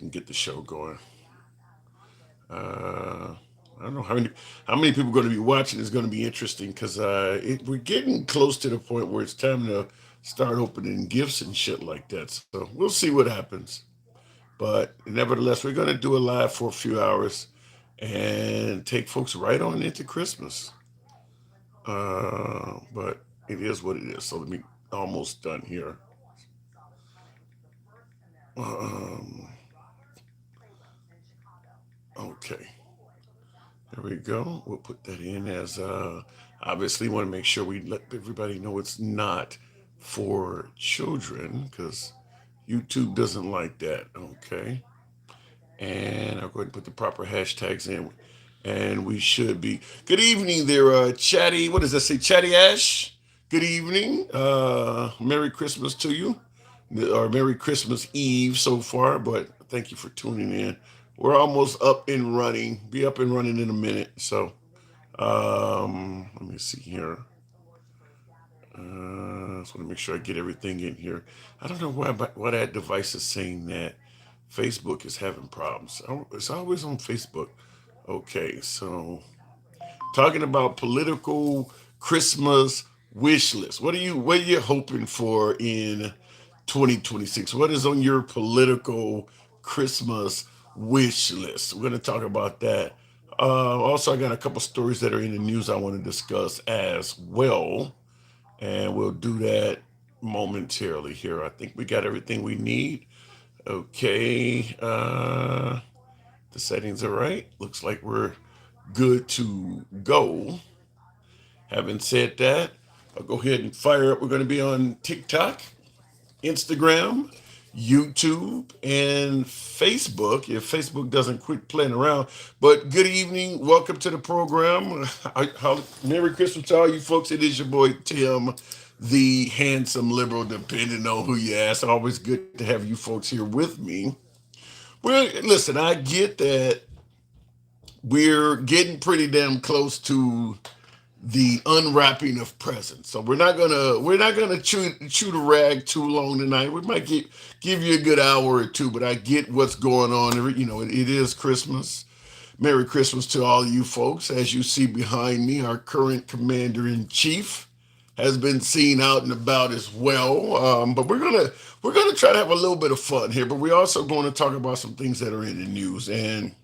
and get the show going. Uh, I don't know how many people are going to be watching. Is going to be interesting because we're getting close to the point where it's time to start opening gifts and shit like that. So we'll see what happens. But nevertheless, we're going to do a live for a few hours and take folks right on into Christmas. But it is what it is. So let me almost done here. Um, okay. There we go. We'll put that in as obviously want to make sure we let everybody know it's not for children because YouTube doesn't like that. Okay. And I'll go ahead and put the proper hashtags in. And we should be. Good evening there, Chatty. What does that say? Chatty Ash. Good evening. Merry Christmas to you. Or Merry Christmas Eve so far, but thank you for tuning in. We're almost up and running. Be up and running in a minute. So let me see here. Just want to make sure I get everything in here. I don't know why that device is saying that. Facebook is having problems. It's always on Facebook. Okay, so talking about political Christmas wish list. What are you hoping for in 2026? What is on your political Christmas wish list? We're going to talk about that. Also, I got a couple stories that are in the news I want to discuss as well, and we'll do that momentarily here. I think we got everything we need. Okay, the settings are right. Looks like we're good to go. Having said that, I'll go ahead and fire up. We're going to be on TikTok, Instagram, YouTube, and Facebook if Facebook doesn't quit playing around. But good evening. Welcome to the program. Merry Christmas to all you folks. It is your boy Tim, the handsome liberal, depending on who you ask. Always good to have you folks here with me. Well, listen, I get that we're getting pretty damn close to the unwrapping of presents. So we're not gonna chew the rag too long tonight. We might give you a good hour or two, but I get what's going on. It is Christmas. Merry Christmas to all you folks. As you see behind me, our current commander in chief has been seen out and about as well. But we're gonna try to have a little bit of fun here. But we're also going to talk about some things that are in the news. And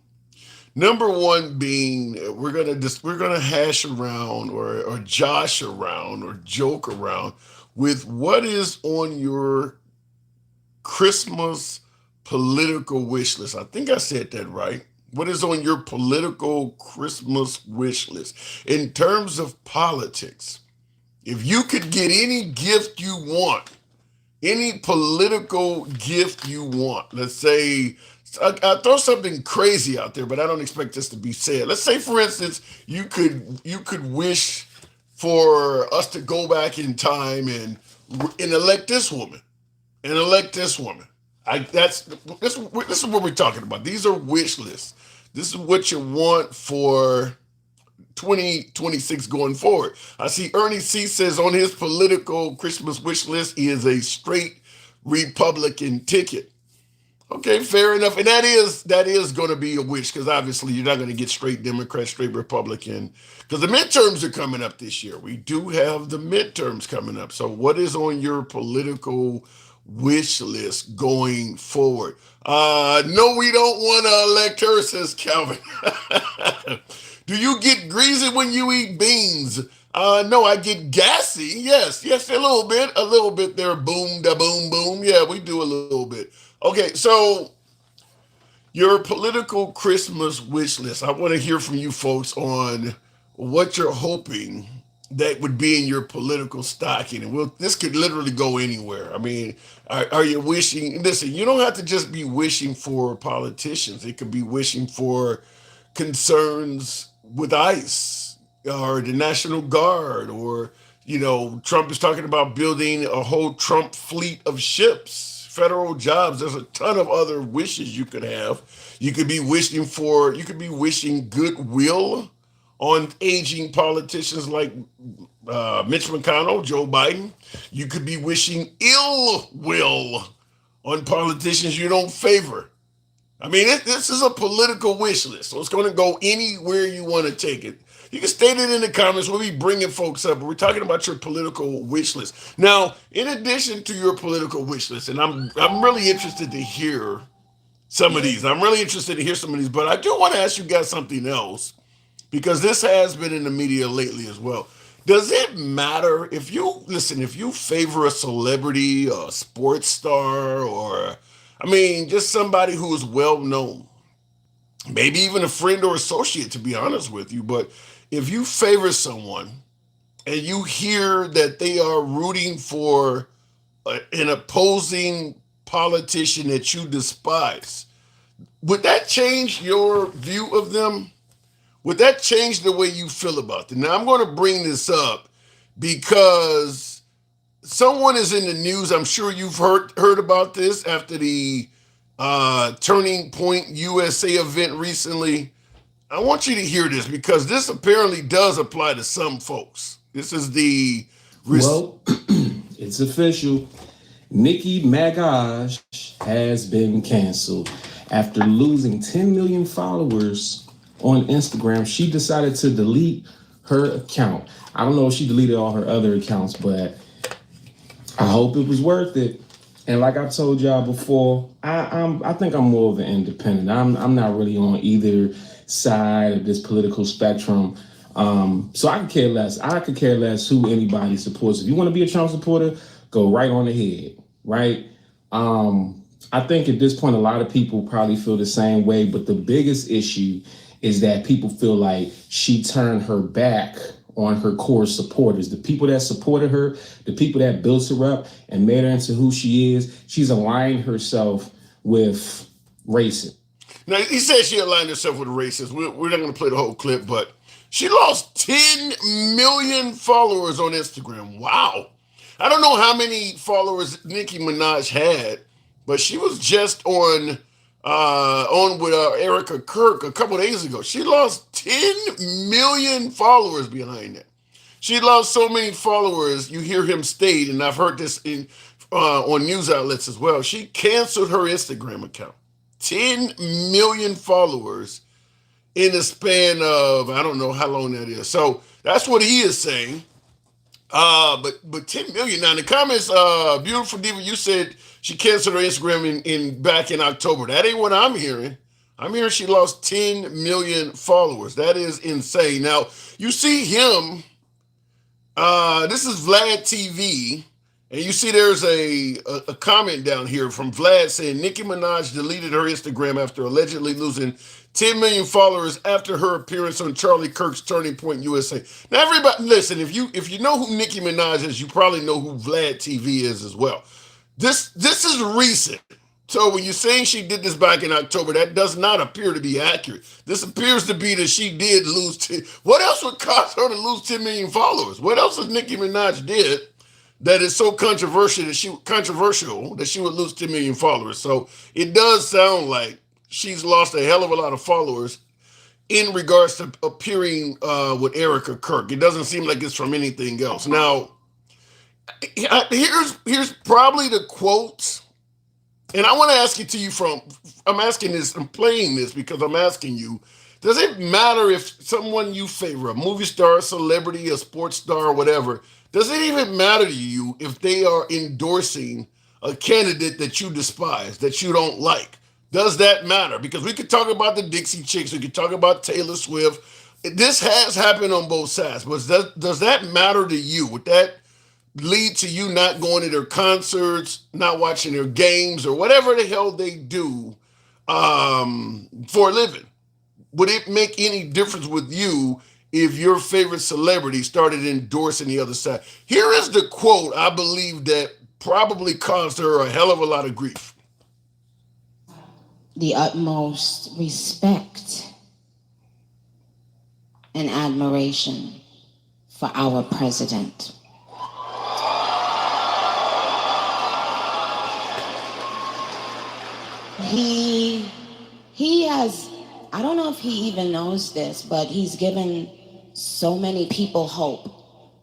number one being we're gonna hash around or josh around or joke around with what is on your Christmas political wish list. I think I said that right. What is on your political Christmas wish list in terms of politics? If you could get any gift you want, any political gift you want, let's say, I throw something crazy out there, but I don't expect this to be said. Let's say, for instance, you could wish for us to go back in time and elect this woman and elect this woman. This is what we're talking about. These are wish lists. This is what you want for 2026 going forward. I see Ernie C says on his political Christmas wish list, he is a straight Republican ticket. Okay, fair enough. And that is going to be a wish because obviously you're not going to get straight Democrat, straight Republican because the midterms are coming up this year. We do have the midterms coming up. So what is on your political wish list going forward? No, we don't want to elect her, says Calvin. Do you get greasy when you eat beans? No, I get gassy. Yes, a little bit there. Boom, da boom, boom. Yeah, we do a little bit. Okay, so your political Christmas wish list. I want to hear from you folks on what you're hoping that would be in your political stocking. And this could literally go anywhere. I mean, are you wishing? Listen, you don't have to just be wishing for politicians. It could be wishing for concerns with ICE or the National Guard, or Trump is talking about building a whole Trump fleet of ships, federal jobs. There's a ton of other wishes you could have. You could be wishing goodwill on aging politicians like Mitch McConnell, Joe Biden. You could be wishing ill will on politicians you don't favor. I mean, this is a political wish list, so it's going to go anywhere you want to take it. You can state it in the comments. We'll be bringing folks up, but we're talking about your political wish list. Now, in addition to your political wish list, and I'm really interested to hear some of these. I'm really interested to hear some of these, but I do want to ask you guys something else because this has been in the media lately as well. Does it matter if you listen, if you favor a celebrity, a sports star, or I mean, just somebody who is well known, maybe even a friend or associate, to be honest with you, but if you favor someone and you hear that they are rooting for an opposing politician that you despise, would that change your view of them? Would that change the way you feel about them? Now, I'm going to bring this up because someone is in the news. I'm sure you've heard about this after the Turning Point USA event recently. I want you to hear this because this apparently does apply to some folks. This is the Well, it's official. Nicki Minaj has been canceled. After losing 10 million followers on Instagram, she decided to delete her account. I don't know if she deleted all her other accounts, but I hope it was worth it. And like I told y'all before, I think I'm more of an independent. I'm not really on either side of this political spectrum. So I could care less. I could care less who anybody supports. If you want to be a Trump supporter, go right on ahead, right? I think at this point, a lot of people probably feel the same way. But the biggest issue is that people feel like she turned her back on her core supporters, the people that supported her, the people that built her up and made her into who she is. She's aligned herself with racism. now he said she aligned herself with racists. We're not going to play the whole clip, but she lost 10 million followers on Instagram. Wow. I don't know how many followers Nicki Minaj had, but she was just on with Erica Kirk a couple days ago. She lost 10 million followers behind that. She lost so many followers. You hear him state, and I've heard this in on news outlets as well. She canceled her Instagram account. 10 million followers in the span of I don't know how long that is. So that's what he is saying. But 10 million now in the comments, beautiful diva, you said she canceled her Instagram in back in October. That ain't what I'm hearing. I'm hearing she lost 10 million followers. That is insane. Now you see him. This is Vlad TV, and you see there's a comment down here from Vlad saying Nicki Minaj deleted her Instagram after allegedly losing 10 million followers after her appearance on Charlie Kirk's Turning Point USA. Now, everybody, listen. If you know who Nicki Minaj is, you probably know who Vlad TV is as well. This is recent. So when you're saying she did this back in October, that does not appear to be accurate. This appears to be that she did lose 10. What else would cause her to lose 10 million followers? What else has Nicki Minaj did that is so controversial that she would lose 10 million followers? So it does sound like she's lost a hell of a lot of followers in regards to appearing with Erica Kirk. It doesn't seem like it's from anything else. Now, here's probably the quotes, and I want to ask it to you from. I'm asking this. I'm playing this because I'm asking you. Does it matter if someone you favor, a movie star, a celebrity, a sports star, whatever? Does it even matter to you if they are endorsing a candidate that you despise, that you don't like? Does that matter? Because we could talk about the Dixie Chicks, we could talk about Taylor Swift. This has happened on both sides, but does that matter to you? Would that lead to you not going to their concerts, not watching their games, or whatever the hell they do for a living? Would it make any difference with you if your favorite celebrity started endorsing the other side? Here is the quote I believe that probably caused her a hell of a lot of grief. The utmost respect and admiration for our president. He has, I don't know if he even knows this, but he's given so many people hope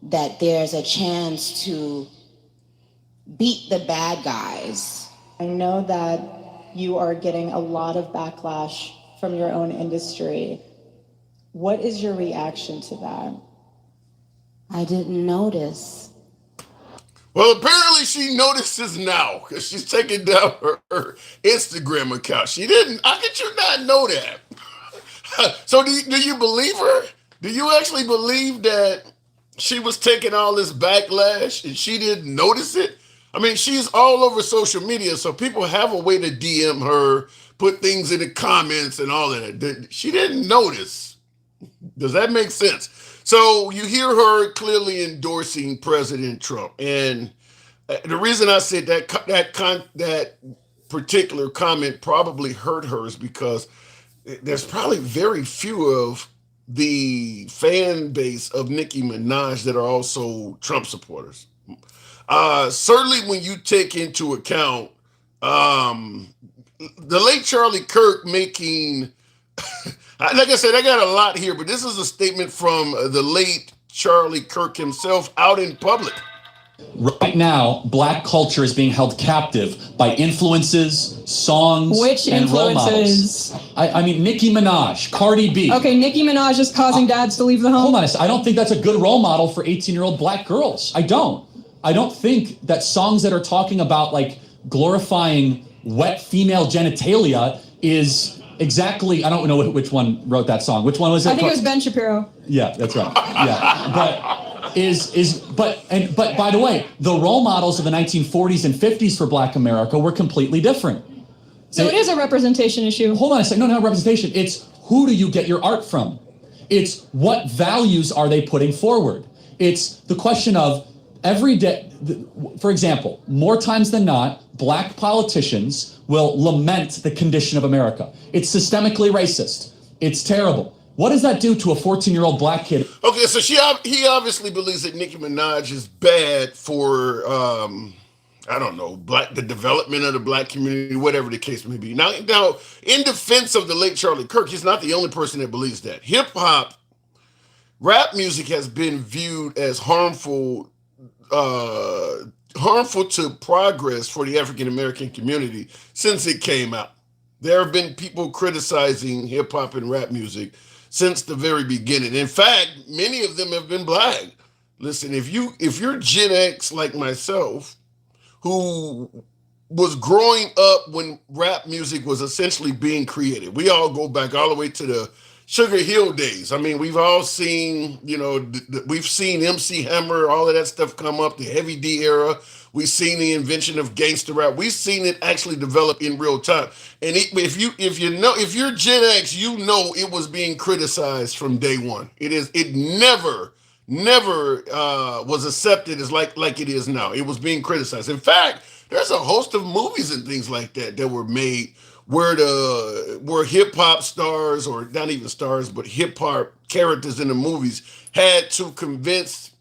that there's a chance to beat the bad guys. I know that you are getting a lot of backlash from your own industry. What is your reaction to that? I didn't notice. Well, apparently she notices now because she's taking down her Instagram account. She didn't. How could you not know that? So do you believe her? Do you actually believe that she was taking all this backlash and she didn't notice it? I mean, she's all over social media, so people have a way to DM her, put things in the comments and all of that. She didn't notice. Does that make sense? So you hear her clearly endorsing President Trump, and the reason I said that particular comment probably hurt her is because there's probably very few of the fan base of Nicki Minaj that are also Trump supporters. Certainly, when you take into account um, the late Charlie Kirk making, like I said, I got a lot here, but this is a statement from the late Charlie Kirk himself out in public. Right now, black culture is being held captive by influences, songs, Which and role models. influences? I mean, Nicki Minaj, Cardi B. Okay, Nicki Minaj is causing dads to leave the home. Hold on a second. I don't think that's a good role model for 18-year-old black girls. I don't think that songs that are talking about like glorifying wet female genitalia is exactly, I don't know which one wrote that song. Which one was it? I think it was Ben Shapiro. Yeah, that's right. Yeah, but by the way, the role models of the 1940s and 50s for Black America were completely different. So it is a representation issue. Hold on a second. No, not representation. It's who do you get your art from? It's what values are they putting forward? It's the question of every day. For example, more times than not, black politicians will lament the condition of America. It's systemically racist. It's terrible. What does that do to a 14-year-old black kid? Okay, so he obviously believes that Nicki Minaj is bad for I don't know, the development of the black community, whatever the case may be. Now, in defense of the late Charlie Kirk, he's not the only person that believes that. Hip hop, rap music has been viewed as harmful to progress for the African American community since it came out. There have been people criticizing hip hop and rap music since the very beginning. In fact, many of them have been black. Listen, if you're Gen X like myself, who was growing up when rap music was essentially being created, we all go back all the way to the Sugar Hill days. I mean, we've all seen, we've seen MC Hammer, all of that stuff come up, the Heavy D era. We've seen the invention of gangster rap. We've seen it actually develop in real time. And if you're Gen X, you know it was being criticized from day one. It never was accepted as like it is now. It was being criticized. In fact, there's a host of movies and things like that were made where hip hop stars, or not even stars, but hip hop characters in the movies had to convince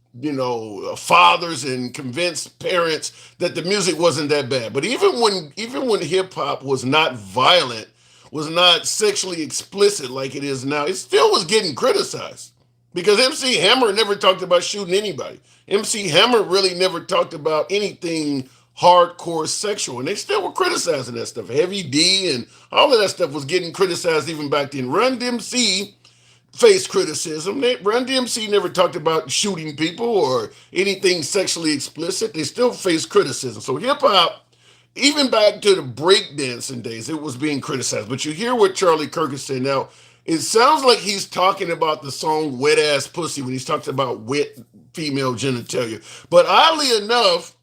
fathers and convince parents that the music wasn't that bad. But even when hip hop was not violent, was not sexually explicit like it is now, it still was getting criticized. Because MC Hammer never talked about shooting anybody. MC Hammer really never talked about anything hardcore sexual, and they still were criticizing that stuff. Heavy D and all of that stuff was getting criticized even back then. Run DMC faced criticism. Run DMC never talked about shooting people or anything sexually explicit. They still faced criticism. So hip hop, even back to the breakdancing days, it was being criticized. But you hear what Charlie Kirk is saying now. It sounds like he's talking about the song Wet Ass Pussy when he's talking about wet female genitalia. But oddly enough,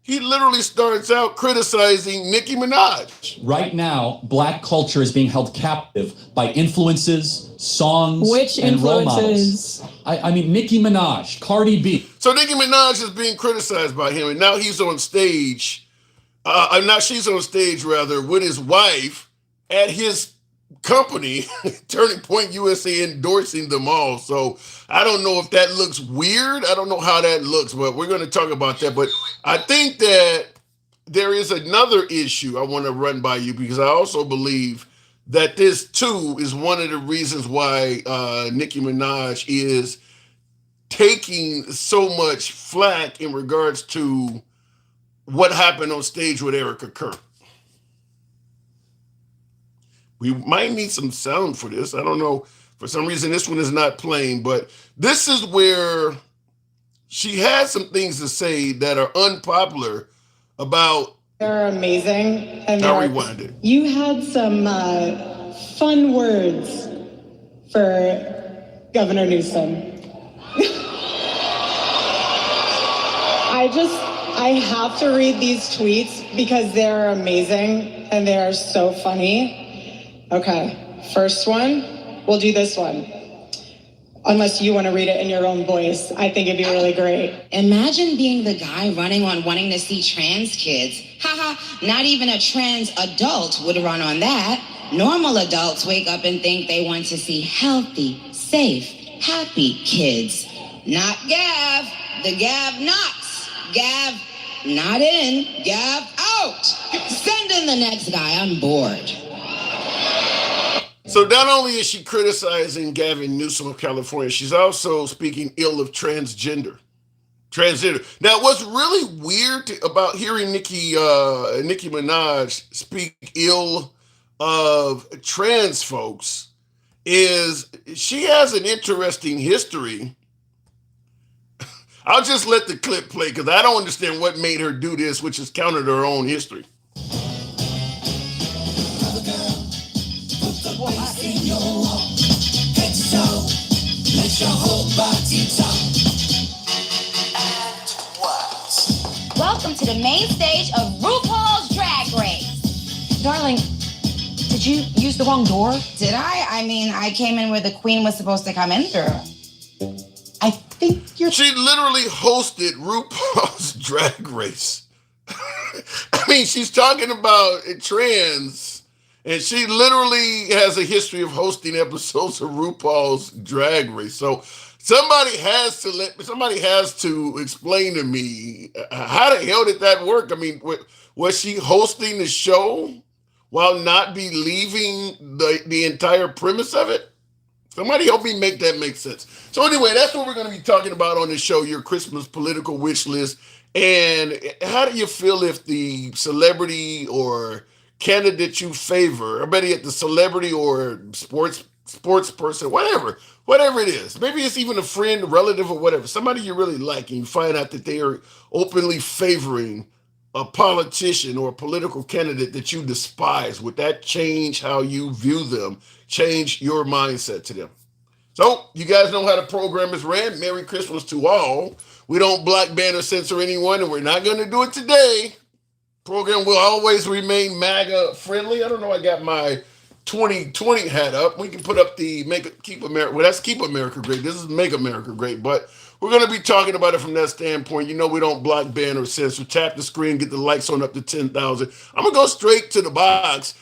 he literally starts out criticizing Nicki Minaj. Right now, black culture is being held captive by influences, songs, Which and role influences? models. I mean, Nicki Minaj, Cardi B. So Nicki Minaj is being criticized by him, and now he's on stage. Now she's on stage, rather, with his wife at his company, Turning Point USA, endorsing them all. So I don't know if that looks weird. I don't know how that looks, but we're going to talk about that. But I think that there is another issue I want to run by you, because I also believe that this too is one of the reasons why Nicki Minaj is taking so much flack in regards to what happened on stage with Erica Kirk. We might need some sound for this. I don't know. For some reason, this one is not playing, but this is where she has some things to say that are unpopular about. They're amazing. And I'll rewind it. you had some fun words for Governor Newsom. I have to read these tweets because they're amazing and they are so funny. Okay, first one, we'll do this one. Unless you want to read it in your own voice, I think it'd be really great. Imagine being the guy running on wanting to see trans kids. Haha, not even a trans adult would run on that. Normal adults wake up and think they want to see healthy, safe, happy kids. Not Gav, the Gav Knox. Gav not in, Gav out. Send in the next guy, I'm bored. So not only is she criticizing Gavin Newsom of California, she's also speaking ill of transgender. Now, what's really weird about hearing Nicki Minaj speak ill of trans folks is she has an interesting history. I'll just let the clip play because I don't understand what made her do this, which is counter to her own history. Welcome to the main stage of RuPaul's Drag Race. Darling, did you use the wrong door? Did I? I mean, I came in where the queen was supposed to come in through. I think you're... She literally hosted RuPaul's Drag Race. I mean, she's talking about trans, and she literally has a history of hosting episodes of RuPaul's Drag Race. So somebody has to explain to me how the hell did that work? I mean, was she hosting the show while not believing the entire premise of it? Somebody help me make that make sense. So anyway, that's what we're going to be talking about on the show, your Christmas political wish list. And how do you feel if the celebrity or candidate you favor, or better yet, the celebrity or sports person, whatever it is, maybe it's even a friend, relative, or whatever, somebody you really like, and you find out that they are openly favoring a politician or a political candidate that you despise, would that change how you view them, change your mindset to them? So you guys know how the program is ran. Merry Christmas to all. We don't black ban or censor anyone, and we're not going to do it today. Program will always remain MAGA friendly. I don't know, I got my 2020 hat up. We can put up the Keep America Great. This is Make America Great, but we're going to be talking about it from that standpoint. You know, we don't block, ban, or censor. Tap the screen, get the likes on up to 10,000. I'm going to go straight to the box.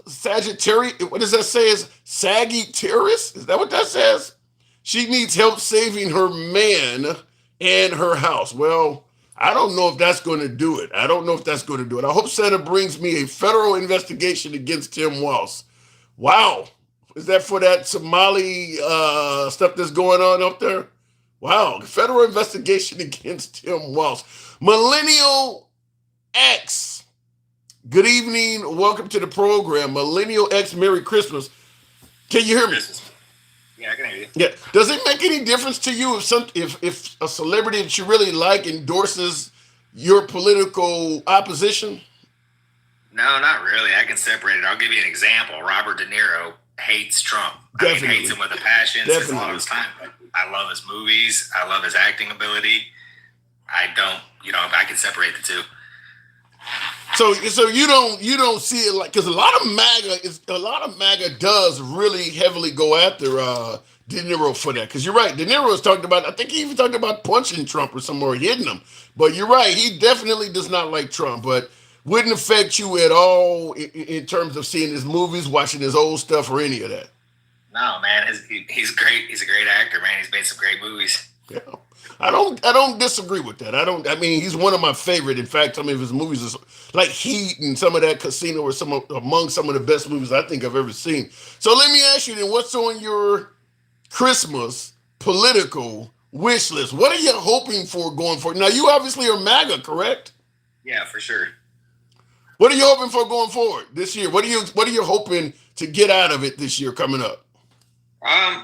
Sagittarius, what does that say? Is Sagittarius? Is that what that says? She needs help saving her man and her house. Well, I don't know if that's going to do it. I hope Santa brings me a federal investigation against Tim Walz. Wow. Is that for that Somali stuff that's going on up there? Wow. Federal investigation against Tim Walz. Millennial X. Good evening. Welcome to the program. Millennial X, Merry Christmas. Can you hear me? Yeah, I can hear you. Yeah. Does it make any difference to you if a celebrity that you really like endorses your political opposition? No, not really. I can separate it. I'll give you an example. Robert De Niro hates Trump. Definitely. I mean, hates him with a passion. Says a lot of his time. But I love his movies. I love his acting ability. I can separate the two. So you don't see it like, because a lot of MAGA does really heavily go after De Niro for that. Because you're right, De Niro was talking about, I think he even talked about punching Trump or somewhere, hitting him. But you're right, he definitely does not like Trump. But wouldn't affect you at all in terms of seeing his movies, watching his old stuff, or any of that. No, man, he's great. He's a great actor, man. He's made some great movies. Yeah. I don't disagree with that. I mean, he's one of my favorite. In fact, some of his movies is like Heat and some of that Casino are among some of the best movies I think I've ever seen. So let me ask you then, what's on your Christmas political wish list? What are you hoping for going forward? Now, you obviously are MAGA, correct? Yeah, for sure. What are you hoping for going forward this year? What are you hoping to get out of it this year coming up?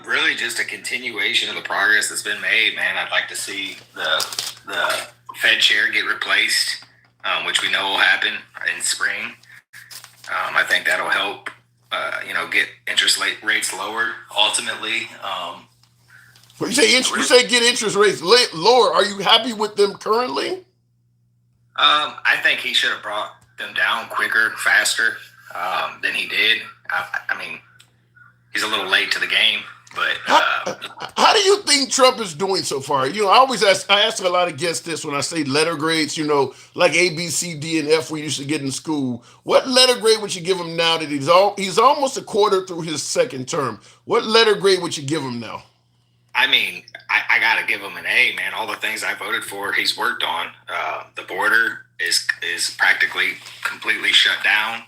Really just a continuation of the progress that's been made, man. I'd like to see the Fed chair get replaced, which we know will happen in spring. I think that'll help, get interest rates lowered ultimately. When you say get interest rates lower, are you happy with them currently? I think he should have brought them down quicker, faster than he did. I mean, he's a little late to the game, but how do you think Trump is doing so far? I ask a lot of guests this when I say letter grades, like A, B, C, D, and F we used to get in school. What letter grade would you give him now that he's almost a quarter through his second term? What letter grade would you give him now? I mean, I got to give him an A, man. All the things I voted for, he's worked on. The border is practically completely shut down.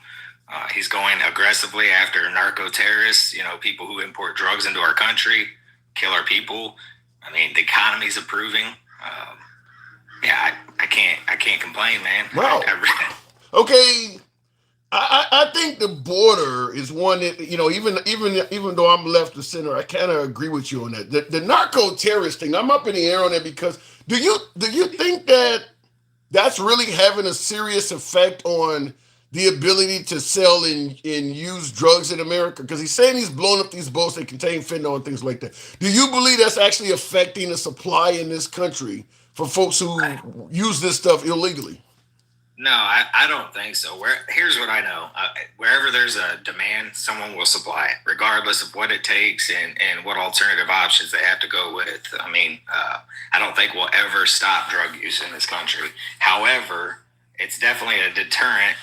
He's going aggressively after narco terrorists, people who import drugs into our country, kill our people. I mean, the economy's improving. I can't complain, man. Wow. Okay. I think the border is one that, even though I'm left of center, I kind of agree with you on that. The narco terrorist thing, I'm up in the air on that because do you think that that's really having a serious effect on the ability to sell and use drugs in America? Because he's saying he's blowing up these boats that contain fentanyl and things like that. Do you believe that's actually affecting the supply in this country for folks who use this stuff illegally? No, I don't think so. Here's what I know. Wherever there's a demand, someone will supply it, regardless of what it takes and what alternative options they have to go with. I mean, I don't think we'll ever stop drug use in this country. However, it's definitely a deterrent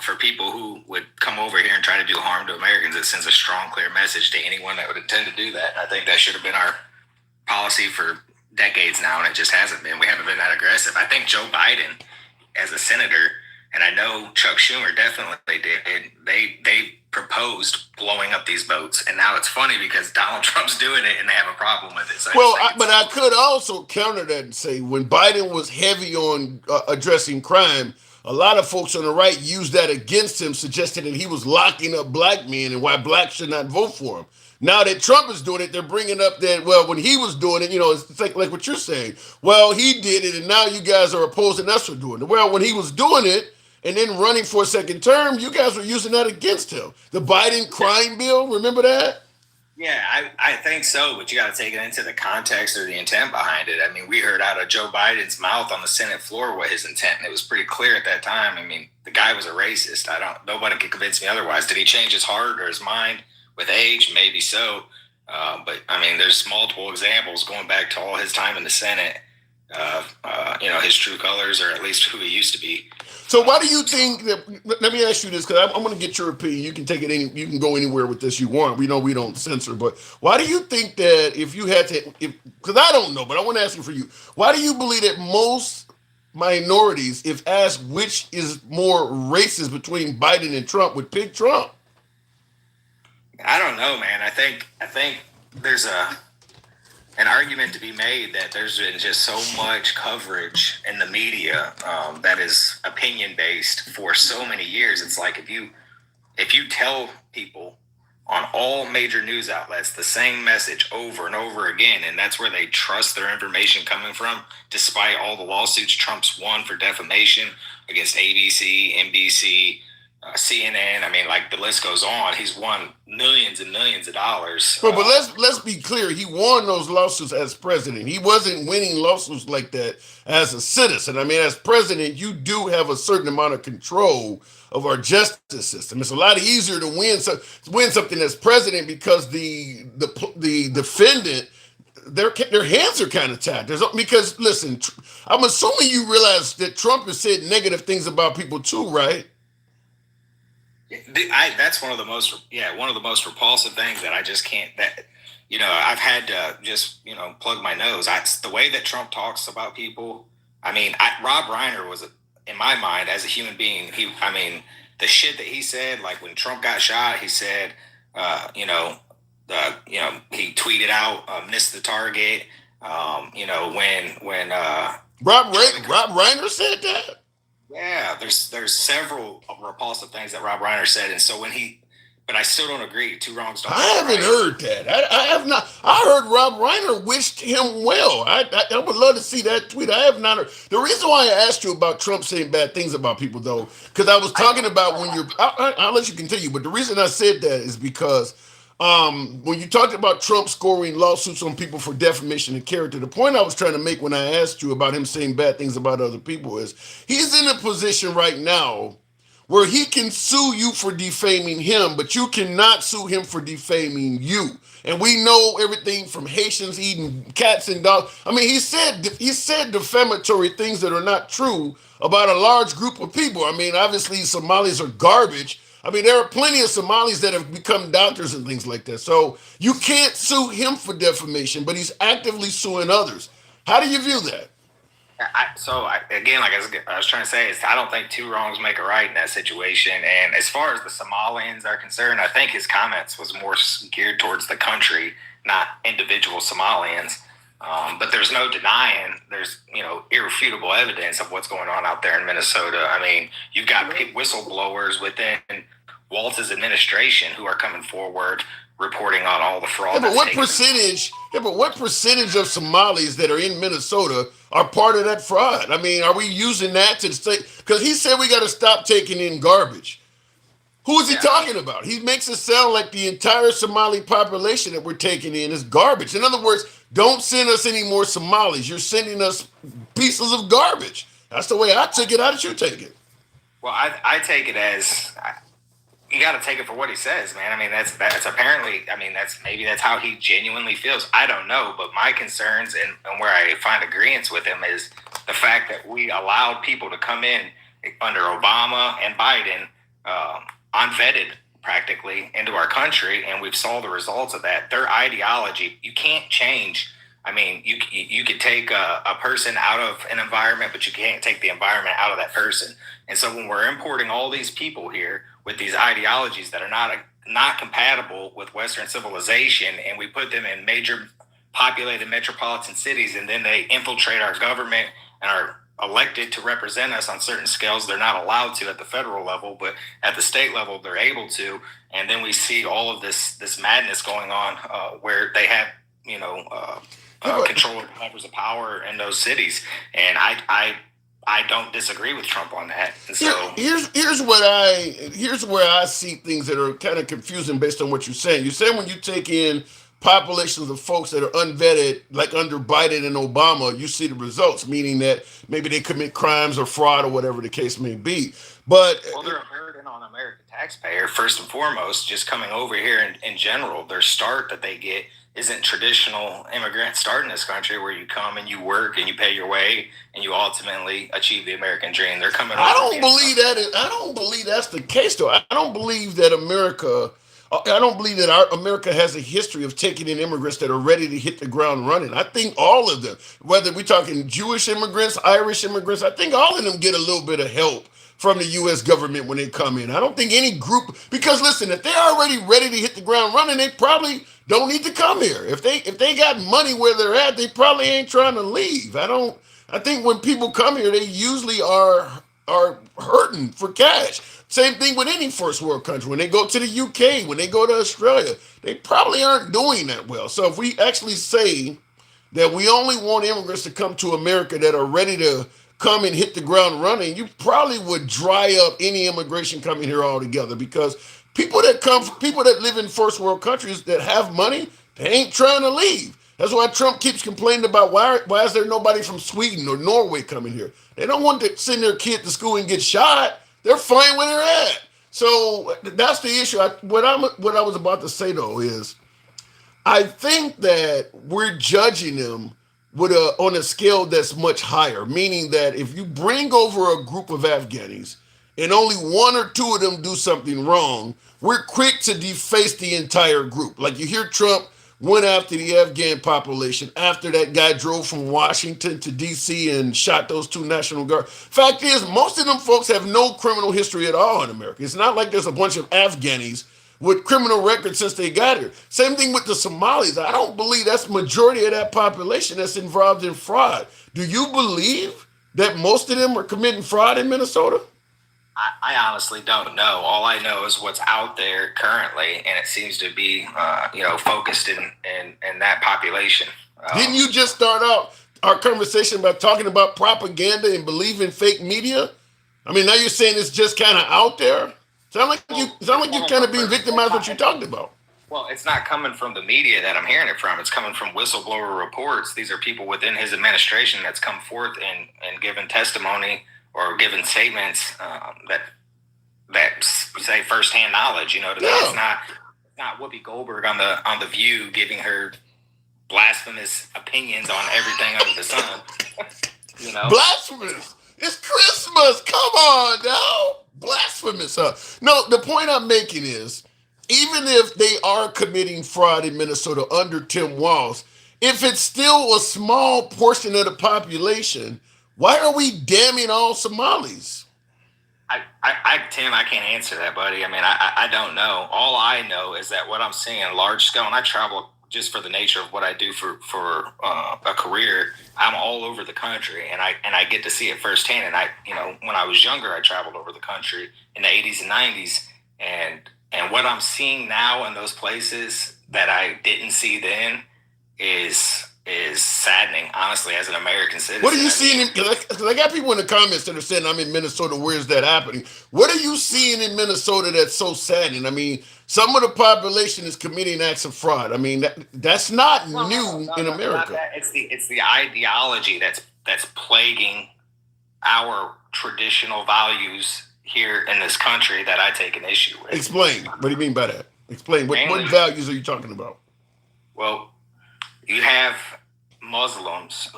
for people who would come over here and try to do harm to Americans. It sends a strong, clear message to anyone that would intend to do that. And I think that should have been our policy for decades now, and it just hasn't been. We haven't been that aggressive. I think Joe Biden, as a senator, and I know Chuck Schumer definitely did, they proposed blowing up these boats. And now it's funny because Donald Trump's doing it and they have a problem with it. So I could also counter that and say when Biden was heavy on addressing crime, a lot of folks on the right used that against him, suggesting that he was locking up black men and why blacks should not vote for him. Now that Trump is doing it, they're bringing up that, well, when he was doing it, it's like what you're saying. Well, he did it, and now you guys are opposing us for doing it. Well, when he was doing it and then running for a second term, you guys were using that against him. The Biden crime bill, remember that? Yeah, I think so, but you got to take it into the context or the intent behind it. I mean, we heard out of Joe Biden's mouth on the Senate floor what his intent, and it was pretty clear at that time. I mean, the guy was a racist. Nobody can convince me otherwise. Did he change his heart or his mind with age? Maybe so. But I mean, there's multiple examples going back to all his time in the Senate of, his true colors, or at least who he used to be. So why do you think that? Let me ask you this, because I'm going to get your opinion. You can take it you can go anywhere with this you want. We know we don't censor, but why do you think that if you had to, because I don't know, but I want to ask you for you, why do you believe that most minorities, if asked which is more racist between Biden and Trump, would pick Trump? I don't know, man. I think there's an argument to be made that there's been just so much coverage in the media that is opinion based for so many years. It's like if you tell people on all major news outlets the same message over and over again, and that's where they trust their information coming from, despite all the lawsuits Trump's won for defamation against ABC, NBC, CNN. I mean, like, the list goes on. He's won millions and millions of dollars. But let's be clear. He won those lawsuits as president. He wasn't winning lawsuits like that as a citizen. I mean, as president, you do have a certain amount of control of our justice system. It's a lot easier to win something as president because the defendant, their hands are kind of tied. Because listen, I'm assuming you realize that Trump has said negative things about people too, right? That's one of the most repulsive things that I just can't. I've had to just plug my nose. The way that Trump talks about people. I mean, Rob Reiner was, in my mind, as a human being. The shit that he said, like when Trump got shot, he said, he tweeted out, missed the target. When Rob Reiner said that. Yeah, there's several repulsive things that Rob Reiner said, and so but I still don't agree. Two wrongs don't I make a haven't right. heard that. I have not. I heard Rob Reiner wished him well. I would love to see that tweet. I have not heard. The reason why I asked you about Trump saying bad things about people, though, because I was talking about when you're. I'll let you continue, but the reason I said that is because when you talked about Trump scoring lawsuits on people for defamation of character, the point I was trying to make when I asked you about him saying bad things about other people is he's in a position right now where he can sue you for defaming him, but you cannot sue him for defaming you. And we know everything from Haitians eating cats and dogs. I mean, he said defamatory things that are not true about a large group of people. I mean, obviously Somalis are garbage. I mean, there are plenty of Somalis that have become doctors and things like that. So you can't sue him for defamation, but he's actively suing others. How do you view that? Again, like I was trying to say, is I don't think two wrongs make a right in that situation. And as far as the Somalians are concerned, I think his comments was more geared towards the country, not individual Somalians. But there's no denying there's irrefutable evidence of what's going on out there in Minnesota. I mean, you've got whistleblowers within Walz's administration who are coming forward reporting on all the fraud. Yeah, but what percentage? Yeah, but what percentage of Somalis that are in Minnesota are part of that fraud? I mean, are we using that to say? Because he said we got to stop taking in garbage. Who is he talking about? He makes it sound like the entire Somali population that we're taking in is garbage. In other words, don't send us any more Somalis. You're sending us pieces of garbage. That's the way I took it. How did you take it? Well, I take it as you got to take it for what he says, man. I mean, that's apparently. I mean, that's how he genuinely feels. I don't know, but my concerns and where I find agreement with him is the fact that we allowed people to come in under Obama and Biden, unvetted practically into our country, and we've saw the results of that. Their ideology, you can't change. I mean, you could take a person out of an environment, but you can't take the environment out of that person. And so when we're importing all these people here with these ideologies that are not compatible with Western civilization, and we put them in major populated metropolitan cities, and then they infiltrate our government and are elected to represent us on certain scales they're not allowed to at the federal level, but at the state level they're able to. And then we see all of this madness going on where they have control of levers of power in those cities. And I don't disagree with Trump on that. And so here's where I see things that are kind of confusing based on what you're saying. You're saying when you take in populations of folks that are unvetted, like under Biden and Obama, you see the results, meaning that maybe they commit crimes or fraud or whatever the case may be. But they're a burden on American taxpayer first and foremost. Just coming over here in general, their start that they get isn't traditional immigrant start in this country where you come and you work and you pay your way and you ultimately achieve the American dream. They're coming over. I don't believe that's the case, though. I don't believe that America America has a history of taking in immigrants that are ready to hit the ground running. I think all of them, whether we're talking Jewish immigrants, Irish immigrants, I think all of them get a little bit of help from the U.S. government when they come in. I don't think any group, because listen, if they're already ready to hit the ground running, they probably don't need to come here. If they got money where they're at, they probably ain't trying to leave. I think when people come here, they usually are hurting for cash. Same thing with any first world country. When they go to the UK, when they go to Australia, they probably aren't doing that well. So if we actually say that we only want immigrants to come to America that are ready to come and hit the ground running, you probably would dry up any immigration coming here altogether, because people that live in first world countries that have money, they ain't trying to leave. That's why Trump keeps complaining about why is there nobody from Sweden or Norway coming here? They don't want to send their kid to school and get shot. They're fine where they're at. So that's the issue. What I was about to say though is, I think that we're judging them on a scale that's much higher. Meaning that if you bring over a group of Afghanis and only one or two of them do something wrong, we're quick to deface the entire group. Like you hear Trump went after the Afghan population after that guy drove from Washington to D.C. and shot those two National Guard. Fact is, most of them folks have no criminal history at all in America. It's not like there's a bunch of Afghanis with criminal records since they got here. Same thing with the Somalis. I don't believe that's the majority of that population that's involved in fraud. Do you believe that most of them are committing fraud in Minnesota? I honestly don't know. All I know is what's out there currently, and it seems to be, focused in that population. Didn't you just start out our conversation by talking about propaganda and believing fake media? I mean, now you're saying it's just kind of out there. Sound like you're kind of being victimized. What you're talking about? Well, it's not coming from the media that I'm hearing it from. It's coming from whistleblower reports. These are people within his administration that's come forth and given testimony or given statements that say firsthand knowledge. It's not Whoopi Goldberg on the View giving her blasphemous opinions on everything under the sun. Blasphemous. It's Christmas. Come on now. Blasphemous. No, the point I'm making is, even if they are committing fraud in Minnesota under Tim Walz, if it's still a small portion of the population, why are we damning all Somalis? Tim, I can't answer that, buddy. I mean, I don't know. All I know is that what I'm seeing large scale, and I travel just for the nature of what I do for a career. I'm all over the country, and I get to see it firsthand. And when I was younger, I traveled over the country in the 80s and 90s, and what I'm seeing now in those places that I didn't see then is saddening, honestly, as an American citizen. What are you seeing? Because I got people in the comments that are saying, I'm in Minnesota, where's that happening? What are you seeing in Minnesota that's so saddening? I mean, some of the population is committing acts of fraud. I mean, that's not new in America. It's the ideology that's plaguing our traditional values here in this country that I take an issue with. Explain. What do you mean by that? Explain. What values are you talking about? Well, you have Muslims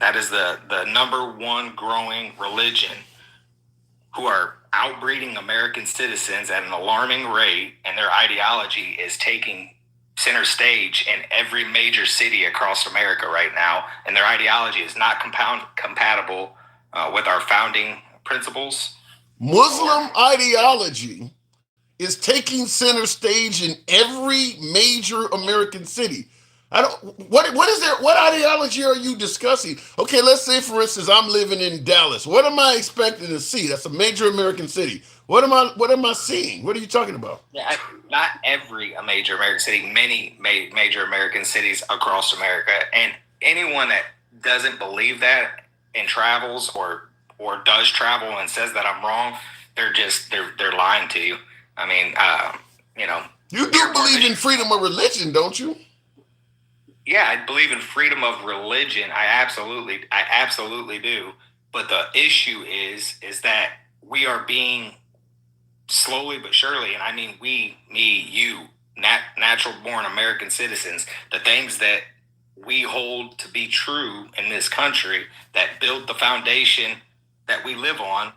that is the number one growing religion, who are outbreeding American citizens at an alarming rate, and their ideology is taking center stage in every major city across America right now, and their ideology is not compatible with our founding principles. Muslim ideology is taking center stage in every major American city. What ideology are you discussing? Okay, let's say, for instance, I'm living in Dallas. What am I expecting to see? That's a major American city. What am I seeing? What are you talking about? Yeah, not every major American city, many major American cities across America. And anyone that doesn't believe that and travels or does travel and says that I'm wrong, they're lying to you. I mean, you do believe in freedom of religion, don't you? Yeah, I believe in freedom of religion. I absolutely do. But the issue is that we are being slowly but surely, and I mean we, me, you, natural born American citizens, the things that we hold to be true in this country that build the foundation that we live on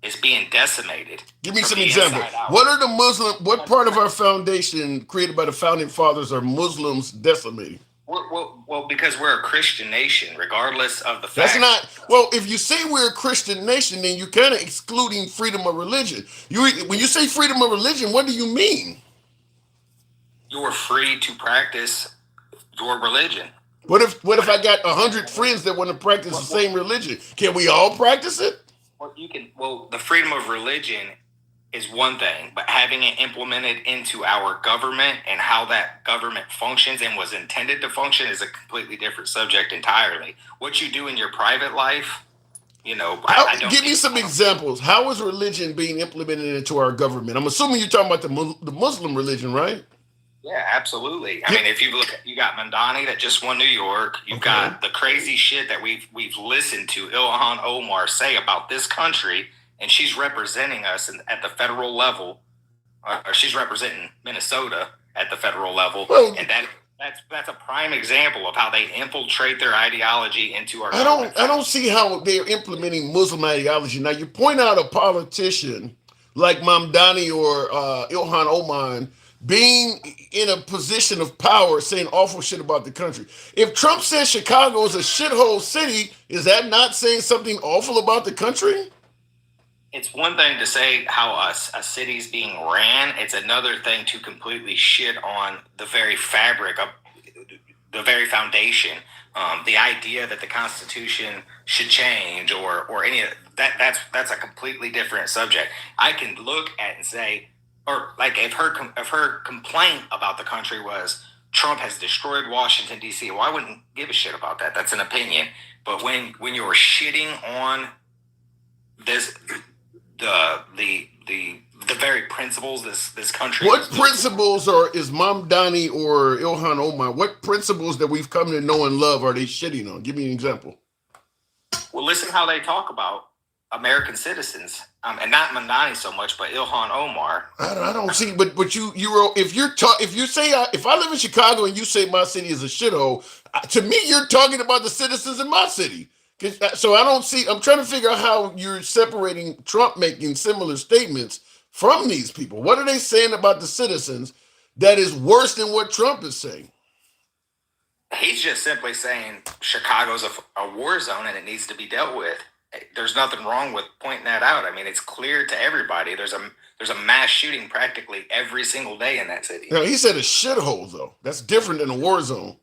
is being decimated. Give me some examples. What part of our foundation created by the founding fathers are Muslims decimating? Well, because we're a Christian nation, regardless of the fact. That's not. Well, if you say we're a Christian nation, then you're kind of excluding freedom of religion. When you say freedom of religion, what do you mean? You're free to practice your religion. What if I got 100 friends that want to practice the same religion? Can we all practice it? Well, the freedom of religion is one thing, but having it implemented into our government and how that government functions and was intended to function is a completely different subject entirely. What you do in your private life, I don't. Give me some examples. How is religion being implemented into our government? I'm assuming you're talking about the Muslim religion, right? Yeah, absolutely. I mean, if you look, you got Mamdani that just won New York. You've got the crazy shit that we've listened to Ilhan Omar say about this country, and she's representing us at the federal level, or she's representing Minnesota at the federal level, and that's a prime example of how they infiltrate their ideology into our. I don't see how they're implementing Muslim ideology. Now, you point out a politician like Mamdani or Ilhan Omar being in a position of power, saying awful shit about the country. If Trump says Chicago is a shithole city, is that not saying something awful about the country? It's one thing to say how a city's being ran. It's another thing to completely shit on the very fabric of the very foundation. The idea that the Constitution should change or any of that's a completely different subject. I can look at and say, or like if her complaint about the country was Trump has destroyed Washington D.C. Well, I wouldn't give a shit about that. That's an opinion. But when you're shitting on this the very principles this country. What principles is Mamdani or Ilhan Omar? What principles that we've come to know and love are they shitting on? Give me an example. Well, listen how they talk about American citizens, and not Mamdani so much, but Ilhan Omar. I don't see, but if I live in Chicago and you say my city is a shithole, to me you're talking about the citizens in my city. So I don't see. I'm trying to figure out how you're separating Trump making similar statements from these people. What are they saying about the citizens that is worse than what Trump is saying? He's just simply saying Chicago's a war zone and it needs to be dealt with. There's nothing wrong with pointing that out. I mean, it's clear to everybody. There's a mass shooting practically every single day in that city. Now, he said a shithole though. That's different than a war zone.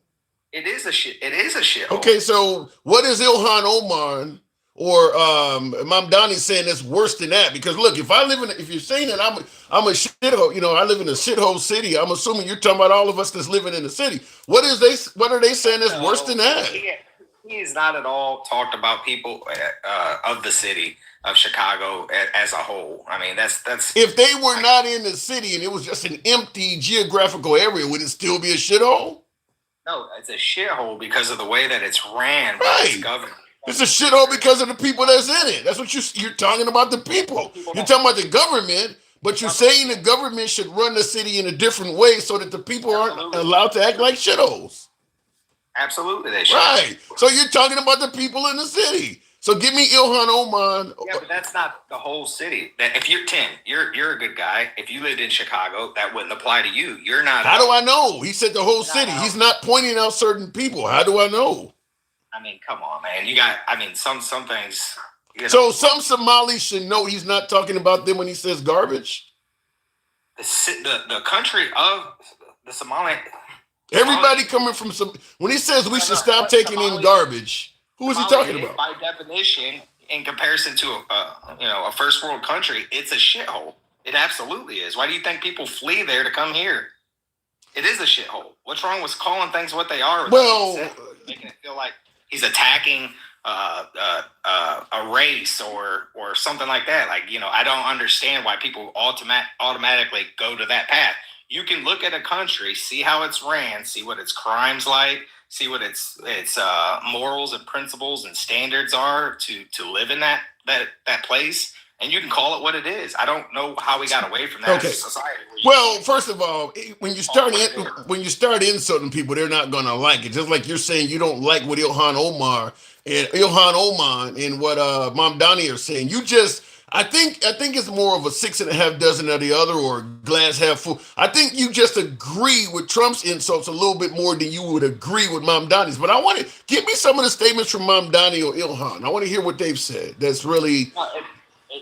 It is a shithole. Okay, so what is Ilhan Omar or Mamdani saying that's worse than that? Because look, if you're saying that I'm a shithole, I live in a shithole city. I'm assuming you're talking about all of us that's living in the city. What are they saying that's worse than that? He's not at all talked about people of the city of Chicago as a whole. I mean, that's if they were not in the city and it was just an empty geographical area, would it still be a shithole? No, it's a shithole because of the way that it's ran by its government. It's a shithole because of the people that's in it. That's what you're talking about, the people. You're talking about the government, but you're saying the government should run the city in a different way so that the people aren't allowed to act like shitholes. Absolutely, they should. Right. So you're talking about the people in the city. So give me Ilhan Omar. Yeah, but that's not the whole city. If you're 10, you're a good guy. If you lived in Chicago, that wouldn't apply to you. You're not. How do I know? He said the whole city. He's not pointing out certain people. How do I know? I mean, come on, man. Some things. So some Somalis should know he's not talking about them when he says garbage. The country of the Somali. Everybody coming from when he says we should stop taking in garbage. Who is he talking about? By definition, in comparison to a first world country, it's a shithole. It absolutely is. Why do you think people flee there to come here? It is a shithole. What's wrong with calling things what they are? Well, making it feel like he's attacking a race or something like that. Like, I don't understand why people automatically go to that path. You can look at a country, see how it's ran, see what its crimes like, see what its morals and principles and standards are to live in that place, and you can call it what it is. I don't know how we got away from that as a society. Well, first of all, when you start insulting people, they're not gonna like it. Just like you're saying you don't like what Ilhan Omar and what Mamdani are saying. I think it's more of a 6.5 dozen of the other or glass half full. I think you just agree with Trump's insults a little bit more than you would agree with Mamdani's. But I want to give me some of the statements from Mamdani or Ilhan. I want to hear what they've said. That's really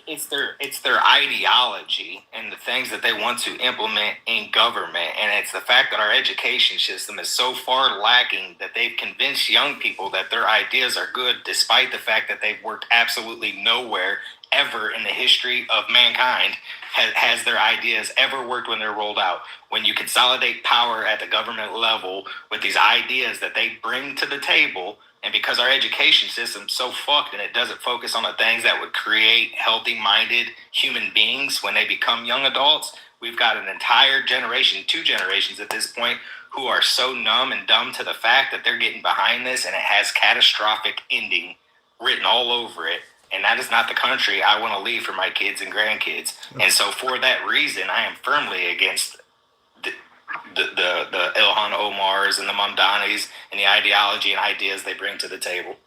it's their ideology and the things that they want to implement in government, and it's the fact that our education system is so far lacking that they've convinced young people that their ideas are good, despite the fact that they've worked absolutely nowhere ever in the history of mankind has their ideas ever worked when they're rolled out. When you consolidate power at the government level with these ideas that they bring to the table, and because our education system's so fucked and it doesn't focus on the things that would create healthy-minded human beings when they become young adults, we've got an entire generation, 2 generations at this point, who are so numb and dumb to the fact that they're getting behind this, and it has catastrophic ending written all over it. And that is not the country I want to leave for my kids and grandkids. And so for that reason, I am firmly against the Ilhan Omars and the Mamdanis and the ideology and ideas they bring to the table.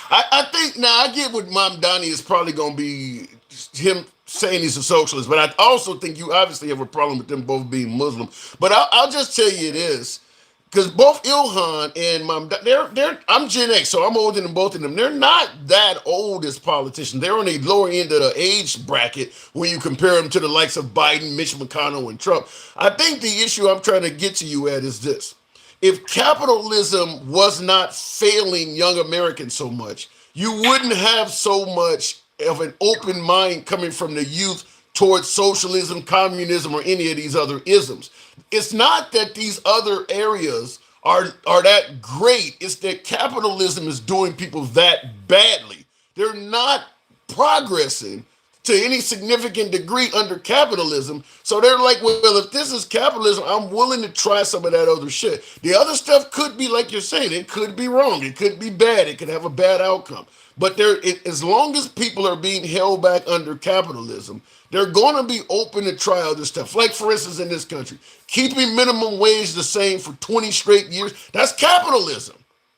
I think now I get what Mamdani is probably going to be him saying he's a socialist, but I also think you obviously have a problem with them both being Muslim. But I'll just tell you this. Because both Ilhan and Mamdani, I'm Gen X, so I'm older than both of them. They're not that old as politicians. They're on the lower end of the age bracket when you compare them to the likes of Biden, Mitch McConnell, and Trump. I think the issue I'm trying to get to you at is this. if capitalism was not failing young Americans so much, you wouldn't have so much of an open mind coming from the youth towards socialism, communism, or any of these other isms. It's not that these other areas are that great. It's that capitalism is doing people that badly. They're not progressing to any significant degree under capitalism. So they're like, well, if this is capitalism, I'm willing to try some of that other shit. The other stuff could be, like you're saying, it could be wrong. It could be bad. It could have a bad outcome. But as long as people are being held back under capitalism, they're going to be open to try other stuff. Like, for instance, in this country, keeping minimum wage the same for 20 straight years, that's capitalism.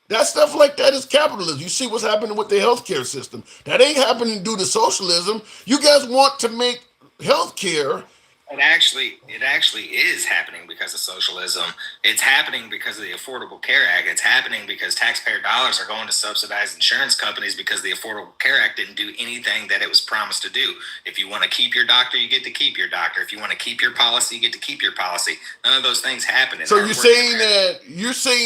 That stuff like that is capitalism. You see what's happening with the healthcare system. That ain't happening due to socialism. You guys want to make healthcare. It actually is happening because of socialism. It's happening because of the Affordable Care Act. It's happening because taxpayer dollars are going to subsidize insurance companies because the Affordable Care Act didn't do anything that it was promised to do. If you want to keep your doctor, you get to keep your doctor. If you want to keep your policy, you get to keep your policy. None of those things happen. So you're saying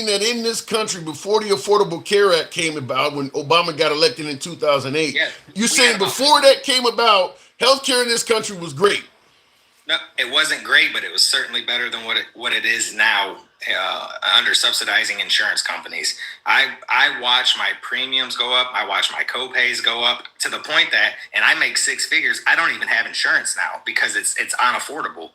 that in this country, before the Affordable Care Act came about, when Obama got elected in 2008, Yeah, you're saying before that came about, healthcare in this country was great. No, it wasn't great, but it was certainly better than what it is now under subsidizing insurance companies. I watch my premiums go up. I watch my co-pays go up to the point that, and I make six figures. I don't even have insurance now because it's unaffordable.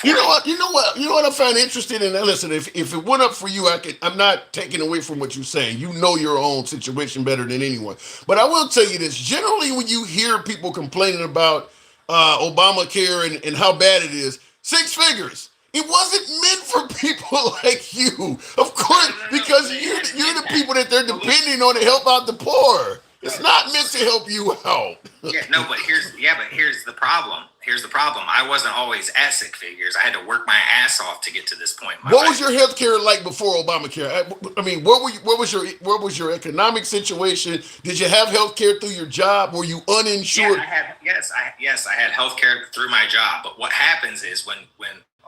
You know what I find interesting. And listen, if it went up for you, I'm not taking away from what you're saying. You know your own situation better than anyone. But I will tell you this: generally, when you hear people complaining about Obamacare and how bad it is, six figures. It wasn't meant for people like you, of course, because you're the people that they're depending on to help out the poor. It's not meant to help you out. But here's the problem. I wasn't always at six figures. I had to work my ass off to get to this point. What was your health care like before Obamacare? I mean, what was your economic situation? Did you have health care through your job? Were you uninsured? I had health care through my job. But what happens is when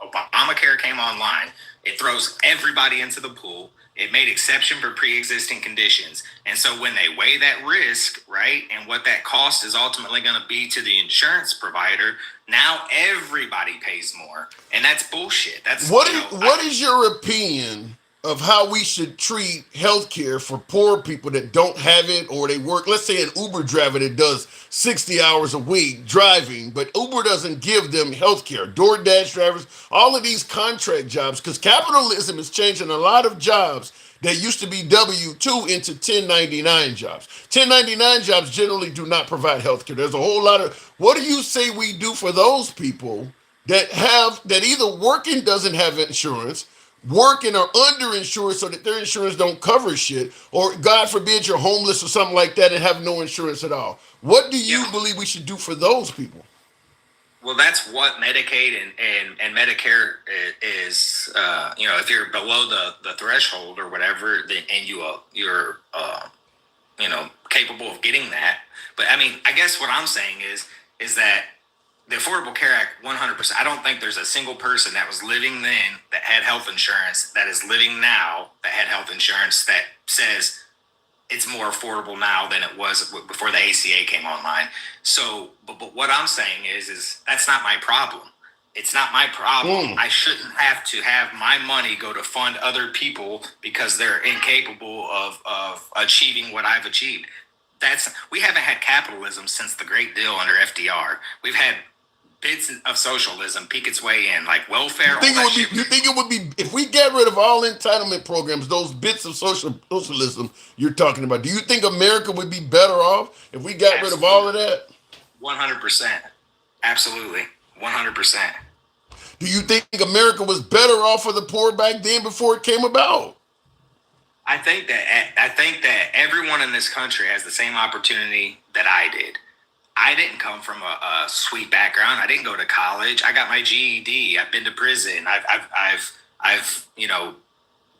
Obamacare came online, it throws everybody into the pool. It made exception for pre-existing conditions. And so when they weigh that risk, right, and what that cost is ultimately going to be to the insurance provider, now everybody pays more. And that's bullshit. What is your opinion of how we should treat healthcare for poor people that don't have it, or they work, let's say an Uber driver that does 60 hours a week driving, but Uber doesn't give them healthcare, DoorDash drivers, all of these contract jobs, because capitalism is changing a lot of jobs that used to be W-2 into 1099 jobs. 1099 jobs generally do not provide healthcare. There's a whole lot of, what do you say we do for those people that either working doesn't have insurance, working or underinsured so that their insurance don't cover shit, or God forbid you're homeless or something like that and have no insurance at all? What do you believe we should do for those people? Well, that's what Medicaid and Medicare is. If you're below the threshold or whatever, and you're capable of getting that. But I mean, I guess what I'm saying is that the Affordable Care Act, 100%. I don't think there's a single person that was living then that had health insurance that is living now that had health insurance that says it's more affordable now than it was before the ACA came online. So, but what I'm saying is that's not my problem. It's not my problem. I shouldn't have to have my money go to fund other people because they're incapable of achieving what I've achieved. We haven't had capitalism since the Great Deal under FDR. We've had bits of socialism peek its way in, like welfare. You think it would be if we get rid of all entitlement programs, those bits of socialism you're talking about? Do you think America would be better off if we got rid of all of that? 100%. Absolutely. 100%. Do you think America was better off for the poor back then before it came about? I think that everyone in this country has the same opportunity that I did. I didn't come from a sweet background. I didn't go to college. I got my GED. I've been to prison. I've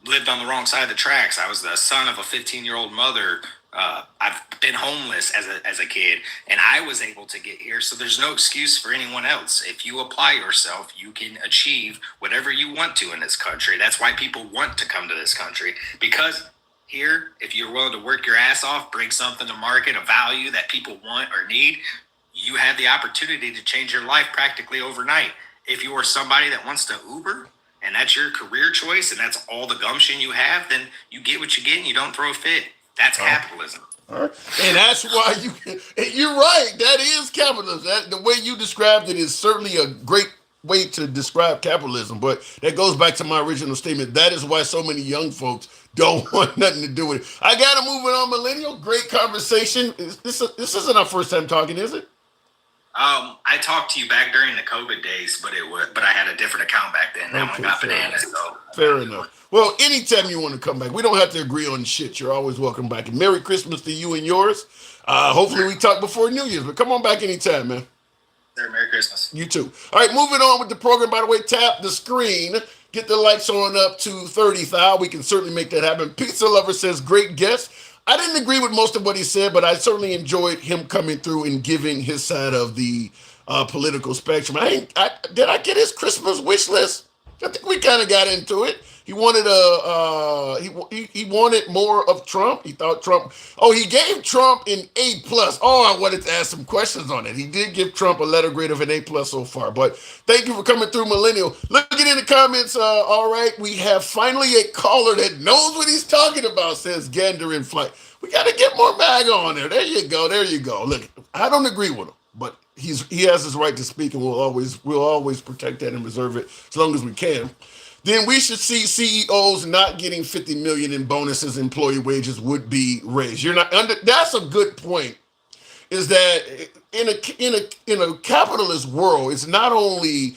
lived on the wrong side of the tracks. I was the son of a 15-year-old mother I've been homeless as a kid, and I was able to get here. So there's no excuse for anyone else. If you apply yourself, you can achieve whatever you want to in this country. That's why people want to come to this country, because here, if you're willing to work your ass off, bring something to market, a value that people want or need, you have the opportunity to change your life practically overnight. If you are somebody that wants to Uber and that's your career choice and that's all the gumption you have, then you get what you get and you don't throw a fit. That's capitalism. All right. And that's why you're right. That is capitalism. The way you described it is certainly a great way to describe capitalism. But that goes back to my original statement. That is why so many young folks don't want nothing to do with it. I got to move it on, Millennial. Great conversation. This isn't our first time talking, is it? I talked to you back during the COVID days, but I had a different account back then. That one got bananas. So fair enough. Well, anytime you want to come back, we don't have to agree on shit. You're always welcome back. And Merry Christmas to you and yours. Hopefully we talk before New Year's, but come on back anytime, man. sir, Merry Christmas. You too. All right, moving on with the program. By the way, tap the screen. Get the lights on up to 30,000. We can certainly make that happen. Pizza Lover says, great guest. I didn't agree with most of what he said, but I certainly enjoyed him coming through and giving his side of the political spectrum. Did I get his Christmas wish list? I think we kind of got into it. He wanted he wanted more of Trump. He thought Trump. Oh, he gave Trump an A+. Oh, I wanted to ask some questions on it. He did give Trump a letter grade of an A+ so far. But thank you for coming through, Millennial. Looking in the comments. All right, we have finally a caller that knows what he's talking about. Says Gander in Flight. We got to get more MAGA on there. There you go. There you go. Look, I don't agree with him, but he has his right to speak, and we'll always protect that and reserve it as long as we can. Then we should see CEOs not getting $50 million in bonuses. Employee wages would be raised. That's a good point. Is that in a capitalist world, it's not only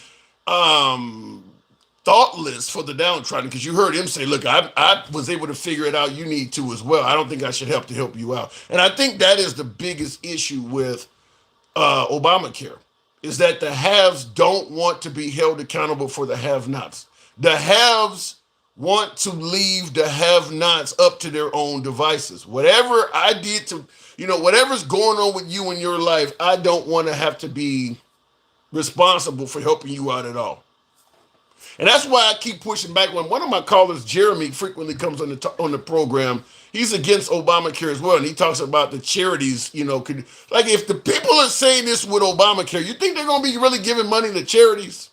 thoughtless for the downtrodden, because you heard him say, look, I was able to figure it out. You need to as well. I don't think I should help you out. And I think that is the biggest issue with Obamacare, is that the haves don't want to be held accountable for the have-nots. The haves want to leave the have-nots up to their own devices. Whatever I did to, whatever's going on with you in your life, I don't want to have to be responsible for helping you out at all. And that's why I keep pushing back. When one of my callers, Jeremy, frequently comes on the program, he's against Obamacare as well. And he talks about the charities, like if the people are saying this with Obamacare, you think they're going to be really giving money to charities?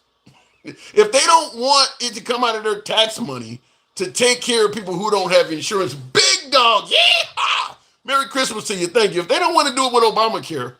If they don't want it to come out of their tax money to take care of people who don't have insurance, big dog, yeah! Merry Christmas to you, thank you. If they don't want to do it with Obamacare,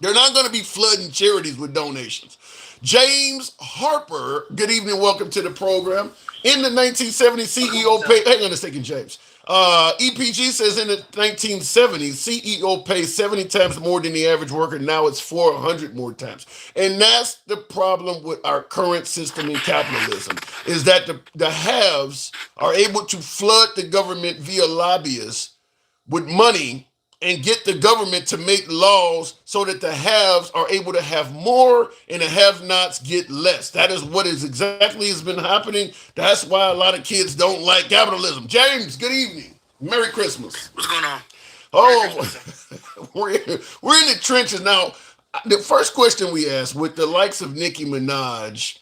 they're not going to be flooding charities with donations. James Harper, good evening, welcome to the program. In the 1970s, CEO paid, hang on a second, James. EPG says in the 1970s, CEO pays 70 times more than the average worker. Now it's 400 more times. And that's the problem with our current system in capitalism, is that the haves are able to flood the government via lobbyists with money and get the government to make laws so that the haves are able to have more and the have-nots get less. That is what exactly has been happening. That's why a lot of kids don't like capitalism. James, good evening. Merry Christmas. What's going on? Oh, we're in the trenches. Now, the first question we asked, with the likes of Nicki Minaj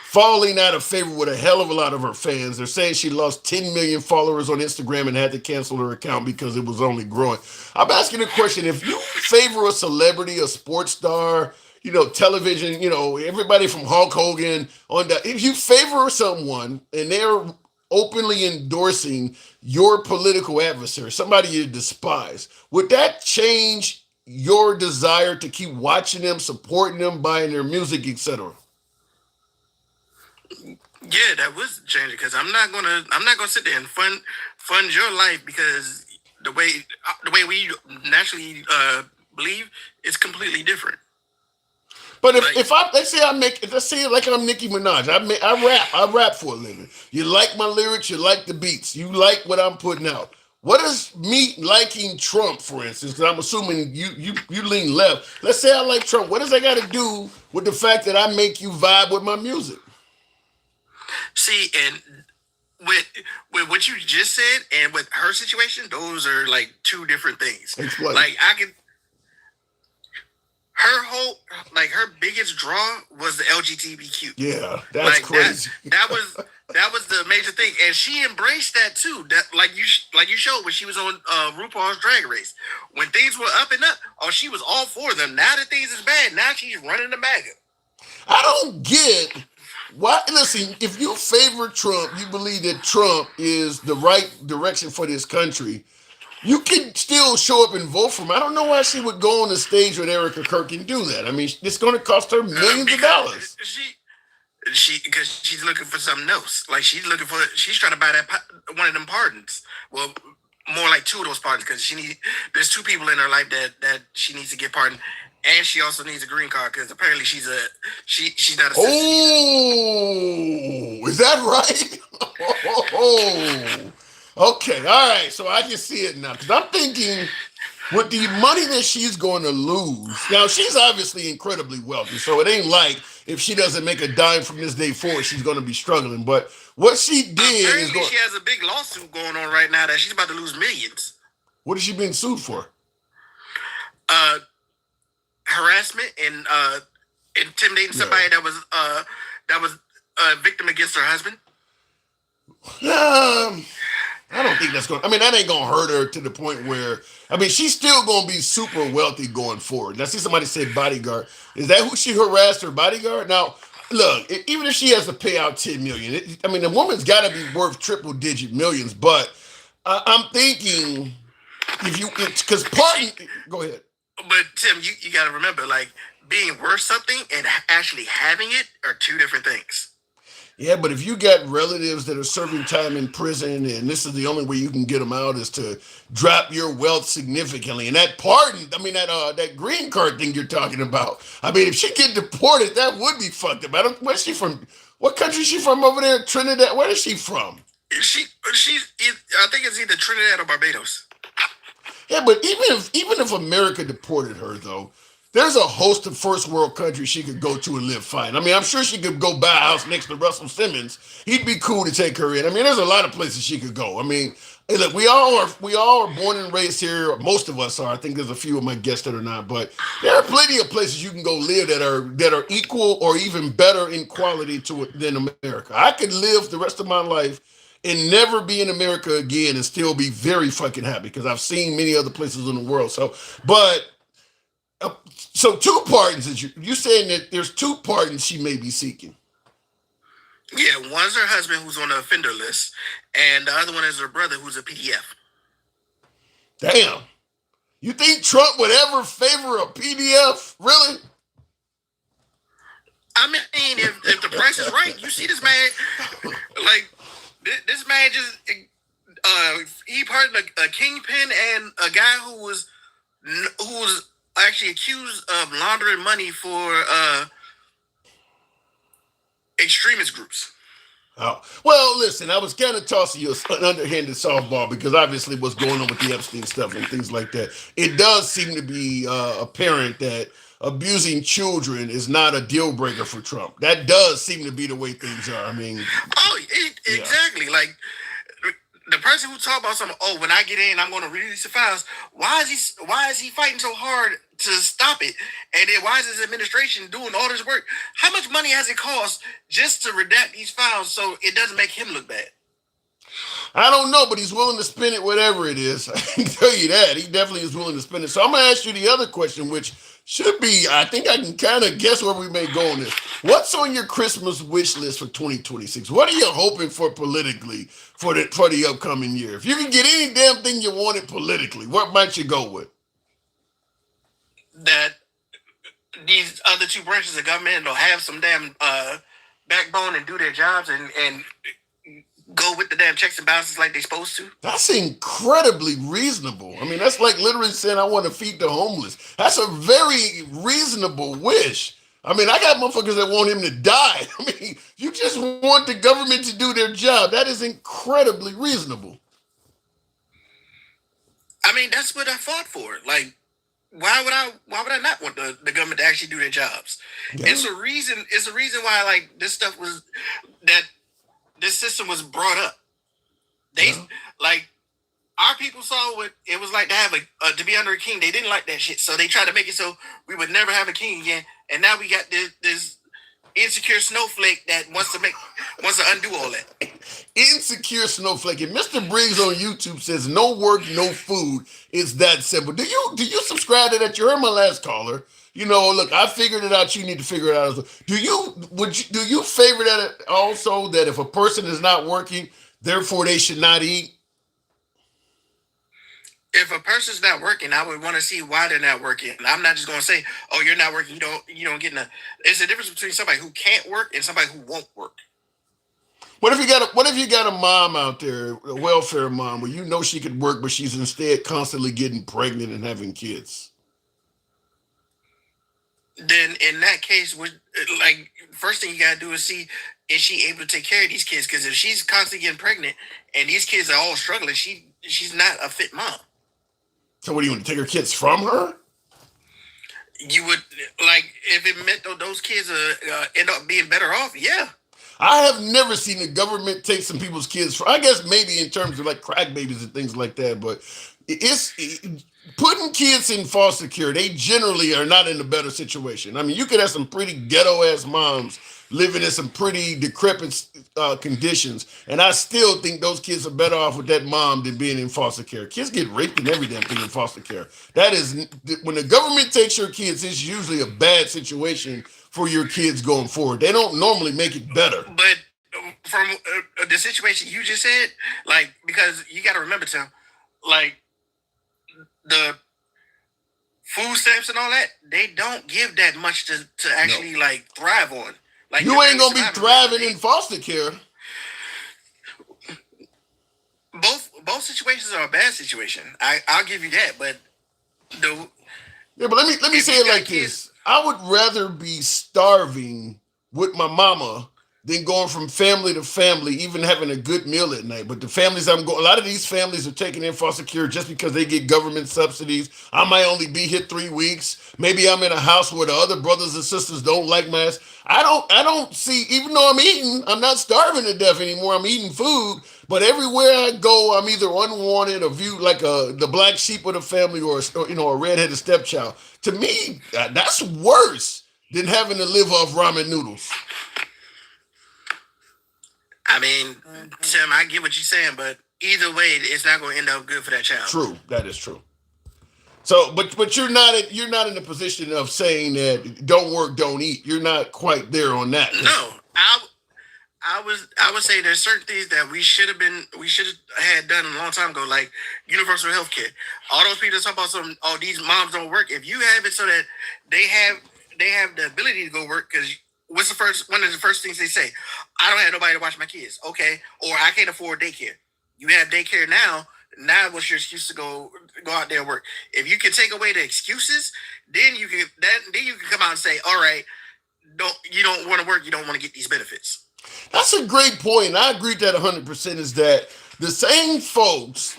falling out of favor with a hell of a lot of her fans. They're saying she lost 10 million followers on Instagram and had to cancel her account because it was only growing. I'm asking the question, if you favor a celebrity, a sports star, television, everybody from Hulk Hogan on that, if you favor someone and they're openly endorsing your political adversary, somebody you despise, would that change your desire to keep watching them, supporting them, buying their music, etc.? Yeah, that was changing, because I'm not gonna sit there and fund your life, because the way we naturally believe is completely different. But let's say I'm Nicki Minaj, I rap for a living. You like my lyrics, you like the beats, you like what I'm putting out. What is me liking Trump, for instance? Because I'm assuming you lean left. Let's say I like Trump. What does that got to do with the fact that I make you vibe with my music? See, and with what you just said and with her situation, those are like two different things. Explain. Like her biggest draw was the LGBTQ. Yeah, that's like crazy. That was the major thing, and she embraced that too. That like you showed when she was on RuPaul's Drag Race, when things were up and up. Oh, she was all for them. Now that things is bad, now she's running the MAGA. I don't get why. Listen, if you favor Trump, you believe that Trump is the right direction for this country, you can still show up and vote for him. I don't know why she would go on the stage with Erica Kirk and do that. I mean, it's going to cost her millions of dollars. Because she's looking for something else. Like she's trying to buy one of them pardons. Well, more like two of those pardons, because there's two people in her life that she needs to get pardoned, and she also needs a green card because apparently she's not a citizen. Oh, is that right? Okay, all right. So I can see it now, because I'm thinking with the money that she's going to lose. Now, she's obviously incredibly wealthy, so it ain't like if she doesn't make a dime from this day forward, she's going to be struggling. But what she did apparently she has a big lawsuit going on right now that she's about to lose millions. What is she being sued for? Harassment and intimidating somebody that was a victim against her husband. I don't think that's going to, that ain't going to hurt her to the point where, she's still going to be super wealthy going forward. Now, see somebody said bodyguard. Is that who she harassed, her bodyguard? Now, look, even if she has to pay out $10 million, the woman's got to be worth triple digit millions, but I'm thinking because go ahead. But Tim, you got to remember, like, being worth something and actually having it are two different things. Yeah, but if you got relatives that are serving time in prison and this is the only way you can get them out is to drop your wealth significantly, and that pardon, that green card thing you're talking about, if she get deported, that would be fucked up. Where's she from? What country is she from over there? Trinidad? Where is she from? I think it's either Trinidad or Barbados. Yeah, but even if America deported her, though, there's a host of first world countries she could go to and live fine. I'm sure she could go buy a house next to Russell Simmons. He'd be cool to take her in. There's a lot of places she could go. Hey, look, we all are born and raised here. Most of us are. I think there's a few of my guests that are not, but there are plenty of places you can go live that are equal or even better in quality than America. I could live the rest of my life and never be in America again and still be very fucking happy because I've seen many other places in the world. So two pardons, you saying that there's two pardons she may be seeking? Yeah, one's her husband who's on the offender list, and the other one is her brother who's a PDF. Damn. You think Trump would ever favor a PDF? Really? If the price is right, you see this man, like, this man just, he pardoned a kingpin and a guy who was actually accused of laundering money for extremist groups. Oh, well, listen, I was kind of tossing you an underhanded softball because obviously what's going on with the Epstein stuff and things like that. It does seem to be apparent that abusing children is not a deal breaker for Trump. That does seem to be the way things are. Exactly. Yeah. Like, the person who talked about something, when I get in, I'm going to release the files. Why is he fighting so hard to stop it? And then why is his administration doing all this work? How much money has it cost just to redact these files so it doesn't make him look bad? I don't know, but he's willing to spend it, whatever it is. I can tell you that. He definitely is willing to spend it. So I'm going to ask you the other question, which should be, I think I can kind of guess where we may go on this. What's on your Christmas wish list for 2026? What are you hoping for politically for the upcoming year? If you can get any damn thing you wanted politically, what might you go with? That these other two branches of government will have some damn backbone and do their jobs and go with the damn checks and balances like they're supposed to. That's incredibly reasonable. That's like literally saying I want to feed the homeless. That's a very reasonable wish. I got motherfuckers that want him to die. You just want the government to do their job. That is incredibly reasonable. That's what I fought for. Like, why would I not want the government to actually do their jobs? Yeah. It's a reason why, like, this system was brought up. They Yeah. like our people saw what it was like to have to be under a king. They didn't like that shit, so they tried to make it so we would never have a king again. And now we got this insecure snowflake that wants to undo all that. Insecure snowflake. And Mr. Briggs on YouTube says no work, no food. It's that simple. Do you subscribe to that? You heard my last caller. You know, look, I figured it out. You need to figure it out as well. Do you favor that also, that if a person is not working, therefore they should not eat? If a person's not working, I would want to see why they're not working. I'm not just going to say, "Oh, you're not working. You don't get enough." There's a difference between somebody who can't work and somebody who won't work. What if you got a mom out there, a welfare mom, where you know she could work, but she's instead constantly getting pregnant and having kids? Then in that case, like first thing you gotta do is see, is she able to take care of these kids? Because if she's constantly getting pregnant and these kids are all struggling, she's not a fit mom. So what do you want to take her kids from her? You would like if it meant those kids end up being better off. Yeah. I have never seen the government take some people's kids I guess maybe in terms of like crack babies and things like that, but it's putting kids in foster care. They generally are not in a better situation. I mean, you could have some pretty ghetto ass moms living in some pretty decrepit conditions, and I still think those kids are better off with that mom than being in foster care. Kids get raped and every damn thing in foster care. That is, when the government takes your kids, it's usually a bad situation for your kids going forward. They don't normally make it better. But from the situation you just said, like, because you got to remember, Tim, like the food stamps and all that, they don't give that much to actually like thrive on. Like you ain't gonna be thriving in foster care. Both situations are a bad situation. I'll give you that, but but let me say it like this. I would rather be starving with my mama than going from family to family, even having a good meal at night. But the families a lot of these families are taking in foster care just because they get government subsidies. I might only be here 3 weeks. Maybe I'm in a house where the other brothers and sisters don't like my ass. I don't see, even though I'm eating, I'm not starving to death anymore. I'm eating food. But everywhere I go, I'm either unwanted or viewed like the black sheep of the family or a redheaded stepchild. To me, that's worse than having to live off ramen noodles. I mean, Tim, I get what you're saying, but either way, it's not going to end up good for that child. True, that is true. So, but you're not in the position of saying that don't work, don't eat. You're not quite there on that. No, I would say there's certain things that we should have had done a long time ago, like universal health care. All those people that talk about these moms don't work. If you have it so that they have the ability to go work, because one of the first things they say, I don't have nobody to watch my kids. Okay. Or I can't afford daycare. You have daycare now. Now what's your excuse to go out there and work? If you can take away the excuses, then you can come out and say, all right, you don't want to work, you don't want to get these benefits. That's a great point. I agree with that 100%, is that the same folks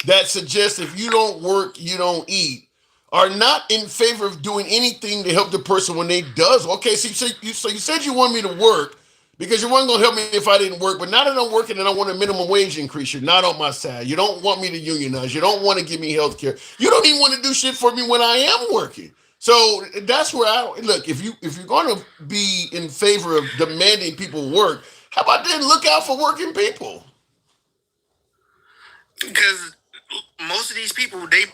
that suggest if you don't work, you don't eat are not in favor of doing anything to help the person when they does. Okay, so you said you want me to work because you weren't going to help me if I didn't work, but now that I'm working and I want a minimum wage increase, you're not on my side. You don't want me to unionize. You don't want to give me health care. You don't even want to do shit for me when I am working. So that's where look, if you're going to be in favor of demanding people work, how about then look out for working people? Because most of these people, they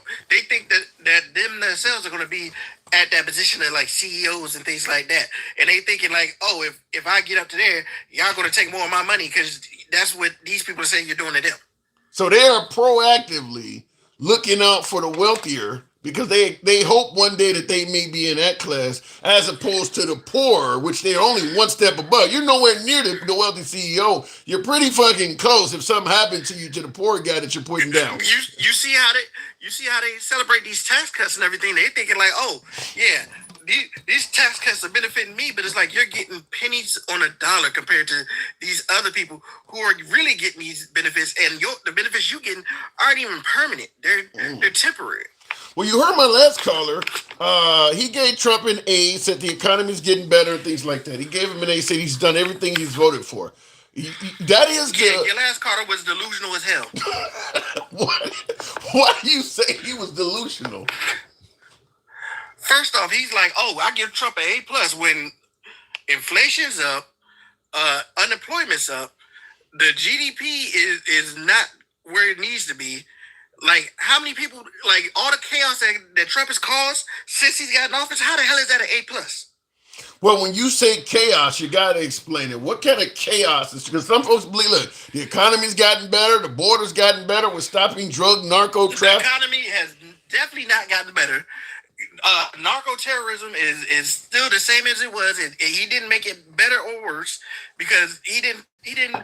think that them themselves are going to be at that position of like CEOs and things like that, and they thinking like, oh, if I get up to there, y'all going to take more of my money because that's what these people are saying you're doing to them. So they are proactively looking out for the wealthier because they hope one day that they may be in that class, as opposed to the poor, which they're only one step above. You're nowhere near the wealthy CEO. You're pretty fucking close if something happened to you, to the poor guy that you're putting down. You see how they celebrate these tax cuts and everything. They thinking like, oh yeah, these tax cuts are benefiting me, but it's like you're getting pennies on a dollar compared to these other people who are really getting these benefits, and the benefits you getting aren't even permanent. They're temporary. Well, you heard my last caller. He gave Trump an A, said the economy's getting better and things like that. He gave him an A, said he's done everything he's voted for. That is Yeah, your last Carter was delusional as hell. Why do you say he was delusional? First off, he's like, oh, I give Trump an A+ when inflation's up, unemployment's up, the GDP is not where it needs to be. Like, how many people, like, all the chaos that Trump has caused since he's got in office, how the hell is that an A+? Well, when you say chaos, you got to explain it. What kind of chaos is? Because some folks believe, look, the economy's gotten better, the border's gotten better, we're stopping drug, narco The trafficking. economy has definitely not gotten better. Narco terrorism is still the same as it was. He didn't make it better or worse because he didn't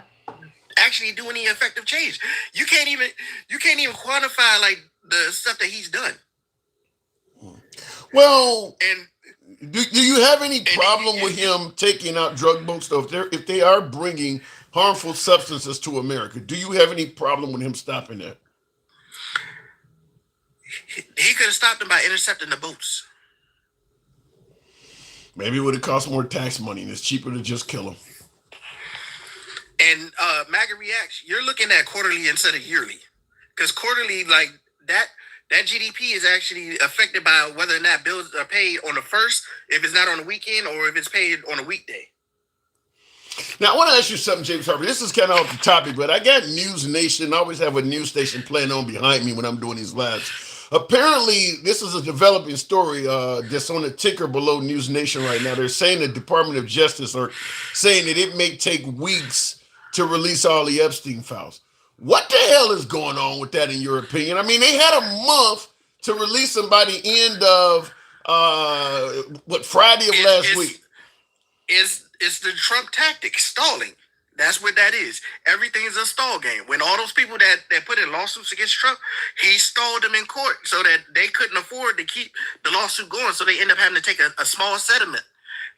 actually do any effective change. You can't even quantify like the stuff that he's done. Well, And do you have any problem with him taking out drug boats? Though, if they are bringing harmful substances to America, do you have any problem with him stopping that? he could have stopped them by intercepting the boats. Maybe it would have cost more tax money, and it's cheaper to just kill him. And MAGA Reacts, you're looking at quarterly instead of yearly, because quarterly, like that GDP is actually affected by whether or not bills are paid on the first, if it's not on the weekend, or if it's paid on a weekday. Now, I want to ask you something, James Harper. This is kind of off the topic, but I got News Nation. I always have a news station playing on behind me when I'm doing these lives. Apparently, this is a developing story that's on the ticker below News Nation right now. They're saying the Department of Justice are saying that it may take weeks to release all the Epstein files. What the hell is going on with that, in your opinion? I mean, they had a month to release them by the end of Friday of last week. It's the Trump tactic, stalling. That's what that is. Everything is a stall game. When all those people that put in lawsuits against Trump, he stalled them in court so that they couldn't afford to keep the lawsuit going. So they end up having to take a small settlement.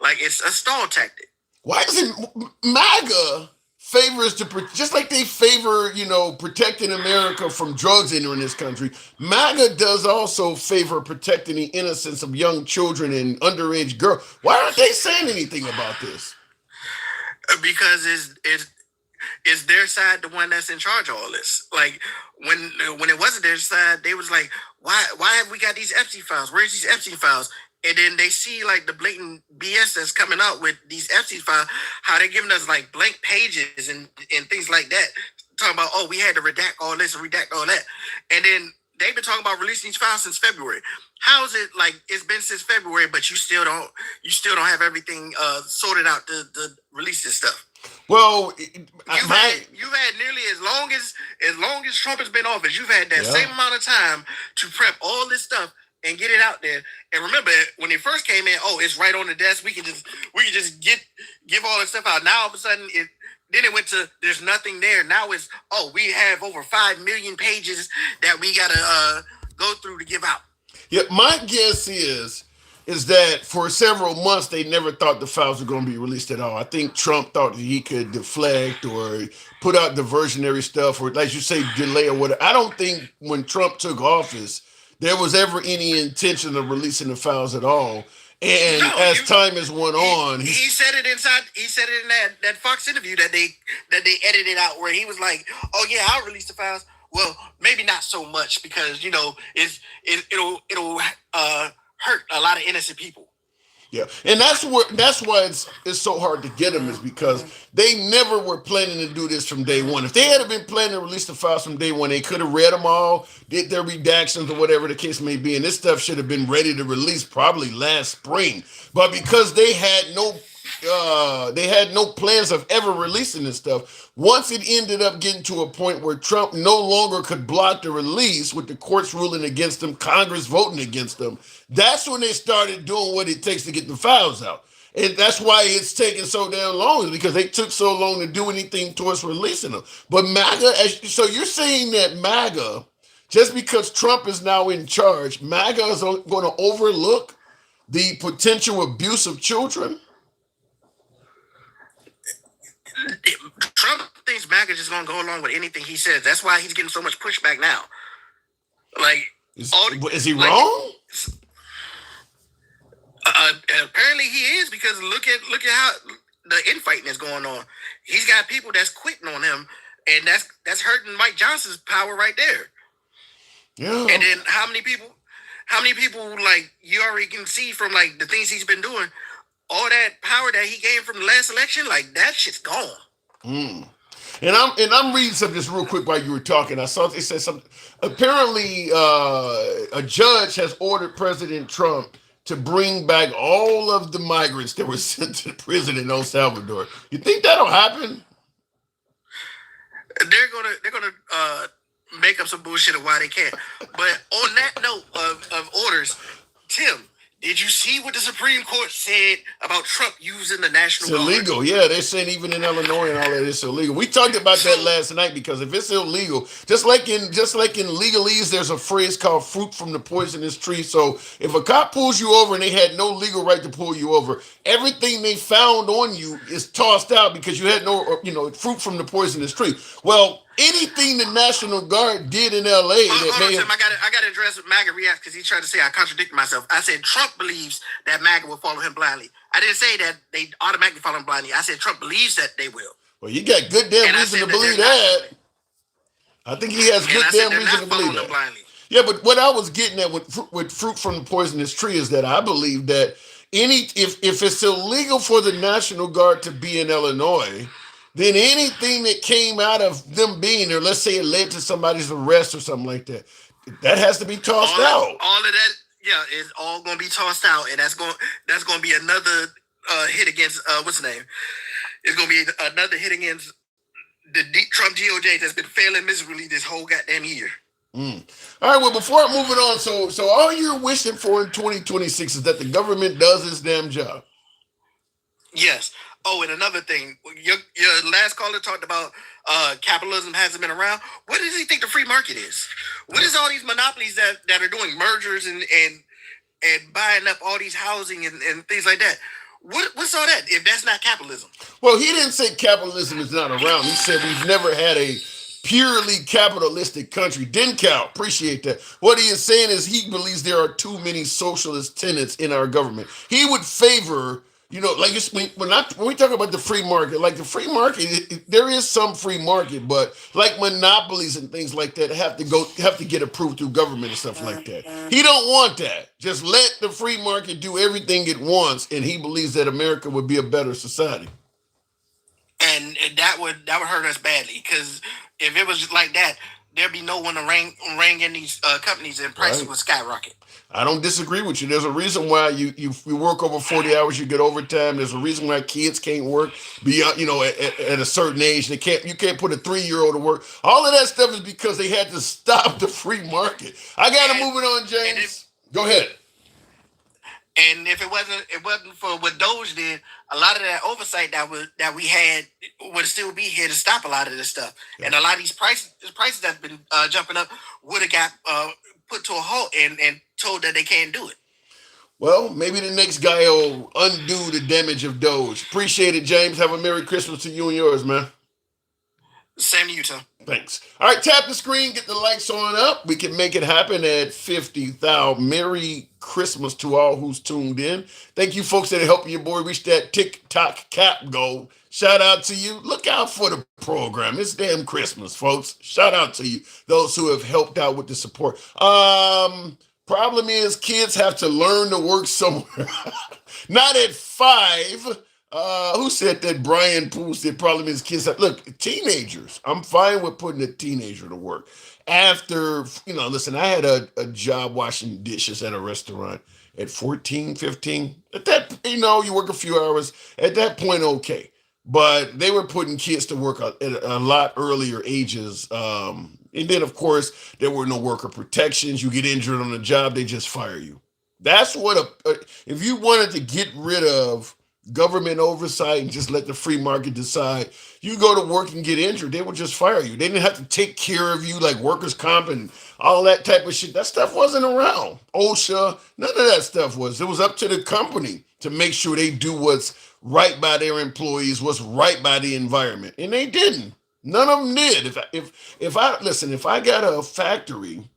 Like, it's a stall tactic. Why isn't MAGA favors just like they favor, protecting America from drugs entering this country? MAGA does also favor protecting the innocence of young children and underage girls. Why aren't they saying anything about this? Because it's their side, the one that's in charge of all this. Like, when it wasn't their side, they was like, why have we got these Epstein files? Where's these Epstein files? And then they see like the blatant BS that's coming out with these Epstein files, how they're giving us like blank pages and things like that, talking about, oh, we had to redact all this and redact all that. And then they've been talking about releasing these files since February. How is it like it's been since February, but you still don't have everything sorted out to release this stuff? Well, you've had nearly as long as Trump has been in office, you've had that same amount of time to prep all this stuff and get it out there. And remember, when it first came in, oh, it's right on the desk. We can just give all this stuff out. Now all of a sudden then it went to there's nothing there. Now it's, oh, we have over 5 million pages that we gotta go through to give out. Yeah, my guess is that for several months they never thought the files were going to be released at all. I think Trump thought that he could deflect or put out diversionary stuff or, like you say, delay or whatever. I don't think when Trump took office there was ever any intention of releasing the files at all. And as time has went on, he said it in that Fox interview that they edited out, where he was like, "Oh yeah, I'll release the files." Well, maybe not so much because it'll hurt a lot of innocent people. Yeah, and that's why it's so hard to get them, is because they never were planning to do this from day one. If they had been planning to release the files from day one, they could have read them all, did their redactions or whatever the case may be, and this stuff should have been ready to release probably last spring. But because they had no plans of ever releasing this stuff, once it ended up getting to a point where Trump no longer could block the release with the courts ruling against them, Congress voting against them, that's when they started doing what it takes to get the files out. And that's why it's taking so damn long, because they took so long to do anything towards releasing them. But MAGA, so you're saying that MAGA, just because Trump is now in charge, MAGA is going to overlook the potential abuse of children? Trump thinks MAGA is just going to go along with anything he says. That's why he's getting so much pushback now. Like, is he wrong? Apparently he is, because look at how the infighting that's going on. He's got people that's quitting on him, and that's hurting Mike Johnson's power right there. Yeah. And then how many people like you already can see from like the things he's been doing, all that power that he gained from the last election, like that shit's gone. And I'm reading something just real quick while you were talking. I saw they said something. Apparently, a judge has ordered President Trump to bring back all of the migrants that were sent to prison in El Salvador. You think that'll happen? They're gonna make up some bullshit of why they can't. But on that note of orders, Tim, did you see what the Supreme Court said about Trump using the National It's Guard? illegal. Yeah, they're saying even in Illinois and all that, it's illegal. We talked about that last night because if it's illegal, just like in legalese, there's a phrase called "fruit from the poisonous tree." So if a cop pulls you over and they had no legal right to pull you over, everything they found on you is tossed out because you had no, fruit from the poisonous tree. Well, anything the National Guard did in L.A. I got to address MAGA reacts because he's trying to say I contradicted myself. I said Trump believes that MAGA will follow him blindly. I didn't say that they automatically follow him blindly. I said Trump believes that they will. Well, you got good damn reason to believe that. I think he has good damn reason to believe that. Blindly. Yeah, but what I was getting at with fruit from the poisonous tree is that I believe that if it's illegal for the National Guard to be in Illinois, then anything that came out of them being there, let's say it led to somebody's arrest or something like that, that has to be tossed out. All of that, yeah, is all going to be tossed out, and that's going to be another hit against what's the name? It's going to be another hit against the Trump GOJ that's been failing miserably this whole goddamn year. All right, well, before moving on, so all you're wishing for in 2026 is that the government does its damn job. Yes. Oh, and another thing, your last caller talked about capitalism hasn't been around. What does he think the free market is? What is all these monopolies that are doing mergers and buying up all these housing and things like that? What's all that if that's not capitalism? Well, he didn't say capitalism is not around. He said we've never had a purely capitalistic country. Denkow, appreciate that. What he is saying is he believes there are too many socialist tenets in our government. He would favor, like when we talk about the free market, like the free market, there is some free market, but like monopolies and things like that have to get approved through government and stuff like that. He don't want that. Just let the free market do everything it wants, and he believes that America would be a better society. And that would hurt us badly because if it was just like that, there'd be no one to ring in these companies and prices would skyrocket. I don't disagree with you. There's a reason why you work over 40 hours, you get overtime. There's a reason why kids can't work beyond, at a certain age. You can't put a 3-year-old to work. All of that stuff is because they had to stop the free market. I gotta move it on, James. Go ahead. And if it wasn't for what Doge did, a lot of that oversight that we had would still be here to stop a lot of this stuff. Yeah. And a lot of these prices that's been jumping up would have got put to a halt and told that they can't do it. Well, maybe the next guy will undo the damage of Doge. Appreciate it, James. Have a Merry Christmas to you and yours, man. Same to you, Tom. Thanks. All right, tap the screen, get the lights on up. We can make it happen at 50,000. Merry Christmas to all who's tuned in. Thank you, folks, that are helping your boy reach that TikTok cap goal. Shout out to you. Look out for the program. It's damn Christmas, folks. Shout out to you, those who have helped out with the support. Problem is, kids have to learn to work somewhere. Not at 5. Who said that? Brian Poole said problem is kids have, look, teenagers. I'm fine with putting a teenager to work. After, listen, I had a job washing dishes at a restaurant at 14, 15. At that, you work a few hours. At that point, okay. But they were putting kids to work at a lot earlier ages. And then, of course, there were no worker protections. You get injured on the job, they just fire you. That's what if you wanted to get rid of government oversight and just let the free market decide, you go to work and get injured, they would just fire you. They didn't have to take care of you like workers' comp and all that type of shit. That stuff wasn't around. OSHA, none of that stuff was. It was up to the company to make sure they do what's right by their employees, what's right by the environment. And they didn't. None of them did. If I got a factory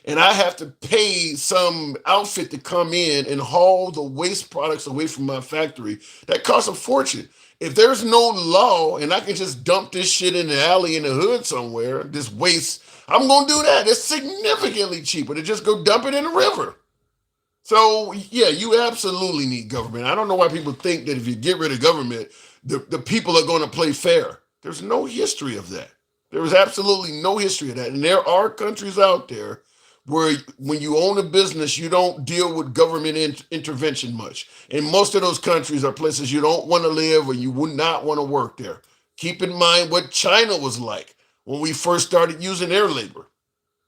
and I have to pay some outfit to come in and haul the waste products away from my factory, that costs a fortune. If there's no law and I can just dump this shit in the alley in the hood somewhere, this waste, I'm gonna do that. It's significantly cheaper to just go dump it in the river. So yeah, you absolutely need government. I don't know why people think that if you get rid of government, the people are going to play fair. There's no history of that. There is absolutely no history of that. And there are countries out there where when you own a business, you don't deal with government intervention much. And most of those countries are places you don't want to live or you would not want to work there. Keep in mind what China was like when we first started using their labor.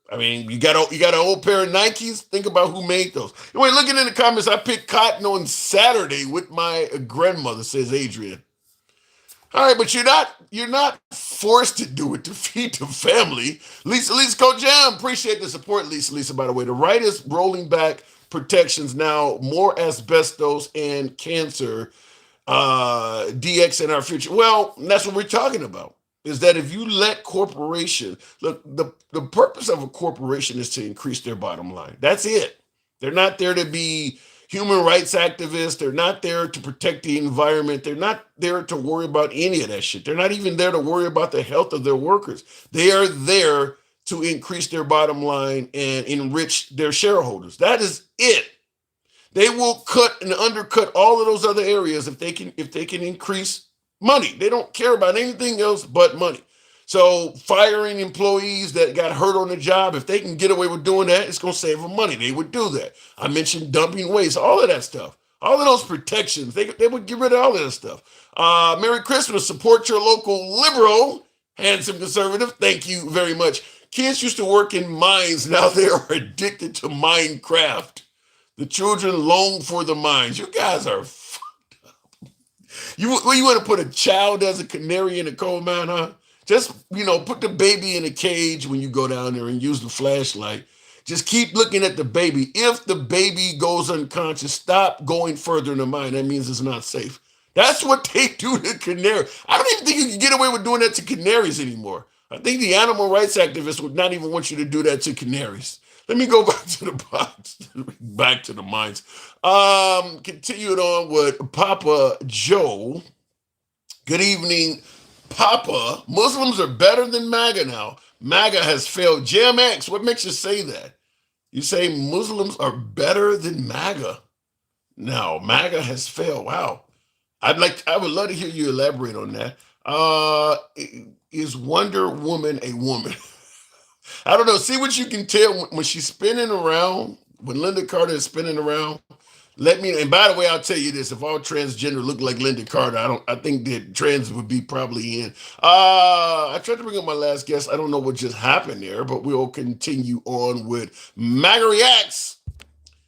I mean, you got an old pair of Nikes. Think about who made those. Anyway, looking in the comments, I picked cotton on Saturday with my grandmother, says Adrian. All right, but you're not forced to do it to feed the family. Lisa Coach Jam, appreciate the support, Lisa. By the way, the right is rolling back protections now, more asbestos and cancer DX in our future. Well, that's what we're talking about. Is that if you let corporations, look, the purpose of a corporation is to increase their bottom line. That's it. They're not there to be human rights activists. They're not there to protect the environment. They're not there to worry about any of that shit. They're not even there to worry about the health of their workers. They are there to increase their bottom line and enrich their shareholders. That is it. They will cut and undercut all of those other areas if they can increase money. They don't care about anything else but money. So firing employees that got hurt on the job, if they can get away with doing that, it's going to save them money. They would do that. I mentioned dumping waste, all of that stuff. All of those protections, they would get rid of all of that stuff. Merry Christmas. Support your local liberal, handsome conservative. Thank you very much. Kids used to work in mines. Now they are addicted to Minecraft. The children long for the mines. You guys are You want to put a child as a canary in a coal mine, huh? Just, put the baby in a cage when you go down there and use the flashlight. Just keep looking at the baby. If the baby goes unconscious, stop going further in the mine. That means it's not safe. That's what they do to canary. I don't even think you can get away with doing that to canaries anymore. I think the animal rights activists would not even want you to do that to canaries. Let me go back to the box, back to the mines. Continuing on with Papa Joe. Good evening, Papa. Muslims are better than MAGA now. MAGA has failed. JMX, what makes you say that? You say Muslims are better than MAGA. No, MAGA has failed. Wow. I would love to hear you elaborate on that. Is Wonder Woman a woman? I don't know. See what you can tell when she's spinning around, when Linda Carter is spinning around. And by the way, I'll tell you this: if all transgender look like Linda Carter, I think that trans would be probably in. I tried to bring up my last guest. I don't know what just happened there, but we'll continue on with MAGA Reacts.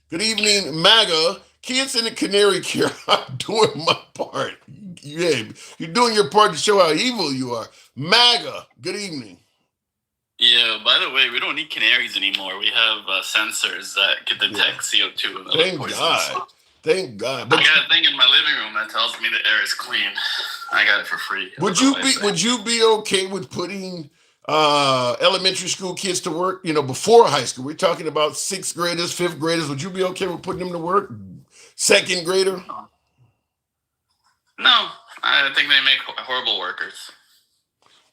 Good evening, MAGA. Kids in the canary care. I'm doing my part. Yeah, you're doing your part to show how evil you are. MAGA. Good evening. Yeah, by the way, we don't need canaries anymore. We have sensors that can detect CO2 and other poisons. Thank God. But I got a thing in my living room that tells me the air is clean. I got it for free. Would you be okay with putting elementary school kids to work, before high school? We're talking about 6th graders, 5th graders. Would you be okay with putting them to work? 2nd grader? No, I think they make horrible workers.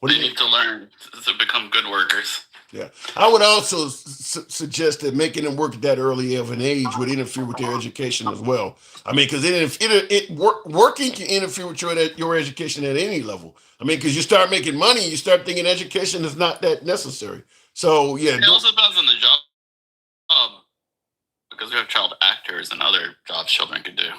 They need to learn to become good workers. Yeah. I would also suggest that making them work at that early of an age would interfere with their education as well. I mean, because working can interfere with your education at any level. I mean, because you start making money, you start thinking education is not that necessary. So, yeah. It also depends on the job, because we have child actors and other jobs children could do.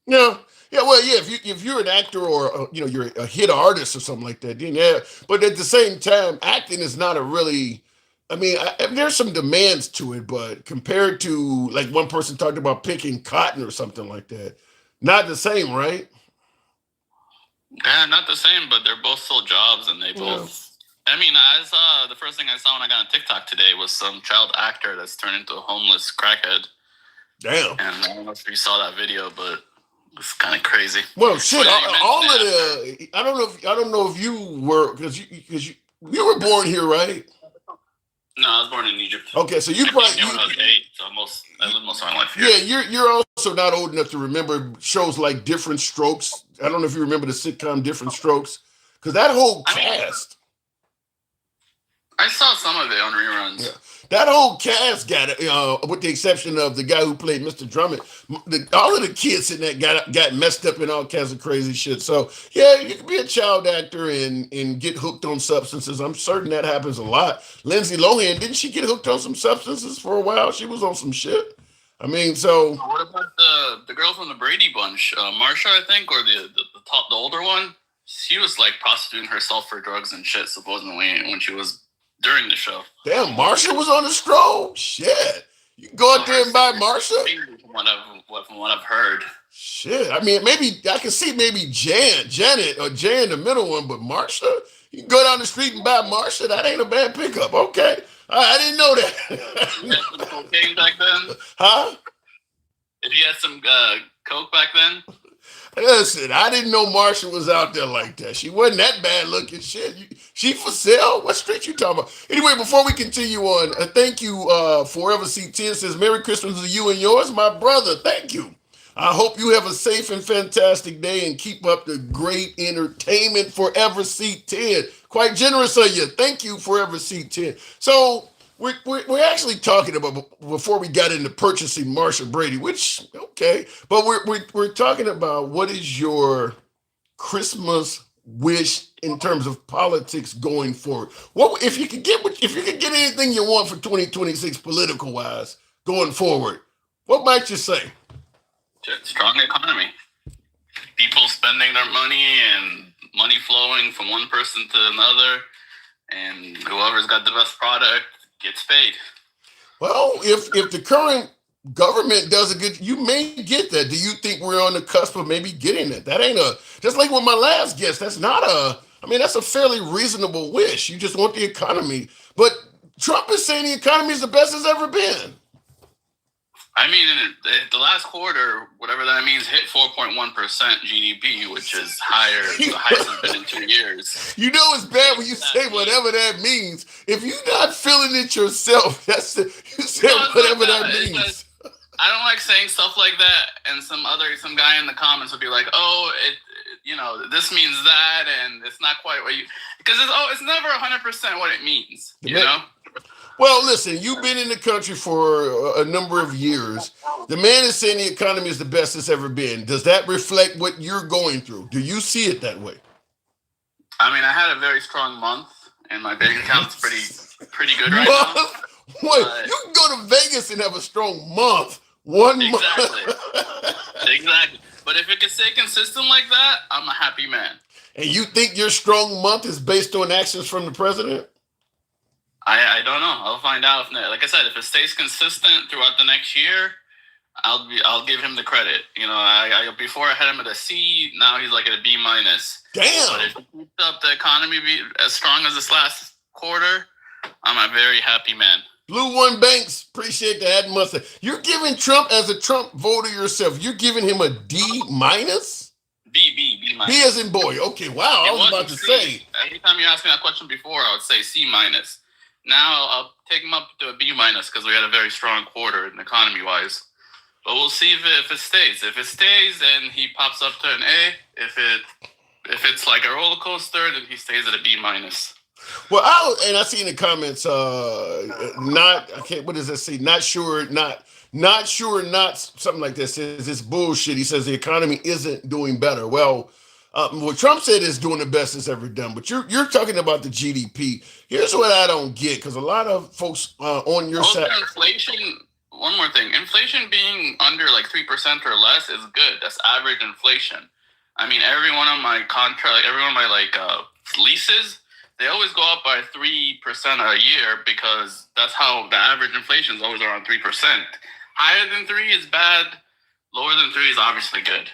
Yeah. Yeah, well, yeah. If you're an actor or you're a hit artist or something like that, then yeah. But at the same time, acting is not a really. I mean, there's some demands to it, but compared to like one person talked about picking cotton or something like that, not the same, right? Yeah, not the same, but they're both still jobs, and they both. I mean, I saw the first thing I saw when I got on TikTok today was some child actor that's turned into a homeless crackhead. Damn. And I don't know if you saw that video, but. It's kind of crazy. Well, shit. I don't know if you were because you were born here, right? No, I was born in Egypt. Okay, so you probably when I was 8, so I lived most of my life here. Yeah, you're also are not old enough to remember shows like Different Strokes. I don't know if you remember the sitcom Different Strokes, because that whole cast. I saw some of it on reruns. Yeah. That whole cast got it, with the exception of the guy who played Mr. Drummond. All of the kids in that got messed up in all kinds of crazy shit. So yeah, you can be a child actor and get hooked on substances. I'm certain that happens a lot. Lindsay Lohan, didn't she get hooked on some substances for a while? She was on some shit. I mean, so what about the girl from the Brady Bunch, Marsha, I think, or the older one? She was like prostituting herself for drugs and shit, supposedly, when she was during the show. Damn, Marsha was on the stroll. Shit, you can go out there and buy Marsha. From what I've heard. Shit, I mean, maybe I can see maybe Janet, or Jan, the middle one, but Marsha, you can go down the street and buy Marsha. That ain't a bad pickup. Okay, I didn't know that. You had some cocaine back then? Huh? If you had some coke back then? Listen, I didn't know Marsha was out there like that. She wasn't that bad looking. Shit, she for sale? What street you talking about? Anyway, before we continue on, thank you, Forever C10 says, Merry Christmas to you and yours, my brother. Thank you. I hope you have a safe and fantastic day and keep up the great entertainment, Forever C10. Quite generous of you. Thank you, Forever C10. So we're actually talking about, before we got into purchasing Marsha Brady, which, okay, but we're talking about what is your Christmas wish in terms of politics going forward. What if you could get anything you want for 2026 political wise going forward? What might you say? Strong economy. People spending their money and money flowing from one person to another, and whoever's got the best product gets paid. Well, if the current government does a good, you may get that. Do you think we're on the cusp of maybe getting that? That ain't just like with my last guest, that's a fairly reasonable wish. You just want the economy. But Trump is saying the economy is the best it's ever been. I mean, the last quarter, whatever that means, hit 4.1% GDP, which is higher, the highest it's been in 2 years. You know it's bad when you say whatever that means. If you're not feeling it yourself, you say whatever that means. I don't like saying stuff like that, and some guy in the comments will be like, "Oh, this means that, and it's not quite what you," because it's never 100% what it means, you know. Well, listen, you've been in the country for a number of years. The man is saying the economy is the best it's ever been. Does that reflect what you're going through? Do you see it that way? I mean, I had a very strong month, and my bank account's pretty good right now. Wait, you can go to Vegas and have a strong month. Month. Exactly. But if it can stay consistent like that, I'm a happy man. And you think your strong month is based on actions from the president? I don't know. I'll find out. Like I said, if it stays consistent throughout the next year, I'll give him the credit. Before I had him at a C, now he's like at a B minus. Damn. But if he keeps up the economy be as strong as this last quarter, I'm a very happy man. Blue One Banks, appreciate the ad mustard. You're giving Trump, as a Trump voter yourself, you're giving him a D minus? B minus. B as in boy. Okay, wow. I was about to say. Every time you asked me that question before, I would say C minus. Now I'll take him up to a B minus because we had a very strong quarter in economy wise. But we'll see if it stays. If it stays, then he pops up to an A. If it's like a roller coaster, then he stays at a B minus. Well, I see in the comments, what does that say? Not sure, something like that says it's bullshit. He says the economy isn't doing better. Well, what Trump said is doing the best it's ever done, but you're talking about the GDP. Here's what I don't get, because a lot of folks on your side. Inflation. One more thing, inflation being under like 3% or less is good. That's average inflation. I mean, every one of my leases, they always go up by 3% a year because that's how the average inflation is always around 3%. Higher than 3 is bad. Lower than 3 is obviously good.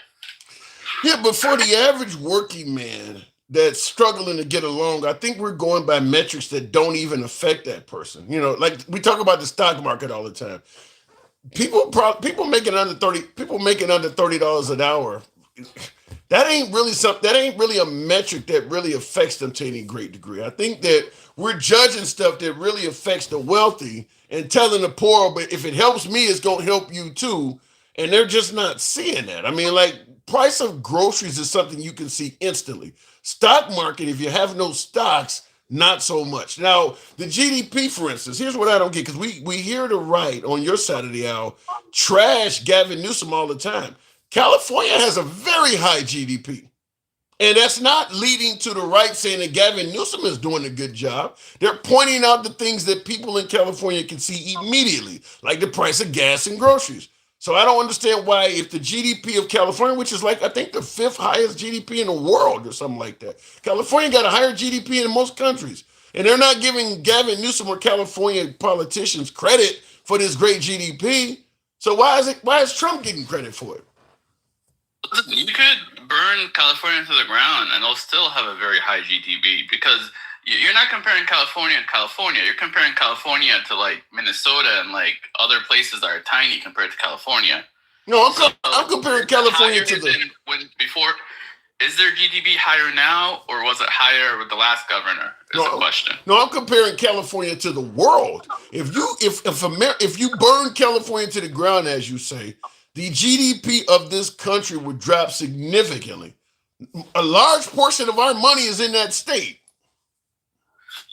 Yeah, but for the average working man that's struggling to get along, I think we're going by metrics that don't even affect that person. Like we talk about the stock market all the time. People making under $30 an hour. That ain't really a metric that really affects them to any great degree. I think that we're judging stuff that really affects the wealthy and telling the poor, but if it helps me, it's going to help you too. and they're just not seeing that. I mean, like, price of groceries is something you can see instantly. Stock market, if you have no stocks, not so much. Now, the GDP, for instance, here's what I don't get, because we hear the right on your side of the aisle trash Gavin Newsom all the time. California has a very high GDP. And that's not leading to the right saying that Gavin Newsom is doing a good job. They're pointing out the things that people in California can see immediately, like the price of gas and groceries. So I don't understand why, if the GDP of California, which is like, I think, the 5th highest GDP in the world or something like that. California got a higher GDP than most countries. And they're not giving Gavin Newsom or California politicians credit for this great GDP. So why is Trump getting credit for it? Listen, you could burn California to the ground and it'll still have a very high GDP, because you're not comparing California and California. You're comparing California to like Minnesota and like other places that are tiny compared to California. No, I'm comparing California to before. Is their GDP higher now, or was it higher with the last governor? Is the question. No, I'm comparing California to the world. If you burn California to the ground, as you say, the GDP of this country would drop significantly. A large portion of our money is in that state.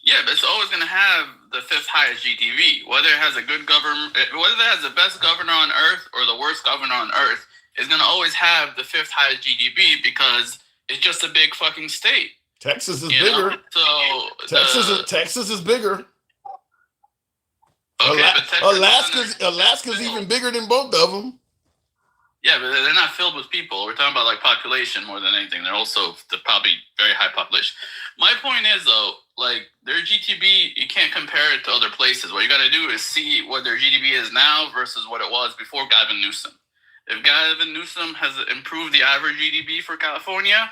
Yeah, but it's always going to have the 5th highest GDP. Whether it has a good government, whether it has the best governor on earth or the worst governor on earth, is going to always have the 5th highest GDP, because it's just a big fucking state. Texas is bigger. So Texas is bigger. Okay, Alaska's even bigger than both of them. Yeah, but they're not filled with people. We're talking about like population more than anything. They're also probably very high population. My point is, though, like, their GDP, you can't compare it to other places. What you got to do is see what their GDP is now versus what it was before Gavin Newsom. If Gavin Newsom has improved the average GDP for California,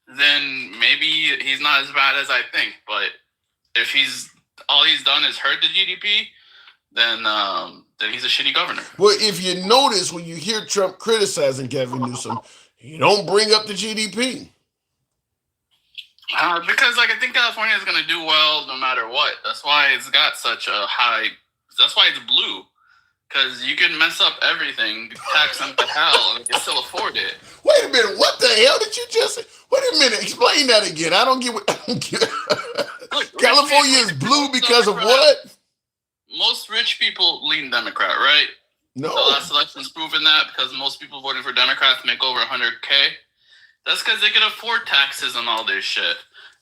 then maybe he's not as bad as I think. But if all he's done is hurt the GDP, then he's a shitty governor. Well, if you notice, when you hear Trump criticizing Gavin Newsom, he don't bring up the GDP. Because I think California is going to do well no matter what. That's why it's got such a high. That's why it's blue. Because you can mess up everything, tax them to hell, and you can still afford it. Wait a minute, what the hell did you just say? Wait a minute, explain that again. I don't get. Look, California is blue because of what? Most rich people lean Democrat, right? No. The last election's proven that, because most people voting for Democrats make over $100K. That's because they can afford taxes and all this shit.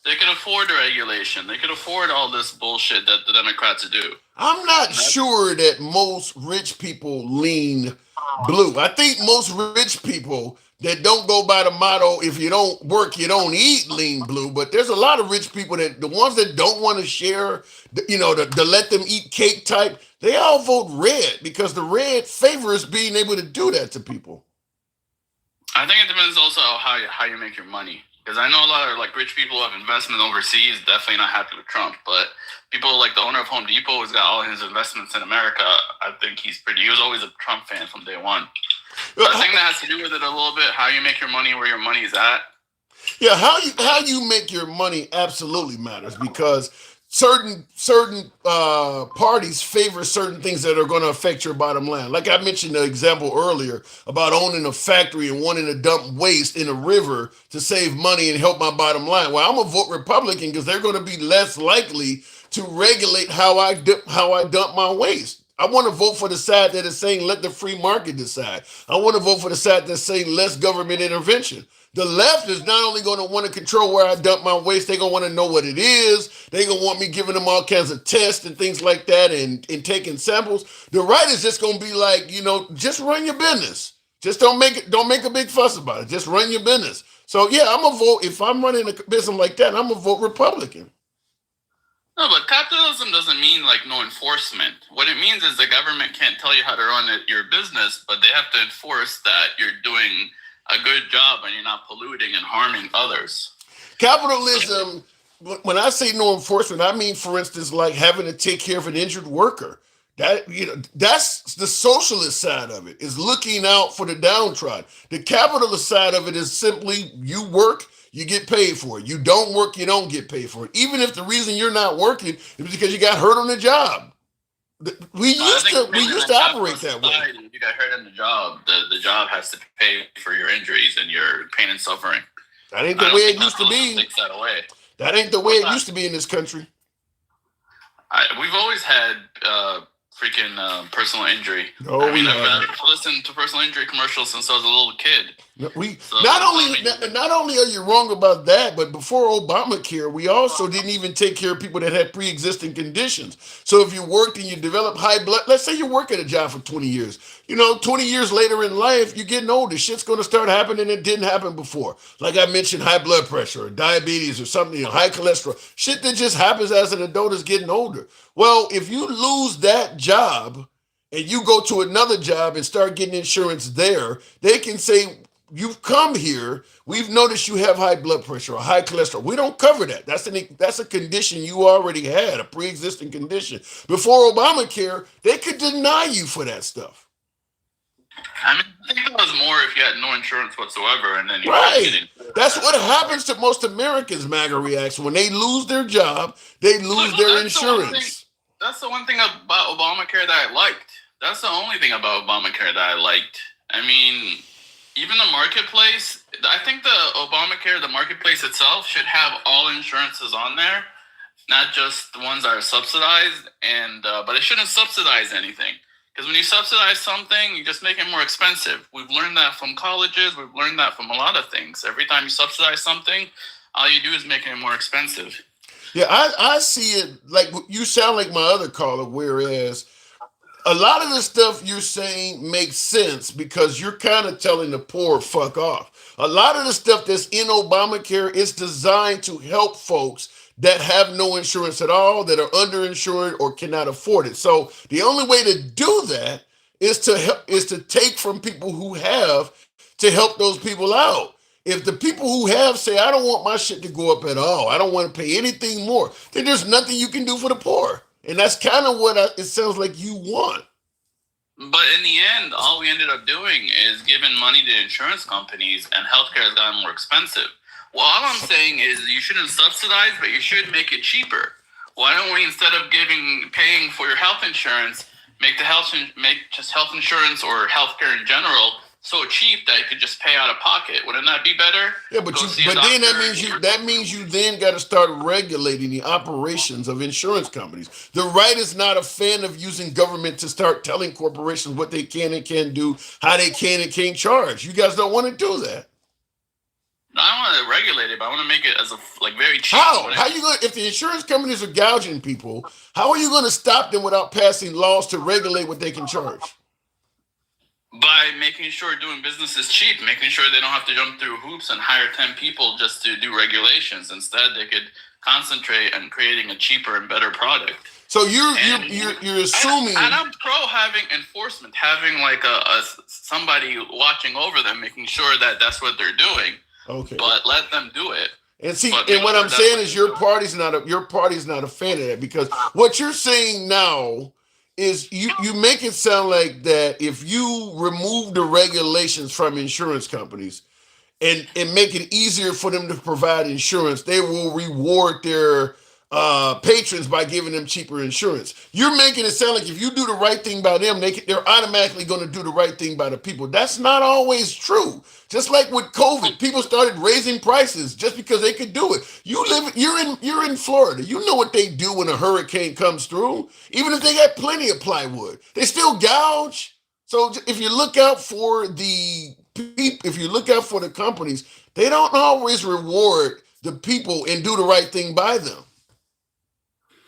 They can afford the regulation. They can afford all this bullshit that the Democrats do. I'm not sure that most rich people lean blue. I think most rich people that don't go by the motto, if you don't work, you don't eat, lean blue. But there's a lot of rich people that, the ones that don't want to share, the let them eat cake type, they all vote red, because the red favors being able to do that to people. I think it depends also how you make your money. Because I know a lot of like rich people who have investment overseas, definitely not happy with Trump. But people like the owner of Home Depot, who's got all his investments in America, I think he was always a Trump fan from day one. But I think that has to do with it a little bit, how you make your money, where your money is at. Yeah, how you make your money absolutely matters, because certain parties favor certain things that are going to affect your bottom line. Like I mentioned the example earlier about owning a factory and wanting to dump waste in a river to save money and help my bottom line. Well, I'm gonna vote Republican because they're going to be less likely to regulate how I dump my waste. I want to vote for the side that is saying let the free market decide. I want to vote for the side that's saying less government intervention. The left is not only going to want to control where I dump my waste, they're going to want to know what it is. They're going to want me giving them all kinds of tests and things like that and taking samples. The right is just going to be like, just run your business. Just don't make a big fuss about it. Just run your business. So yeah, I'm going to vote. If I'm running a business like that, I'm going to vote Republican. No, but capitalism doesn't mean like no enforcement. What it means is the government can't tell you how to run your business, but they have to enforce that you're doing a good job and you're not polluting and harming others. Capitalism, when I say no enforcement, I mean, for instance, like having to take care of an injured worker. That's the socialist side of it, is looking out for the downtrodden. The capitalist side of it is simply you work, you get paid for it. You don't work, you don't get paid for it. Even if the reason you're not working is because you got hurt on the job. We I used think to in a operate capitalist that way. society, if you got hurt in the job, the job has to pay for your injuries and your pain and suffering. That ain't I the don't way think it used to capitalism be. takes that away. That ain't the way What's it that? used to be in this country. We've always had freaking personal injury. No, I mean, we I've haven't. listened to personal injury commercials since I was a little kid. We So not that's only not only are you wrong about that, but before Obamacare, we also didn't even take care of people that had pre-existing conditions. So if you worked and you developed high blood, let's say you work at a job for 20 years, 20 years later in life, you're getting older. Shit's going to start happening that didn't happen before. Like I mentioned, high blood pressure or diabetes or something, high cholesterol. Shit that just happens as an adult is getting older. Well, if you lose that job and you go to another job and start getting insurance there, they can say, you've come here, we've noticed you have high blood pressure or high cholesterol. We don't cover that. That's a condition you already had, a pre-existing condition. Before Obamacare, they could deny you for that stuff. I mean, I think that was more if you had no insurance whatsoever, and then you Right. That's what happens to most Americans, MAGA reacts. When they lose their job, they lose their insurance. That's the one thing about Obamacare that I liked. That's the only thing about Obamacare that I liked. I mean, even the marketplace, I think the Obamacare, the marketplace itself should have all insurances on there, not just the ones that are subsidized, but it shouldn't subsidize anything. Because when you subsidize something, you just make it more expensive. We've learned that from colleges. We've learned that from a lot of things. Every time you subsidize something, all you do is make it more expensive. Yeah, I see it like you sound like my other caller, whereas a lot of the stuff you're saying makes sense because you're kind of telling the poor fuck off. A lot of the stuff that's in Obamacare is designed to help folks that have no insurance at all, that are underinsured or cannot afford it. So the only way to do that is to take from people who have to help those people out. If the people who have say, I don't want my shit to go up at all, I don't want to pay anything more, then there's nothing you can do for the poor. And that's kind of what it sounds like you want. But in the end, all we ended up doing is giving money to insurance companies, and healthcare has gotten more expensive. Well, all I'm saying is you shouldn't subsidize, but you should make it cheaper. Why don't we, instead of paying for your health insurance, make just health insurance or healthcare in general so cheap that you could just pay out of pocket? Wouldn't that be better? Yeah, but then that means you then got to start regulating the operations of insurance companies. The right is not a fan of using government to start telling corporations what they can and can't do, how they can and can't charge. You guys don't want to do that. I want to regulate it, but I want to make it as very cheap. How you going? If the insurance companies are gouging people, how are you going to stop them without passing laws to regulate what they can charge? By making sure doing business is cheap, making sure they don't have to jump through hoops and hire 10 people just to do regulations. Instead, they could concentrate on creating a cheaper and better product. So you're assuming, and I'm pro having enforcement, having a somebody watching over them, making sure that that's what they're doing. Okay, but let them do it. And see, and what I'm saying is your party's not a fan of that, because what you're saying now is you make it sound like that if you remove the regulations from insurance companies and make it easier for them to provide insurance, they will reward their patrons by giving them cheaper insurance. You're making it sound like if you do the right thing by them, they're automatically going to do the right thing by the people. That's not always true. Just like with COVID, people started raising prices just because they could do it. You're in Florida. You know what they do when a hurricane comes through. Even if they got plenty of plywood, they still gouge. So if you look out for the companies, they don't always reward the people and do the right thing by them.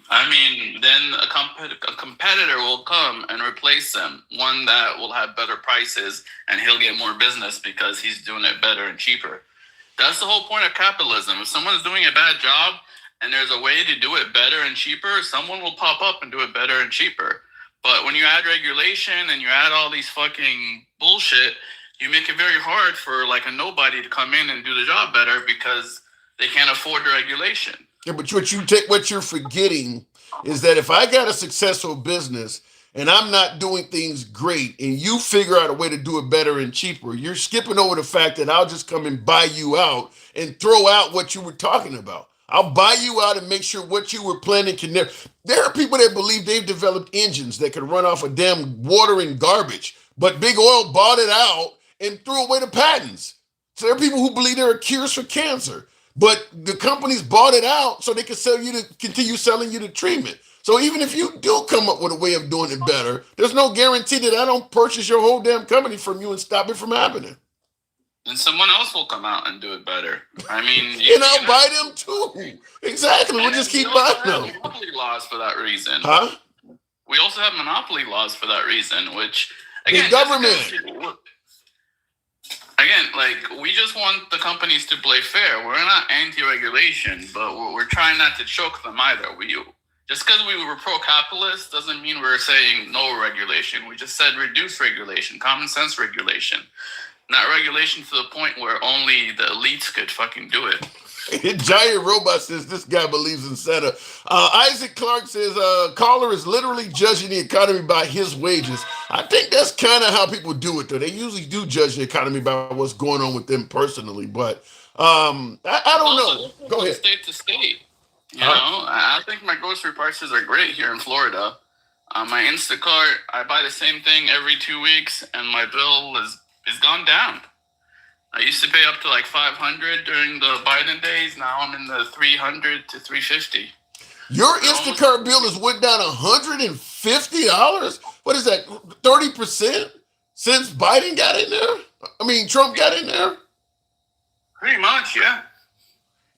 I mean, then a competitor will come and replace them, one that will have better prices, and he'll get more business because he's doing it better and cheaper. That's the whole point of capitalism. If someone's doing a bad job and there's a way to do it better and cheaper, someone will pop up and do it better and cheaper. But when you add regulation and you add all these fucking bullshit, you make it very hard for a nobody to come in and do the job better because they can't afford the regulation. Yeah, but what you're forgetting is that if I got a successful business and I'm not doing things great and you figure out a way to do it better and cheaper, you're skipping over the fact that I'll just come and buy you out and throw out what you were talking about. I'll buy you out and make sure what you were planning can never. There are people that believe they've developed engines that can run off of damn water and garbage, but Big Oil bought it out and threw away the patents. So there are people who believe there are cures for cancer, but the companies bought it out so they could continue selling you the treatment. So even if you do come up with a way of doing it better, there's no guarantee that I don't purchase your whole damn company from you and stop it from happening. And someone else will come out and do it better. I mean, and I'll buy them too. Exactly. We'll just keep buying them. Monopoly laws for that reason. Huh? We also have monopoly laws for that reason, which again, the government. Again, like we just want the companies to play fair. We're not anti-regulation, but we're trying not to choke them either. Just because we were pro-capitalist doesn't mean we're saying no regulation. We just said reduce regulation, common sense regulation. Not regulation to the point where only the elites could fucking do it. Giant Robot says this guy believes in Santa. Isaac Clark says caller is literally judging the economy by his wages. I think that's kind of how people do it, though. They usually do judge the economy by what's going on with them personally. But I don't know. Go ahead. State to state. You know, I think my grocery prices are great here in Florida. My Instacart, I buy the same thing every 2 weeks, and my bill is gone down. I used to pay up to like $500 during the Biden days. Now I'm in the $300 to $350. Your Instacart bill has went down $150. What is that? 30% since Biden got in there? I mean, Trump got in there. Pretty much, yeah.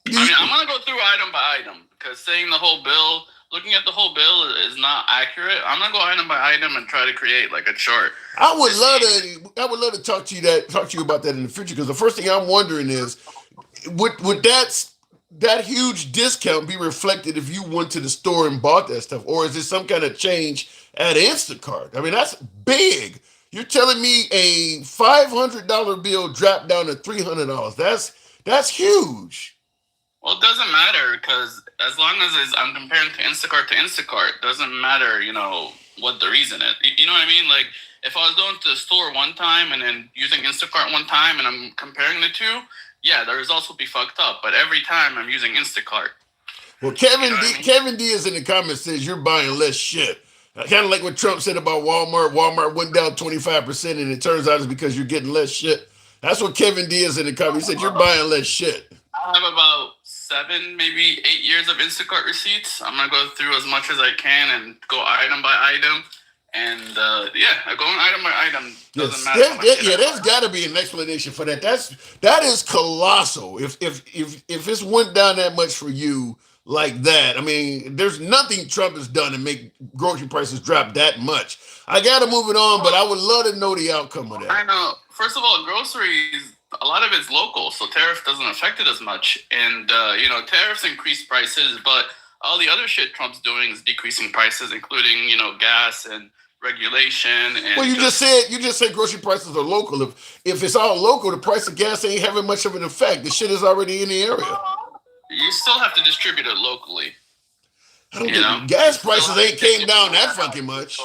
I mean, I'm gonna go through item by item because saying the whole bill, looking at the whole bill is not accurate. I'm gonna go item by item and try to create like a chart. I would love to talk to you about that in the future, because the first thing I'm wondering is would that huge discount be reflected if you went to the store and bought that stuff, or is it some kind of change at Instacart? I mean, that's big. You're telling me a $500 bill dropped down to $300. That's huge. Well, it doesn't matter because as long as I'm comparing to Instacart, doesn't matter, you know, what the reason is. You know what I mean? Like, if I was going to the store one time and then using Instacart one time and I'm comparing the two, yeah, the results will be fucked up. But every time I'm using Instacart. Well, Kevin D is in the comments says you're buying less shit. Kind of like what Trump said about Walmart. Walmart went down 25% and it turns out it's because you're getting less shit. That's what Kevin D is in the comments. He said you're buying less shit. I have about 7, maybe 8 years of Instacart receipts. I'm gonna go through as much as I can and go item by item, and going item by item doesn't matter. There's got to be an explanation for that. That is colossal. If it's went down that much for you like that, I mean, there's nothing Trump has done to make grocery prices drop that much. I got to move it on, but I would love to know the outcome of that. I know. First of all, groceries, a lot of it's local, so tariff doesn't affect it as much. And, tariffs increase prices, but all the other shit Trump's doing is decreasing prices, including, gas and regulation. And well, you just said grocery prices are local. If it's all local, the price of gas ain't having much of an effect. The shit is already in the area. You still have to distribute it locally. Gas prices ain't came down that fucking much.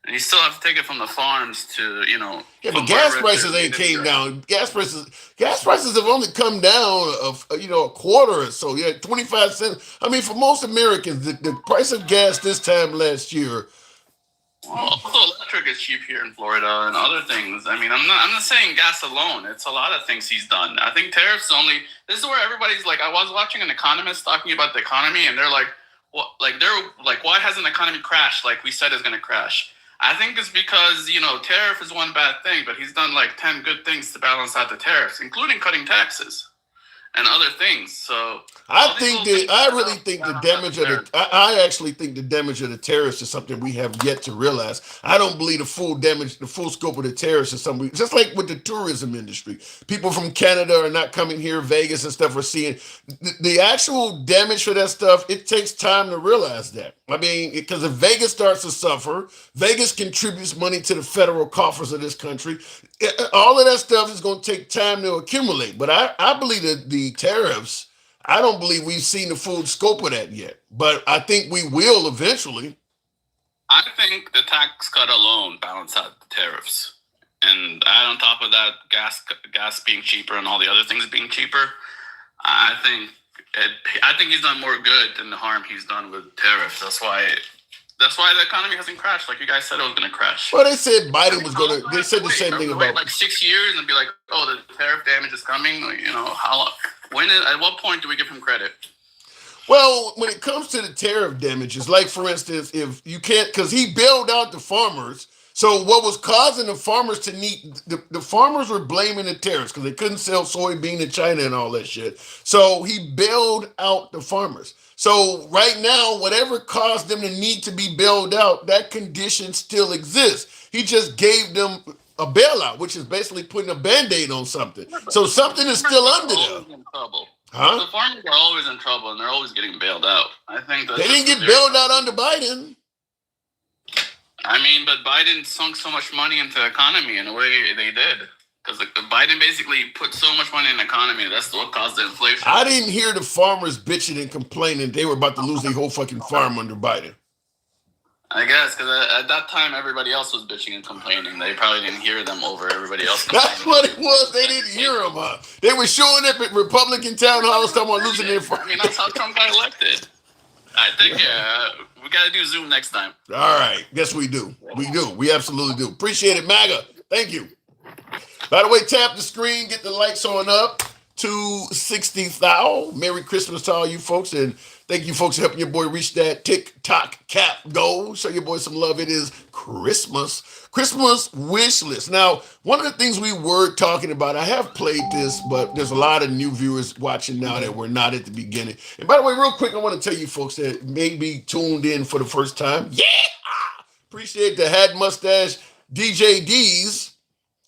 And you still have to take it from the farms to, Yeah, but gas prices ain't came down. Gas prices have only come down a quarter or so. Yeah, 25 cents. I mean, for most Americans, the price of gas this time last year. Well, also electric is cheap here in Florida and other things. I mean, I'm not saying gas alone. It's a lot of things he's done. I think tariffs this is where everybody's like, I was watching an economist talking about the economy, and they're like, why hasn't the economy crashed like we said it's going to crash? I think it's because, tariff is one bad thing, but he's done like 10 good things to balance out the tariffs, including cutting taxes and other things. So I actually think the damage of the tariffs is something we have yet to realize. I don't believe the full scope of the tariffs is something, just like with the tourism industry. People from Canada are not coming here, Vegas and stuff are seeing the actual damage for that stuff. It takes time to realize that. I mean, because if Vegas starts to suffer, Vegas contributes money to the federal coffers of this country. All of that stuff is going to take time to accumulate. But I believe that the tariffs, I don't believe we've seen the full scope of that yet. But I think we will eventually. I think the tax cut alone balance out the tariffs. And add on top of that, gas being cheaper and all the other things being cheaper, I think I think he's done more good than the harm he's done with tariffs. That's why the economy hasn't crashed like you guys said it was going to crash. Well, they said Biden was going to. They said the same thing wait about like 6 years and be like, oh, the tariff damage is coming. Like, you know, at what point do we give him credit? Well, when it comes to the tariff damages, like for instance, if you can't, because he bailed out the farmers. So what was causing the farmers to need, the farmers were blaming the tariffs because they couldn't sell soybean to China and all that shit. So he bailed out the farmers. So right now, whatever caused them to need to be bailed out, that condition still exists. He just gave them a bailout, which is basically putting a Band-Aid on something. So something is still under there. In trouble. Huh? The farmers are always in trouble and they're always getting bailed out. I think They didn't get bailed out under Biden. I mean, but Biden sunk so much money into the economy in a way they did. Because Biden basically put so much money in the economy. That's what caused the inflation. I didn't hear the farmers bitching and complaining they were about to lose their whole fucking farm under Biden. I guess, because at that time, everybody else was bitching and complaining. They probably didn't hear them over everybody else. That's what it was. They didn't hear them. They were showing up at Republican town halls talking about losing their farm. I mean, that's how Trump got elected. I think we got to do Zoom next time. All right. Yes, we do. We do. We absolutely do. Appreciate it, MAGA. Thank you. By the way, tap the screen, get the lights on up to 60,000. Merry Christmas to all you folks. And thank you folks for helping your boy reach that TikTok cap goal. Show your boy some love. It is Christmas. Christmas wish list. Now, one of the things we were talking about, I have played this, but there's a lot of new viewers watching now that were not at the beginning. And by the way, real quick, I want to tell you folks that may be tuned in for the first time. Yeah! Appreciate the Hat Mustache DJ D's.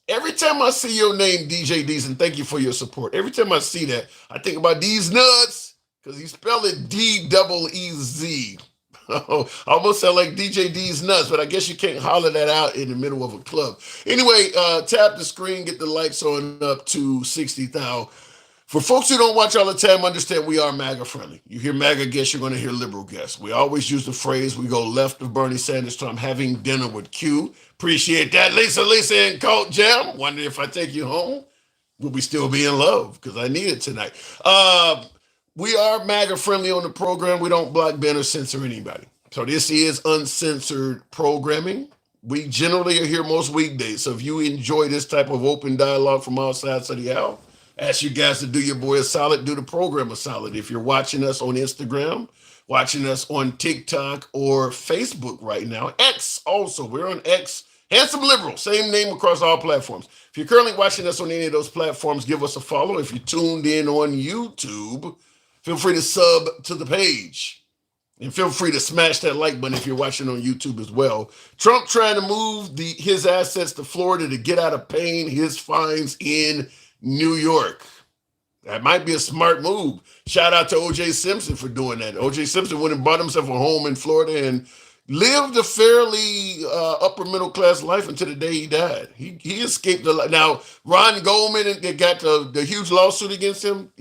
Every time I see your name, DJ D's, and thank you for your support. Every time I see that, I think about these nuts, because you spell it D-double-E-Z. I almost sound like DJ D's nuts, but I guess you can't holler that out in the middle of a club. Anyway, tap the screen, get the lights on up to 60,000. For folks who don't watch all the time, understand we are MAGA friendly. You hear MAGA guests, you're going to hear liberal guests. We always use the phrase, we go left of Bernie Sanders to I'm having dinner with Q. Appreciate that. Lisa, and Colt Jam. Wonder if I take you home, will we still be in love? Because I need it tonight. We are MAGA friendly on the program. We don't block, ban, or censor anybody. So this is uncensored programming. We generally are here most weekdays. So if you enjoy this type of open dialogue from all sides of the aisle, ask you guys to do your boy a solid, do the program a solid. If you're watching us on Instagram, watching us on TikTok or Facebook right now, X also, we're on X, Handsome Liberal, same name across all platforms. If you're currently watching us on any of those platforms, give us a follow. If you're tuned in on YouTube, feel free to sub to the page. And feel free to smash that like button if you're watching on YouTube as well. Trump trying to move his assets to Florida to get out of paying his fines in New York. That might be a smart move. Shout out to O.J. Simpson for doing that. O.J. Simpson went and bought himself a home in Florida and lived a fairly upper middle class life until the day he died. He escaped the. Now Ron Goldman, they got the huge lawsuit against him.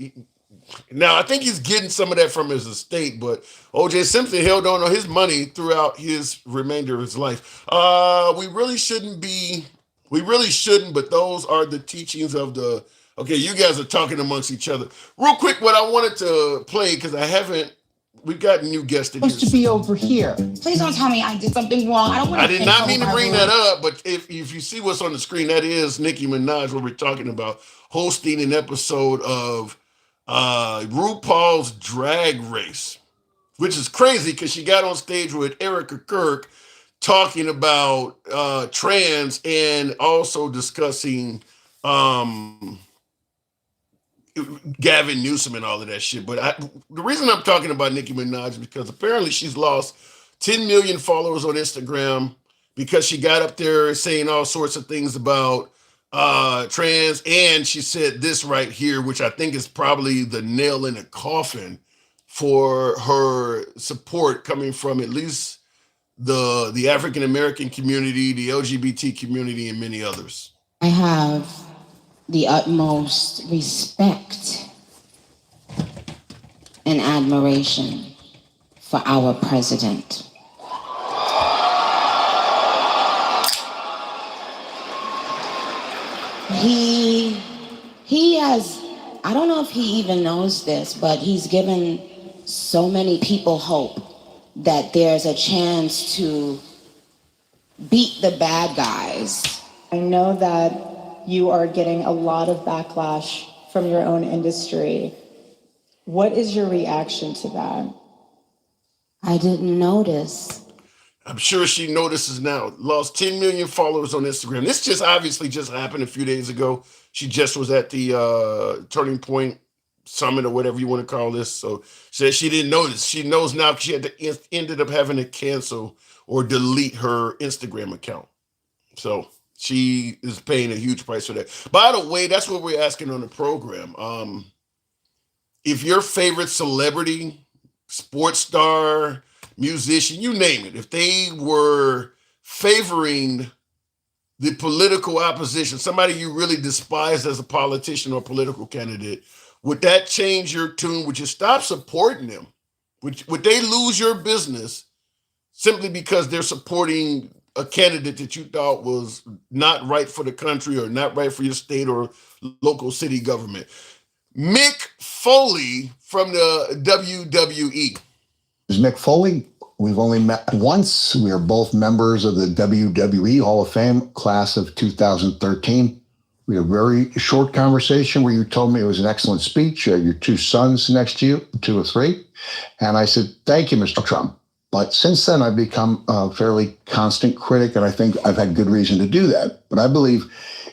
Now I think he's getting some of that from his estate, but O.J. Simpson held on to his money throughout his remainder of his life. We really shouldn't, but those are the teachings of the. Okay, you guys are talking amongst each other. Real quick, what I wanted to play, because we've got new guests in here. Supposed to be over here. Please don't tell me I did something wrong. I don't want to. I did not mean to bring that up, but if you see what's on the screen, that is Nicki Minaj, what we're talking about, hosting an episode of RuPaul's Drag Race, which is crazy because she got on stage with Erica Kirk talking about trans and also discussing Gavin Newsom and all of that shit. But the reason I'm talking about Nicki Minaj is because apparently she's lost 10 million followers on Instagram because she got up there saying all sorts of things about trans, and she said this right here, which I think is probably the nail in the coffin for her support coming from at least the African American community, the LGBT community, and many others. I have the utmost respect and admiration for our president. He has, I don't know if he even knows this, but he's given so many people hope that there's a chance to beat the bad guys. I know that you are getting a lot of backlash from your own industry. What is your reaction to that? I didn't notice. I'm sure she notices now. Lost 10 million followers on Instagram. This just obviously just happened a few days ago. She just was at the Turning Point Summit or whatever you want to call this. So said she didn't notice. She knows now. She had to ended up having to cancel or delete her Instagram account. So she is paying a huge price for that. By the way, that's what we're asking on the program. If your favorite celebrity, sports star, musician, you name it, if they were favoring the political opposition, somebody you really despise as a politician or political candidate, would that change your tune? Would you stop supporting them? Would they lose your business simply because they're supporting a candidate that you thought was not right for the country or not right for your state or local city government? Mick Foley from the WWE. Mick Foley, we've only met once. We are both members of the WWE Hall of Fame class of 2013. We had a very short conversation where you told me it was an excellent speech. You had your two sons next to you, 2 or 3. And I said, thank you, Mr. Trump. But since then, I've become a fairly constant critic, and I think I've had good reason to do that. But I believe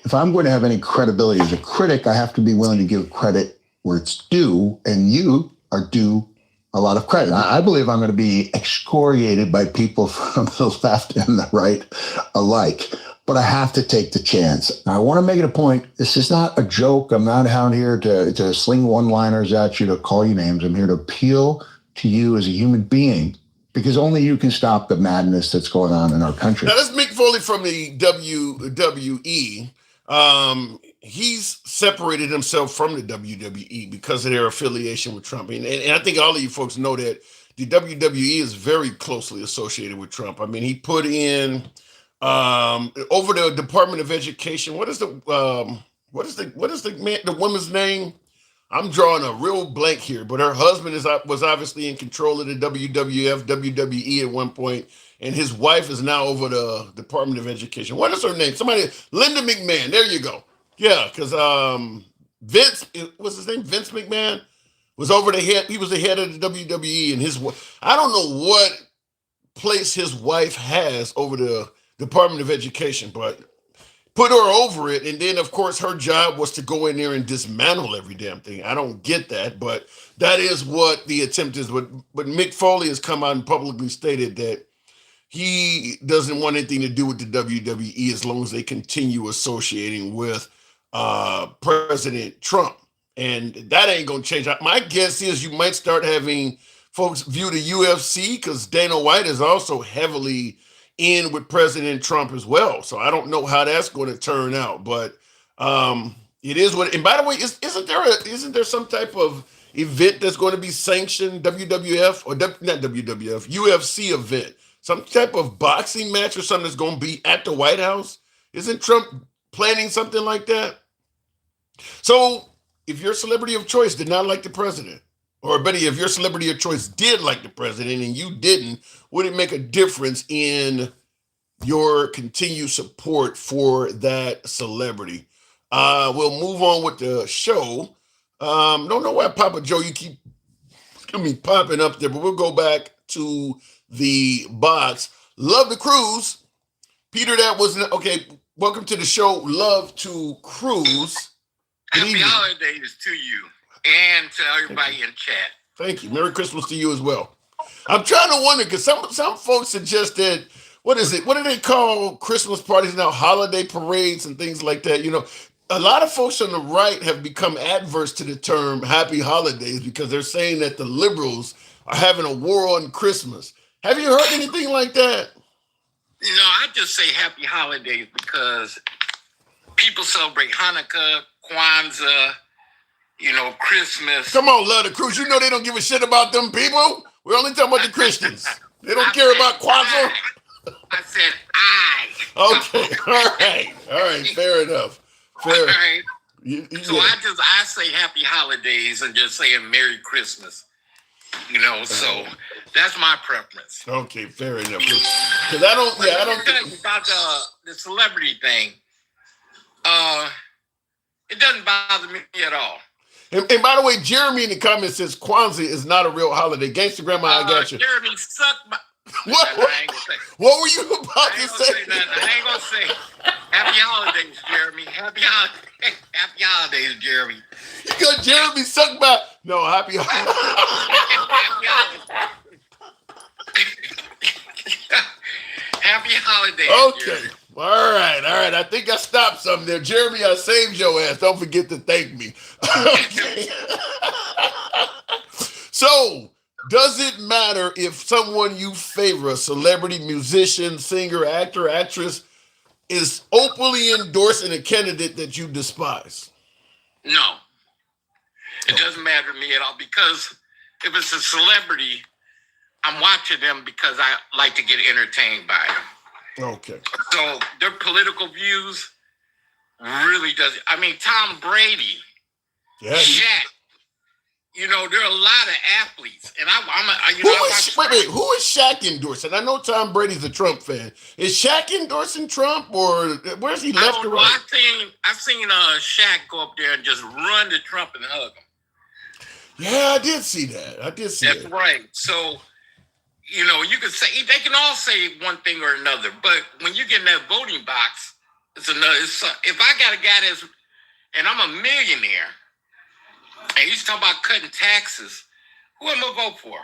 if I'm going to have any credibility as a critic, I have to be willing to give credit where it's due, and you are due a lot of credit. I believe I'm going to be excoriated by people from the left and the right alike, but I have to take the chance. I want to make it a point. This is not a joke. I'm not out here to sling one-liners at you, to call you names. I'm here to appeal to you as a human being, because only you can stop the madness that's going on in our country. Now, that's Mick Foley from the WWE. He's separated himself from the WWE because of their affiliation with Trump. And I think all of you folks know that the WWE is very closely associated with Trump. I mean, he put in over the Department of Education. What is the woman's name? I'm drawing a real blank here, but her husband was obviously in control of the WWF, WWE at one point, and his wife is now over the Department of Education. What is her name? Linda McMahon. There you go. Yeah, because Vince, what's his name? Vince McMahon was over the head. He was the head of the WWE, and I don't know what place his wife has over the Department of Education, but put her over it. And then, of course, her job was to go in there and dismantle every damn thing. I don't get that, but that is what the attempt is. But Mick Foley has come out and publicly stated that he doesn't want anything to do with the WWE as long as they continue associating with President Trump. And that ain't going to change. My guess is you might start having folks view the UFC, because Dana White is also heavily in with President Trump as well. So I don't know how that's going to turn out, but it is what. And by the way, isn't there some type of event that's going to be sanctioned, WWF or not WWF, UFC event, some type of boxing match or something that's going to be at the White House? Isn't Trump planning something like that? So if your celebrity of choice did not like the president, or better, if your celebrity of choice did like the president and you didn't, would it make a difference in your continued support for that celebrity? We'll move on with the show. Don't know why, Papa Joe, you keep popping up there, but we'll go back to the box. Love to Cruise. Peter, that was okay. Welcome to the show. Love to Cruise. Happy holidays to you and to everybody in chat. Thank you. Merry Christmas to you as well. I'm trying to wonder, because some folks suggested, what is it? What do they call Christmas parties now? Holiday parades and things like that. You know, a lot of folks on the right have become adverse to the term happy holidays because they're saying that the liberals are having a war on Christmas. Have you heard anything like that? You know, I just say happy holidays because people celebrate Hanukkah, Kwanzaa, you know, Christmas. Come on, Love the Cruise. You know they don't give a shit about them people. We're only talking about the Christians. They don't care about Kwanzaa. I said I. Okay. All right. Fair enough. All right. So I say happy holidays and just saying Merry Christmas. So that's my preference. Okay, fair enough. Because I don't tell you about the celebrity thing. It doesn't bother me at all. And by the way, Jeremy in the comments says Kwanzaa is not a real holiday. Gangsta Grandma, I got you. Jeremy, suck my... What were you about to say? I ain't gonna say. Happy holidays, Jeremy. Happy holidays, Jeremy. You got Jeremy suck my... No, happy Happy holidays. Okay. Jeremy. All right. I think I stopped something there. Jeremy, I saved your ass. Don't forget to thank me. Okay. So, does it matter if someone you favor, a celebrity, musician, singer, actor, actress, is openly endorsing a candidate that you despise? No. It doesn't matter to me at all, because if it's a celebrity, I'm watching them because I like to get entertained by them. Okay. So their political views really doesn't. I mean, Tom Brady, Shaq. There are a lot of athletes, and who is Shaq endorsing? I know Tom Brady's a Trump fan. Is Shaq endorsing Trump, or where's he left or right? I've seen Shaq go up there and just run to Trump and hug him. Yeah, I did see that. That's right. So, you can say, they can all say one thing or another, but when you get in that voting box, it's another. If I got a guy and I'm a millionaire, and he's talking about cutting taxes, who am I gonna vote for?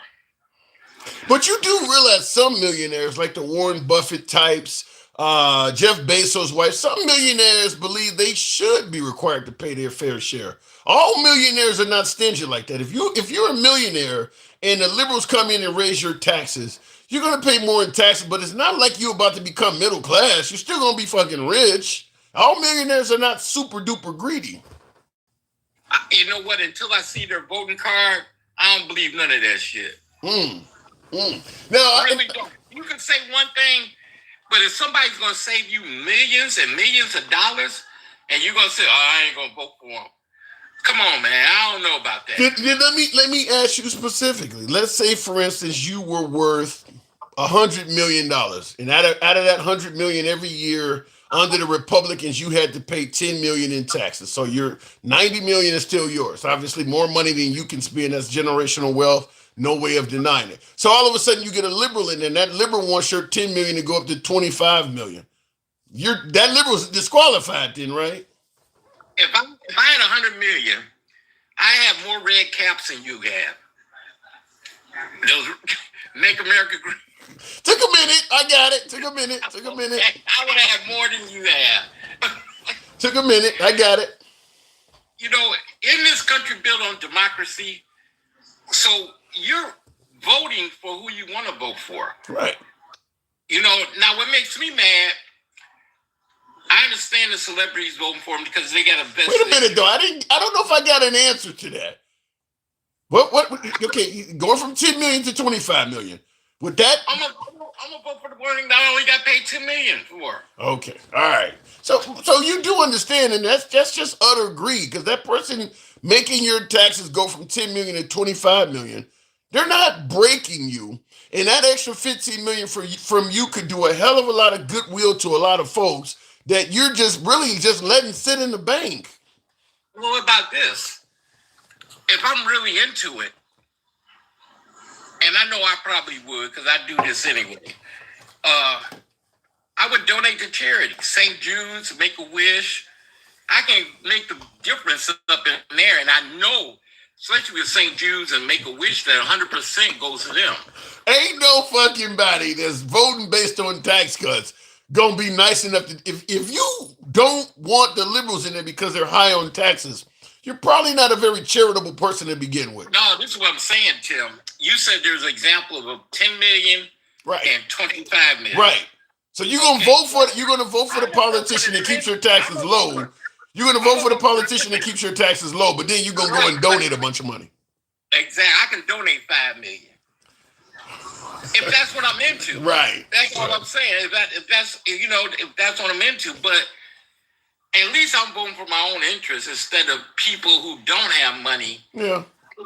But you do realize some millionaires, like the Warren Buffett types, Jeff Bezos' wife, some millionaires believe they should be required to pay their fair share. All millionaires are not stingy like that. If you're a millionaire and the liberals come in and raise your taxes, you're gonna pay more in taxes, but it's not like you're about to become middle class. You're still gonna be fucking rich. All millionaires are not super duper greedy. You know what? Until I see their voting card, I don't believe none of that shit. No, I really don't. You can say one thing, but if somebody's gonna save you millions and millions of dollars, and you're gonna say, "Oh, I ain't gonna vote for them," come on, man. I don't know about that. Let me ask you specifically. Let's say, for instance, you were worth $100 million, and out of that $100 million every year, under the Republicans, you had to pay $10 million in taxes. So your $90 million is still yours. Obviously, more money than you can spend. That's generational wealth. No way of denying it. So all of a sudden, you get a liberal in there, and that liberal wants your $10 million to go up to $25 million. That liberal's disqualified then, right? If I had $100 million, I have more red caps than you have. Those Make America Great. Took a minute. I got it. Took a minute. I would have more than you have. Took a minute. I got it. In this country built on democracy, so you're voting for who you want to vote for. Right. Now what makes me mad, I understand the celebrities voting for them because they got a best. Wait a minute, though. I don't know if I got an answer to that. What? Okay, going from 10 million to 25 million. With that, I'm gonna vote for the one that I only got paid $10 million for. Okay, all right. So you do understand, and that's just utter greed, because that person making your taxes go from 10 million to 25 million, they're not breaking you, and that extra 15 million from you could do a hell of a lot of goodwill to a lot of folks that you're just letting sit in the bank. Well, what about this? If I'm really into it, and I know I probably would because I do this anyway, I would donate to charity. St. Jude's, Make-A-Wish. I can make the difference up in there, and I know, especially with St. Jude's and Make-A-Wish, that 100% goes to them. Ain't no fucking body that's voting based on tax cuts gonna be nice enough to, if you don't want the liberals in there because they're high on taxes, you're probably not a very charitable person to begin with. No, this is what I'm saying, Tim. You said there's an example of 10 million and 25 million. Right. So you're gonna vote for the politician that keeps your taxes low. You're gonna vote for the politician that keeps your taxes low, but then you're gonna go and donate a bunch of money. Exactly. I can donate $5 million. If that's what I'm into. Right. That's what I'm saying. If that's what I'm into. But at least I'm voting for my own interests instead of people who don't have money Yeah.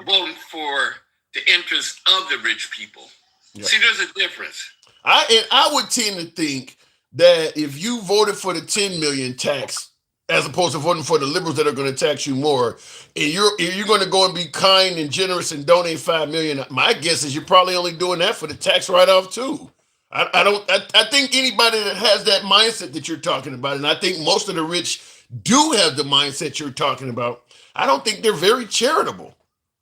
voting for the interests of the rich people. Yeah. See, there's a difference. I would tend to think that if you voted for the 10 million tax as opposed to voting for the liberals that are going to tax you more, and you're going to go and be kind and generous and donate 5 million, my guess is you're probably only doing that for the tax write-off too. I think anybody that has that mindset that you're talking about, and I think most of the rich do have the mindset you're talking about, I don't think they're very charitable.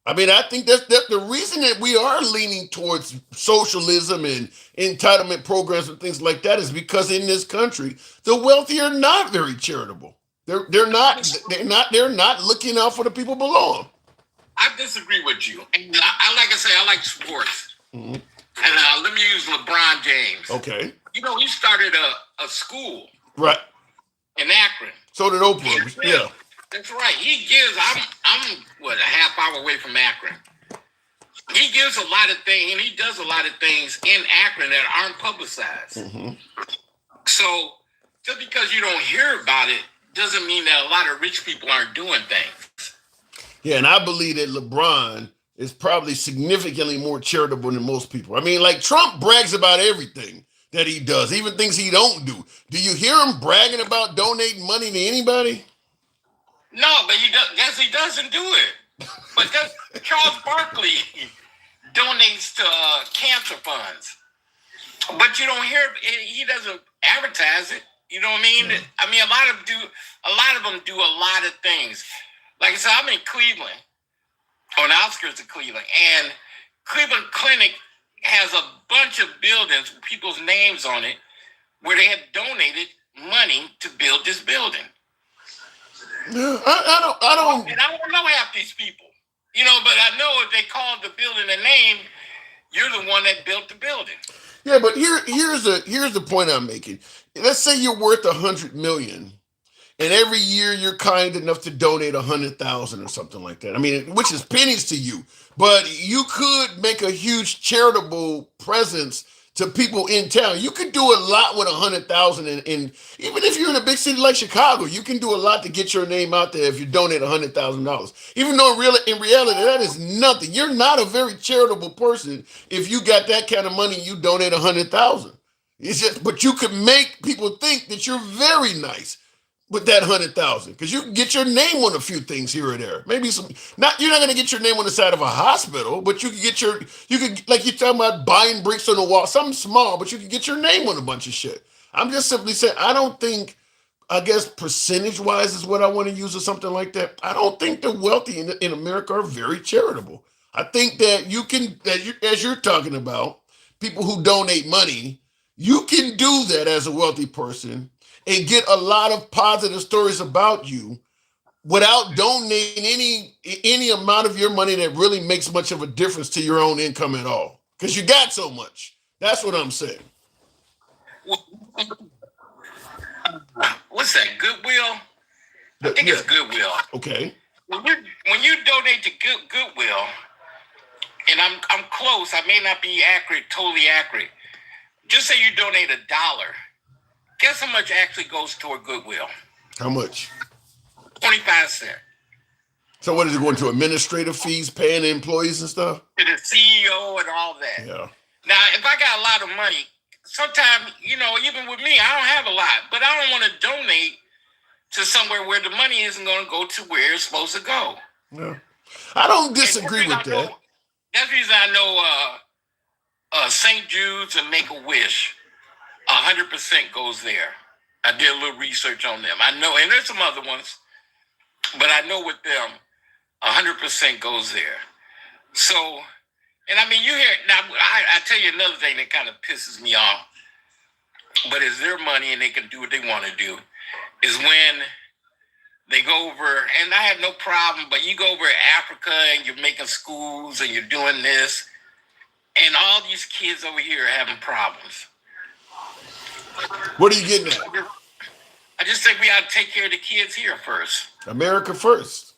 I mean, I think that's the reason that we are leaning towards socialism and entitlement programs and things like that is because in this country, the wealthy are not very charitable. They're not looking out for the people below them. I disagree with you. And I like I say, I like sports. Mm-hmm. And let me use LeBron James. Okay. You know, he started a school. Right. In Akron. So did Oprah. Yeah. That's right. He gives. I'm a half hour away from Akron. He gives a lot of things, and he does a lot of things in Akron that aren't publicized. Mm-hmm. So just because you don't hear about it doesn't mean that a lot of rich people aren't doing things. Yeah, and I believe that LeBron is probably significantly more charitable than most people. I mean, like Trump brags about everything that he does, even things he don't do. Do you hear him bragging about donating money to anybody? No, but he does. Yes, he doesn't do it. But Charles Barkley donates to cancer funds, but you don't hear. He doesn't advertise it. You know what I mean? Yeah. I mean, a lot of them do a lot of things. Like I said, I'm in Cleveland, on the outskirts of Cleveland, and Cleveland Clinic has a bunch of buildings with people's names on it where they have donated money to build this building. Yeah, I don't. And I don't know half these people, you know, but I know if they called the building a name, you're the one that built the building. Yeah, but here's the point I'm making. Let's say you're worth $100 million, and every year you're kind enough to donate 100,000 or something like that. I mean, which is pennies to you, but you could make a huge charitable presence to people in town. You could do a lot with 100,000, and even if you're in a big city like Chicago, you can do a lot to get your name out there if you donate $100,000. Even though in reality that is nothing. You're not a very charitable person if you got that kind of money and you donate 100,000. It's just, but you could make people think that you're very nice with that 100,000 because you can get your name on a few things here or there. Maybe you're not going to get your name on the side of a hospital, but you could like you're talking about buying bricks on the wall, something small, but you could get your name on a bunch of shit. I'm just simply saying, I guess percentage wise is what I want to use or something like that. I don't think the wealthy in America are very charitable. I think that as you're talking about people who donate money, you can do that as a wealthy person and get a lot of positive stories about you without donating any amount of your money that really makes much of a difference to your own income at all. Because you got so much. That's what I'm saying. What's that, Goodwill? I think it's Goodwill. Okay. When you donate to Goodwill, and I'm close, I may not be totally accurate. Just say you donate $1. Guess how much actually goes toward Goodwill? How much? 25 cents. So what is it going to administrative fees, paying the employees and stuff? To the CEO and all that. Yeah. Now, if I got a lot of money, sometimes, even with me, I don't have a lot, but I don't want to donate to somewhere where the money isn't going to go to where it's supposed to go. Yeah. I don't disagree with that. That's the reason I know St. Jude's and Make-A-Wish, 100% goes there. I did a little research on them. I know, and there's some other ones, but I know with them, 100% goes there. So, and I mean, you hear, now, I tell you another thing that kind of pisses me off, but it's their money and they can do what they want to do, is when they go over, and I have no problem, but you go over to Africa and you're making schools and you're doing this, and all these kids over here are having problems. What are you getting at? I just think we ought to take care of the kids here first. America first.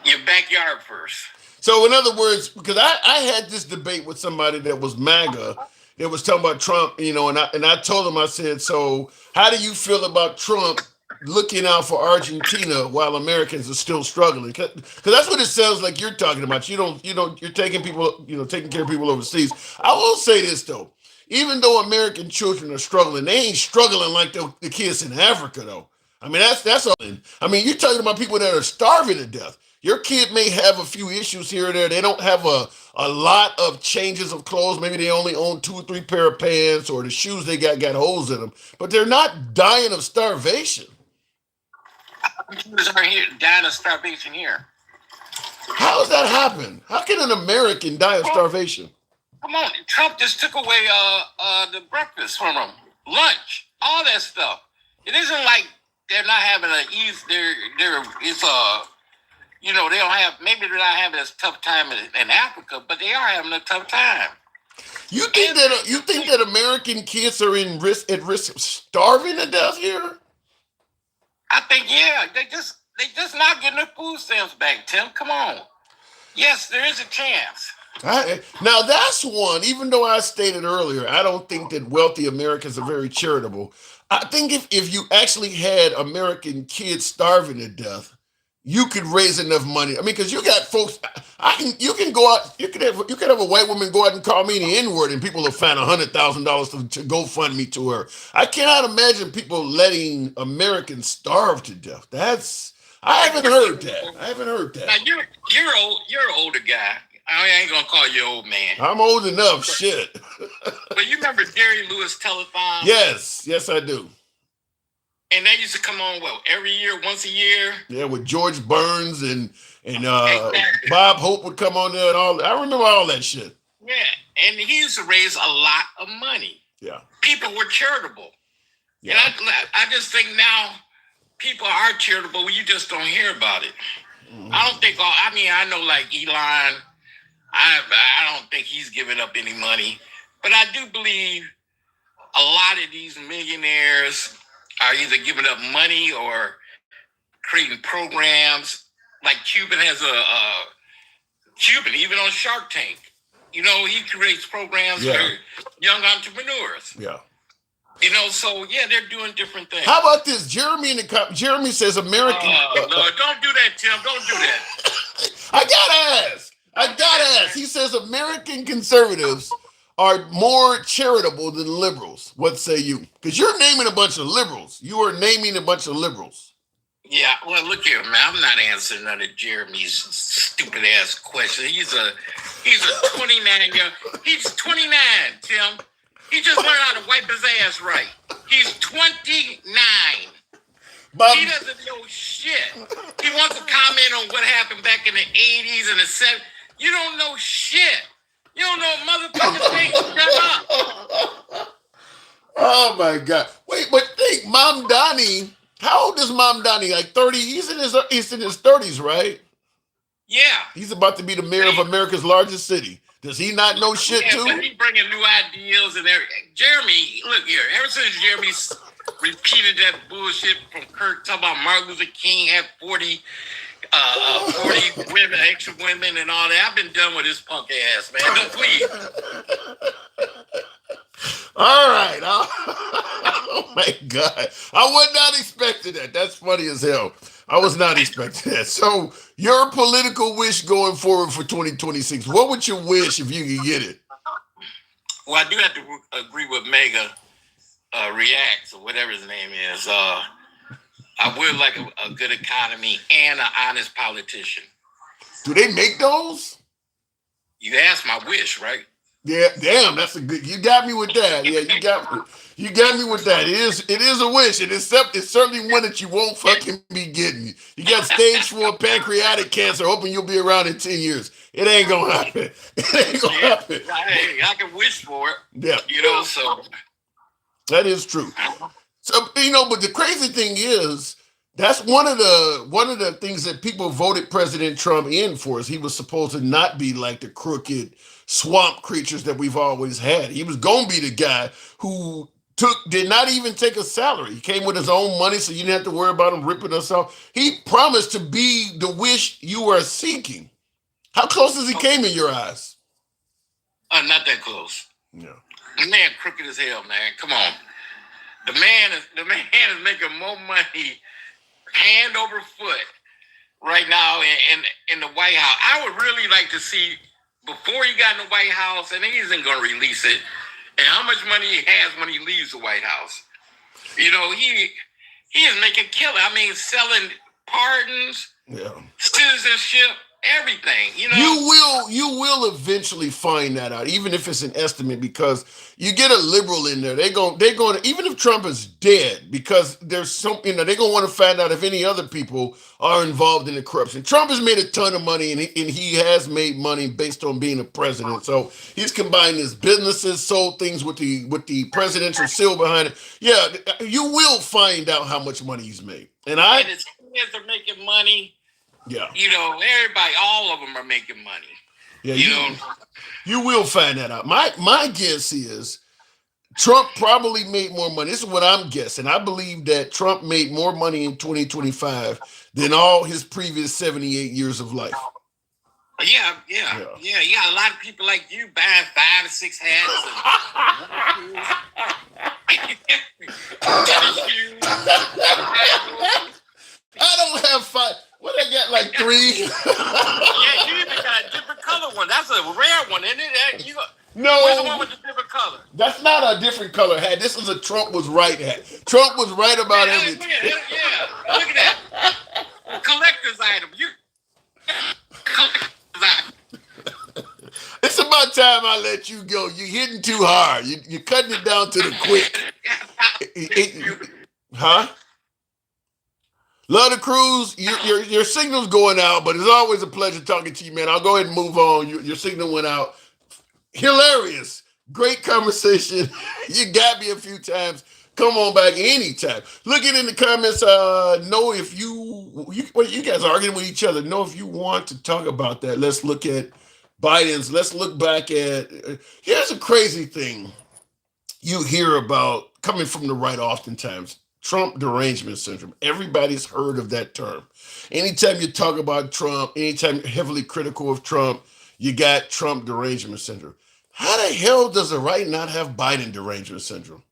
Your backyard first. So in other words, because I had this debate with somebody that was MAGA, that was talking about Trump, and I told him, I said, so how do you feel about Trump looking out for Argentina while Americans are still struggling. Because that's what it sounds like you're talking about. You're taking people, taking care of people overseas. I will say this though, even though American children are struggling, they ain't struggling like the kids in Africa though. I mean, that's all. I mean, you're talking about people that are starving to death. Your kid may have a few issues here or there. They don't have a lot of changes of clothes. Maybe they only own 2 or 3 pair of pants, or the shoes they got holes in them. But they're not dying of starvation. Computers are here dying of starvation here. How does that happen? How can an American die of starvation? Come on, Trump just took away the breakfast from them, lunch, all that stuff. It isn't like they're not having a ease. They don't have, maybe they're not having as tough time in Africa, but they are having a tough time. You think that American kids are at risk of starving to death here? I think they just not getting their food stamps back, Tim. Come on. Yes, there is a chance. Now that's one, even though I stated earlier, I don't think that wealthy Americans are very charitable. I think if you actually had American kids starving to death, you could raise enough money. I mean, because you got folks, you can go out, you could have a white woman go out and call me the N-word and people will find $100,000 to GoFundMe to her. I cannot imagine people letting Americans starve to death. I haven't heard that. Now you're an older guy. I ain't gonna call you old man. I'm old enough, shit. But you remember Jerry Lewis Telethon? Yes, I do. And that used to come on every year, once a year. Yeah, with George Burns and Bob Hope would come on there and all. I remember all that shit. Yeah, and he used to raise a lot of money. Yeah, people were charitable. Yeah. And I just think now people are charitable. You just don't hear about it. Mm-hmm. I don't think. I know like Elon. I don't think he's giving up any money, but I do believe a lot of these millionaires are either giving up money or creating programs. Like Cuban has Cuban, even on Shark Tank, he creates programs for young entrepreneurs. Yeah. So they're doing different things. How about this? Jeremy says American. No, don't do that, Tim. Don't do that. I gotta ask. He says American conservatives are more charitable than liberals. What say you? Because you're naming a bunch of liberals. You are naming a bunch of liberals. Yeah, well, look here, man. I'm not answering none of Jeremy's stupid ass question. He's a 29 year. He's 29, Tim. He just learned how to wipe his ass right. He's 29. He doesn't know shit. He wants to comment on what happened back in the 80s and the 70s. You don't know shit. You don't know motherfucking thing. Shut up. Oh my God. Wait, but think, Mom Donnie. How old is Mom Donnie? Like 30? He's in his 30s, right? Yeah. He's about to be the mayor of America's largest city. Does he not know shit too? But he's bringing new ideas and everything. Jeremy, look here. Ever since Jeremy repeated that bullshit from Kirk talking about Martin Luther King had 40 women, extra women and all that, I've been done with this punk ass, man. No, please. All right. Oh my God. I was not expecting that. That's funny as hell. I was not expecting that. So your political wish going forward for 2026, what would you wish if you could get it? Well, I do have to agree with Mega Reacts or whatever his name is. I would like a good economy and an honest politician. Do they make those? You asked my wish, right? Yeah, damn, that's a good. You got me with that. Yeah, you got me with that. It is a wish, and it's certainly one that you won't fucking be getting. You got stage 4 pancreatic cancer, hoping you'll be around in 10 years. It ain't gonna happen. It ain't gonna happen. Hey, I can wish for it. Yeah, so that is true. So but the crazy thing is, that's one of the things that people voted President Trump in for. Is he was supposed to not be like the crooked swamp creatures that we've always had. He was gonna be the guy who did not even take a salary. He came with his own money, so you didn't have to worry about him ripping us off. He promised to be the wish you are seeking. How close has he came in your eyes? Not that close. Yeah. The man crooked as hell, man. Come on. The man is making more money hand over foot right now in the White House. I would really like to see before he got in the White House, and he isn't going to release it, and how much money he has when he leaves the White House. You know, he is making killer. I mean, selling pardons, citizenship, everything. You know, you will eventually find that out, even if it's an estimate, because you get a liberal in there. They're going to, even if Trump is dead, because there's some, they're going to want to find out if any other people are involved in the corruption. Trump has made a ton of money, and he has made money based on being a president. So he's combined his businesses, sold things with the presidential seal behind it. Yeah, you will find out how much money he's made. And his kids are making money. Yeah. You know, everybody, all of them are making money. Yeah, you will find that out. My guess is Trump probably made more money. This is what I'm guessing. I believe that Trump made more money in 2025 than all his previous 78 years of life. Yeah. You got a lot of people like you buying 5 or 6 hats. I don't have 5. What, I got like 3? Yeah, you even got a different color one. That's a rare one, isn't it? No. Where's the one with the different color? That's not a different color hat. This is a Trump was right hat. Trump was right about everything. Yeah, look at that. Collector's item. It's about time I let you go. You're hitting too hard. You're cutting it down to the quick. Huh? Love the cruise. Your signal's going out, but it's always a pleasure talking to you, man. I'll go ahead and move on. Your signal went out. Hilarious. Great conversation. You got me a few times. Come on back anytime. Look it in the comments. Know if you guys are arguing with each other. Know if you want to talk about that. Let's look at Biden's. Let's look back at. Here's a crazy thing you hear about coming from the right oftentimes. Trump derangement syndrome. Everybody's heard of that term. Anytime you talk about Trump, anytime you're heavily critical of Trump, you got Trump derangement syndrome. How the hell does the right not have Biden derangement syndrome?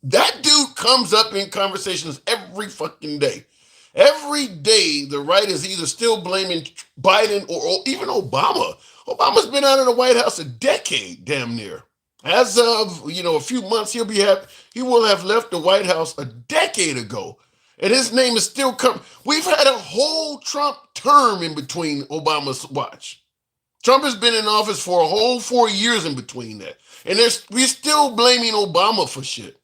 That dude comes up in conversations every fucking day. Every day, the right is either still blaming Biden or even Obama. Obama's been out of the White House a decade, damn near. As of, a few months, he will have left the White House a decade ago. And his name is still coming. We've had a whole Trump term in between Obama's watch. Trump has been in office for a whole 4 years in between that. And we're still blaming Obama for shit.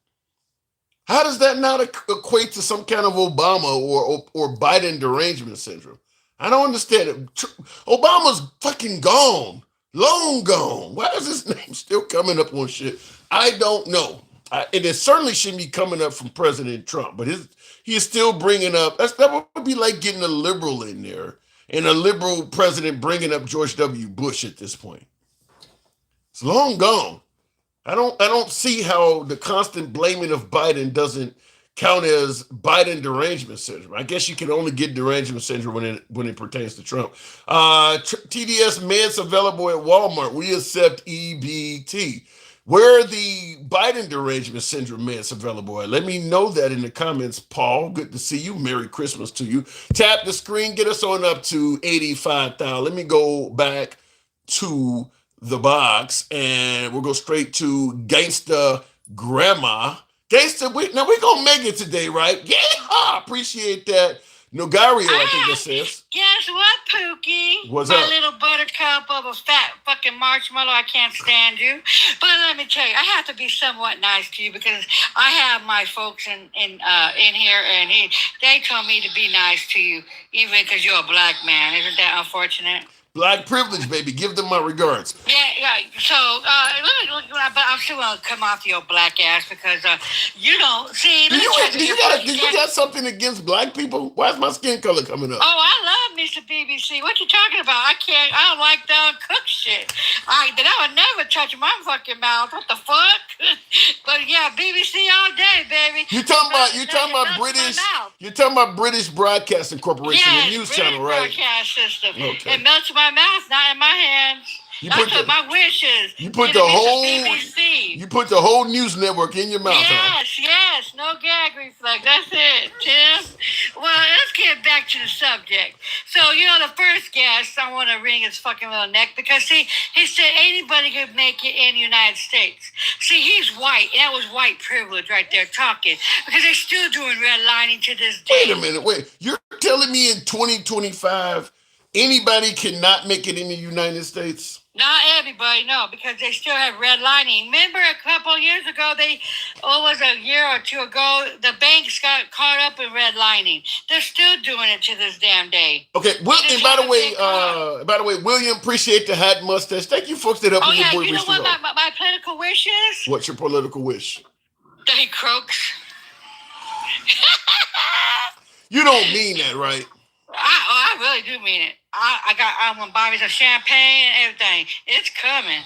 How does that not equate to some kind of Obama or Biden derangement syndrome? I don't understand it. Obama's fucking gone. Long gone. Why is his name still coming up on shit? I don't know. And it certainly shouldn't be coming up from President Trump, but he is still bringing up. That would be like getting a liberal in there and a liberal president bringing up George W. Bush at this point. It's long gone. I don't see how the constant blaming of Biden doesn't count as Biden derangement syndrome. I guess you can only get derangement syndrome when it pertains to Trump. TDS meds available at Walmart. We accept EBT. Where are the Biden derangement syndrome meds available at? Let me know that in the comments, Paul. Good to see you. Merry Christmas to you. Tap the screen. Get us on up to 85,000. Let me go back to the box and we'll go straight to Gangsta Grandma. Gangsta, we're gonna make it today, right? Yeah, appreciate that. Nogario, I think that says. Guess what, Pookie? What's My up? little buttercup of a fat fucking marshmallow. I can't stand you. But let me tell you, I have to be somewhat nice to you because I have my folks in here, and they told me to be nice to you, even because you're a black man. Isn't that unfortunate? Black privilege, baby. Give them my regards. Yeah. So, but I'm still gonna come off your black ass because you don't see. Do you got something against black people? Why is my skin color coming up? Oh, I love Mr. BBC. What you talking about? I don't like the uncooked shit. I would never touch my fucking mouth. What the fuck? But yeah, BBC all day, baby. You're talking about British Broadcasting Corporation, the news channel, right? Broadcast system. Okay. It melts my mouth, not in my hands. That's what my wish is. You put the whole news network in your mouth. Yes, no gag reflex. That's it, Tim. Well, let's get back to the subject. So, you know, the first guest, I want to wring his fucking little neck because, see, he said anybody could make it in the United States. See, he's white, and that was white privilege right there talking because they're still doing redlining to this day. Wait a minute, wait. You're telling me in 2025 anybody cannot make it in the United States? Not everybody, no, because they still have redlining. Remember a couple of years ago, was a year or two ago, the banks got caught up in redlining. They're still doing it to this damn day. Okay, and by the way, William, appreciate the hat and mustache. Thank you folks that helped me with you know what my political wish is? What's your political wish? That he croaks. You don't mean that, right? I really do mean it. I'm gonna buy me some champagne and everything. It's coming.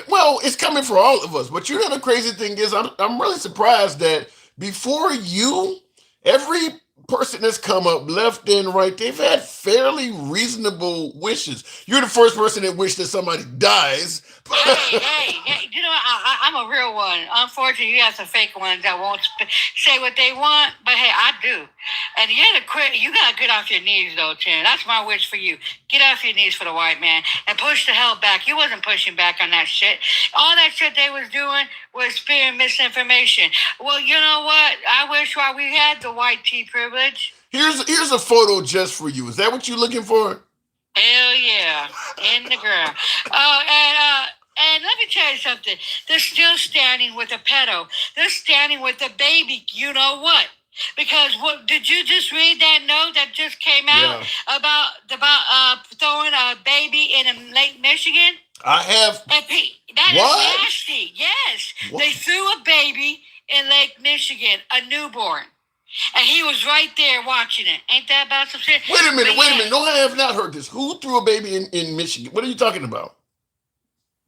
Well, it's coming for all of us. But you know the crazy thing is, I'm really surprised that before you, every person that's come up left and right, they've had fairly reasonable wishes. You're the first person that wished that somebody dies. Hey, you know, I'm a real one. Unfortunately, you have some fake ones that won't say what they want, but hey, I do. And you gotta get off your knees, though, Tim. That's my wish for you. Get off your knees for the white man and push the hell back. He wasn't pushing back on that shit. All that shit they was doing was spreading misinformation. Well, you know what? I wish while we had the white tea privilege. Here's a photo just for you. Is that what you're looking for? Hell yeah, in the ground. And let me tell you something. They're still standing with a pedo. They're standing with a baby. You know what? Because what did you just read that note that just came out about throwing a baby in Lake Michigan? I have. That is nasty. Yes, what? They threw a baby in Lake Michigan, a newborn. And he was right there watching it. Ain't that about some shit? Wait a minute. No, I have not heard this. Who threw a baby in Michigan? What are you talking about?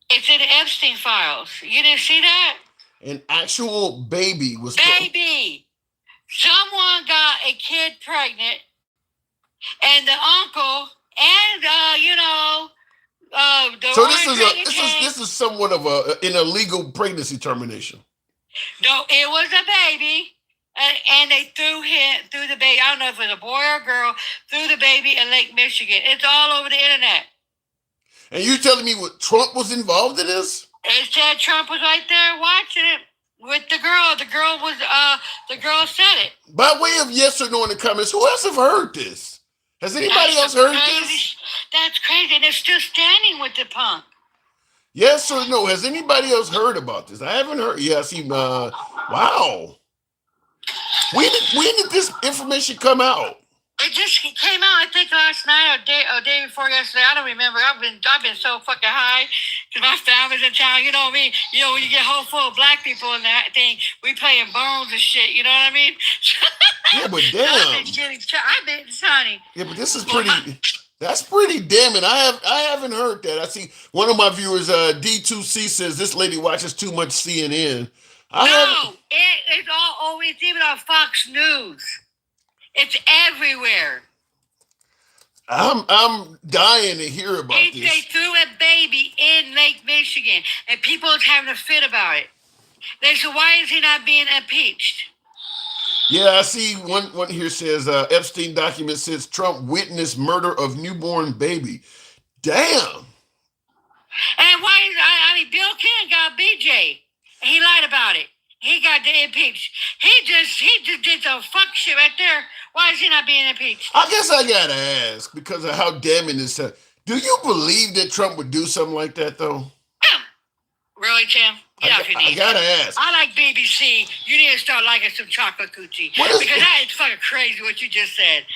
It's in the Epstein files. You didn't see that? An actual baby was... Baby! Someone got a kid pregnant, and the uncle, and, So this is somewhat of an illegal pregnancy termination. No, it was a baby. And they threw the baby. I don't know if it was a boy or a girl. Threw the baby in Lake Michigan. It's all over the internet. And you telling me what Trump was involved in this? It said Trump was right there watching it with the girl. The girl said it. By way of yes or no in the comments, who else have heard this? Has anybody else heard this? That's crazy. And they're still standing with the punk. Yes or no? Has anybody else heard about this? I haven't heard. Yeah, I see. Wow. When did this information come out? It just came out, I think, last night or day before yesterday. I don't remember. I've been so fucking high because my family's in town. You know what I mean? You know, when you get a whole full of black people in that thing, we playing bones and shit. You know what I mean? Yeah, but damn. I've been honey. Yeah, but this is pretty. That's pretty damning. I haven't heard that. I see one of my viewers, D2C, says this lady watches too much CNN. It's always even on Fox News. It's everywhere. I'm dying to hear about this. They threw a baby in Lake Michigan, and people are having a fit about it. They said, why is he not being impeached? Yeah, I see one here says Epstein document says Trump witnessed murder of newborn baby. Damn. And Bill Clinton got BJ. And he lied about it. He got impeached. He just did some fuck shit right there. Why is he not being impeached? I guess I gotta ask because of how damning this is. Do you believe that Trump would do something like that though? Really, Tim? Get off your knees. I gotta ask. I like BBC. You need to start liking some chocolate coochie. Because that is fucking crazy what you just said.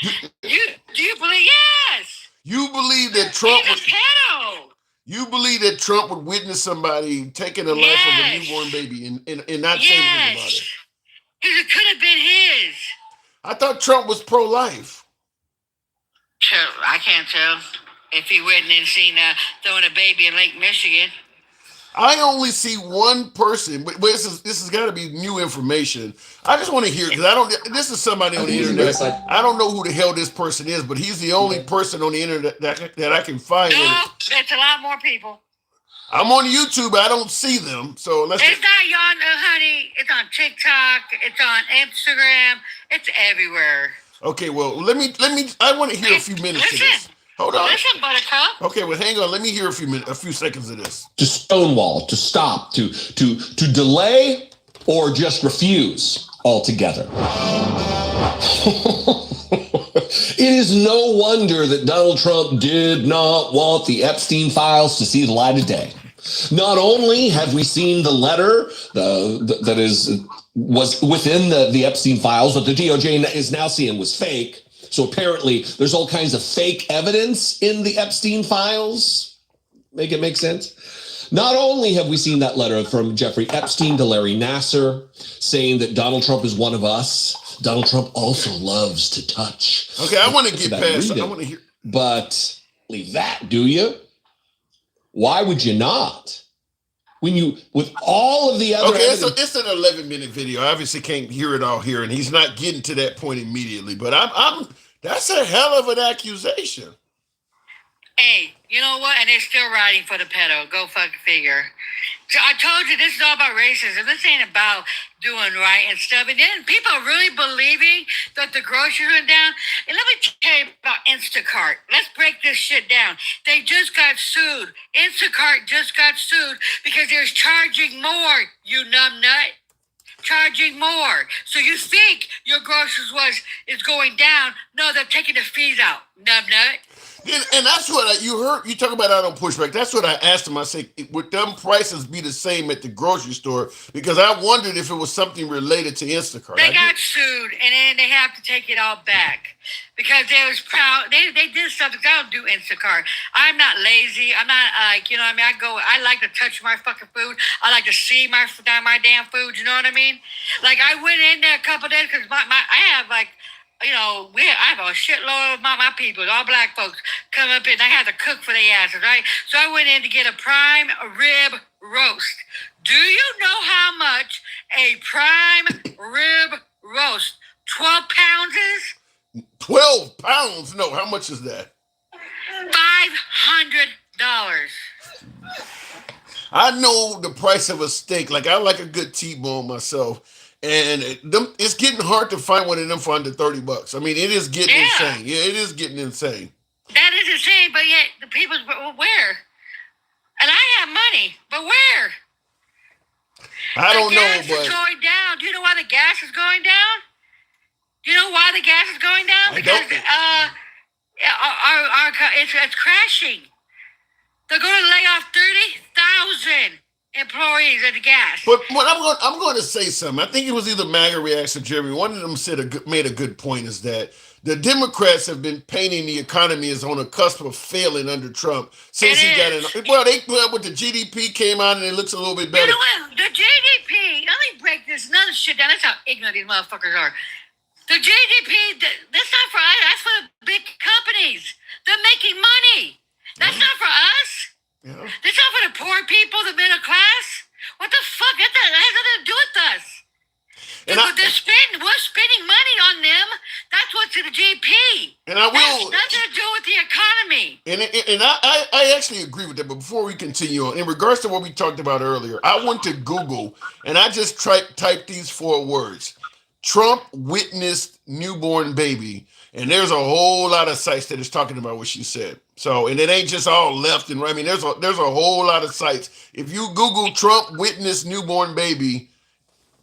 Do you believe? Yes. You believe that Trump? He's a pedo. You believe that Trump would witness somebody taking the life of a newborn baby and not say anything about it? Because it could have been his. I thought Trump was pro-life. I can't tell if he went and seen throwing a baby in Lake Michigan. I only see one person, but this has got to be new information. I just want to hear because this is somebody on the internet. I don't know who the hell this person is, but he's the only person on the internet that I can find. No, that's a lot more people. I'm on YouTube. I don't see them, so let's. It's not on, honey. It's on TikTok. It's on Instagram. It's everywhere. Okay, well, let me. I want to hear a few minutes of this. Hold on. Listen, Buttercup. Okay, well, hang on. Let me hear a few seconds of this. To stonewall, to stop, to delay, or just refuse altogether. It is no wonder that Donald Trump did not want the Epstein files to see the light of day. Not only have we seen the letter that was within the Epstein files, but the DOJ is now seeing was fake. So apparently there's all kinds of fake evidence in the Epstein files. Make it make sense? Not only have we seen that letter from Jeffrey Epstein to Larry Nassar saying that Donald Trump is one of us, Donald Trump also loves to touch. Okay, I want to get past. I want to hear. But leave that, do you? Why would you not? When you, with all of the other Okay, evidence, it's an 11-minute video. I obviously can't hear it all here, and he's not getting to that point immediately. But that's a hell of an accusation. Hey, you know what? And they're still riding for the pedo. Go fucking figure. So I told you this is all about racism. This ain't about doing right and stuff. And then people are really believing that the groceries went down. And let me tell you about Instacart. Let's break this shit down. They just got sued. Instacart just got sued because they're charging more, you numbnut. Charging more. So you think your groceries is going down. No, they're taking the fees out, numbnut. And that's what you heard. You talk about I don't push back. That's what I asked him. I said, would them prices be the same at the grocery store? Because I wondered if it was something related to Instacart. They got sued, and then they have to take it all back because they was proud. They did something. I don't do Instacart. I'm not lazy. I'm not like, you know what I mean? I like to touch my fucking food. I like to see my damn food. You know what I mean? Like I went in there a couple days because I have like, you know, I have a shitload of my people, all black folks, come up in. I had to cook for their asses, right? So I went in to get a prime rib roast. Do you know how much a prime rib roast, 12 pounds is? 12 pounds? No, how much is that? $500. I know the price of a steak. Like I like a good T-bone myself. And it's getting hard to find one of them for under $30. I mean, it is getting insane. Yeah, it is getting insane. That is insane, but yet the people, where? And I have money, but where? I don't know, but... The gas is going down. Do you know why the gas is going down? Do you know why the gas is going down? Because it's crashing. They're going to lay off 30,000 employees at the gas. But I'm going to say something. I think it was either MAGA Reaction or Jeremy. One of them made a good point, is that the Democrats have been painting the economy as on a cusp of failing under Trump since he got in. Well, with the GDP came out and it looks a little bit better. You know what? The GDP, let me break this another shit down. That's how ignorant these motherfuckers are. The GDP, that's not for us. That's for the big companies. They're making money. That's not for us. Yeah. That's not for the poor people, the middle class. What the fuck? That has nothing to do with us. We're spending money on them. That's what's in the GDP. And I That's will. nothing to do with the economy. And I actually agree with that. But before we continue on, in regards to what we talked about earlier, I went to Google and I just typed these 4 words: Trump witnessed newborn baby. And there's a whole lot of sites that is talking about what she said. So, and it ain't just all left and right. I mean, there's a whole lot of sites. If you Google Trump witnessed newborn baby,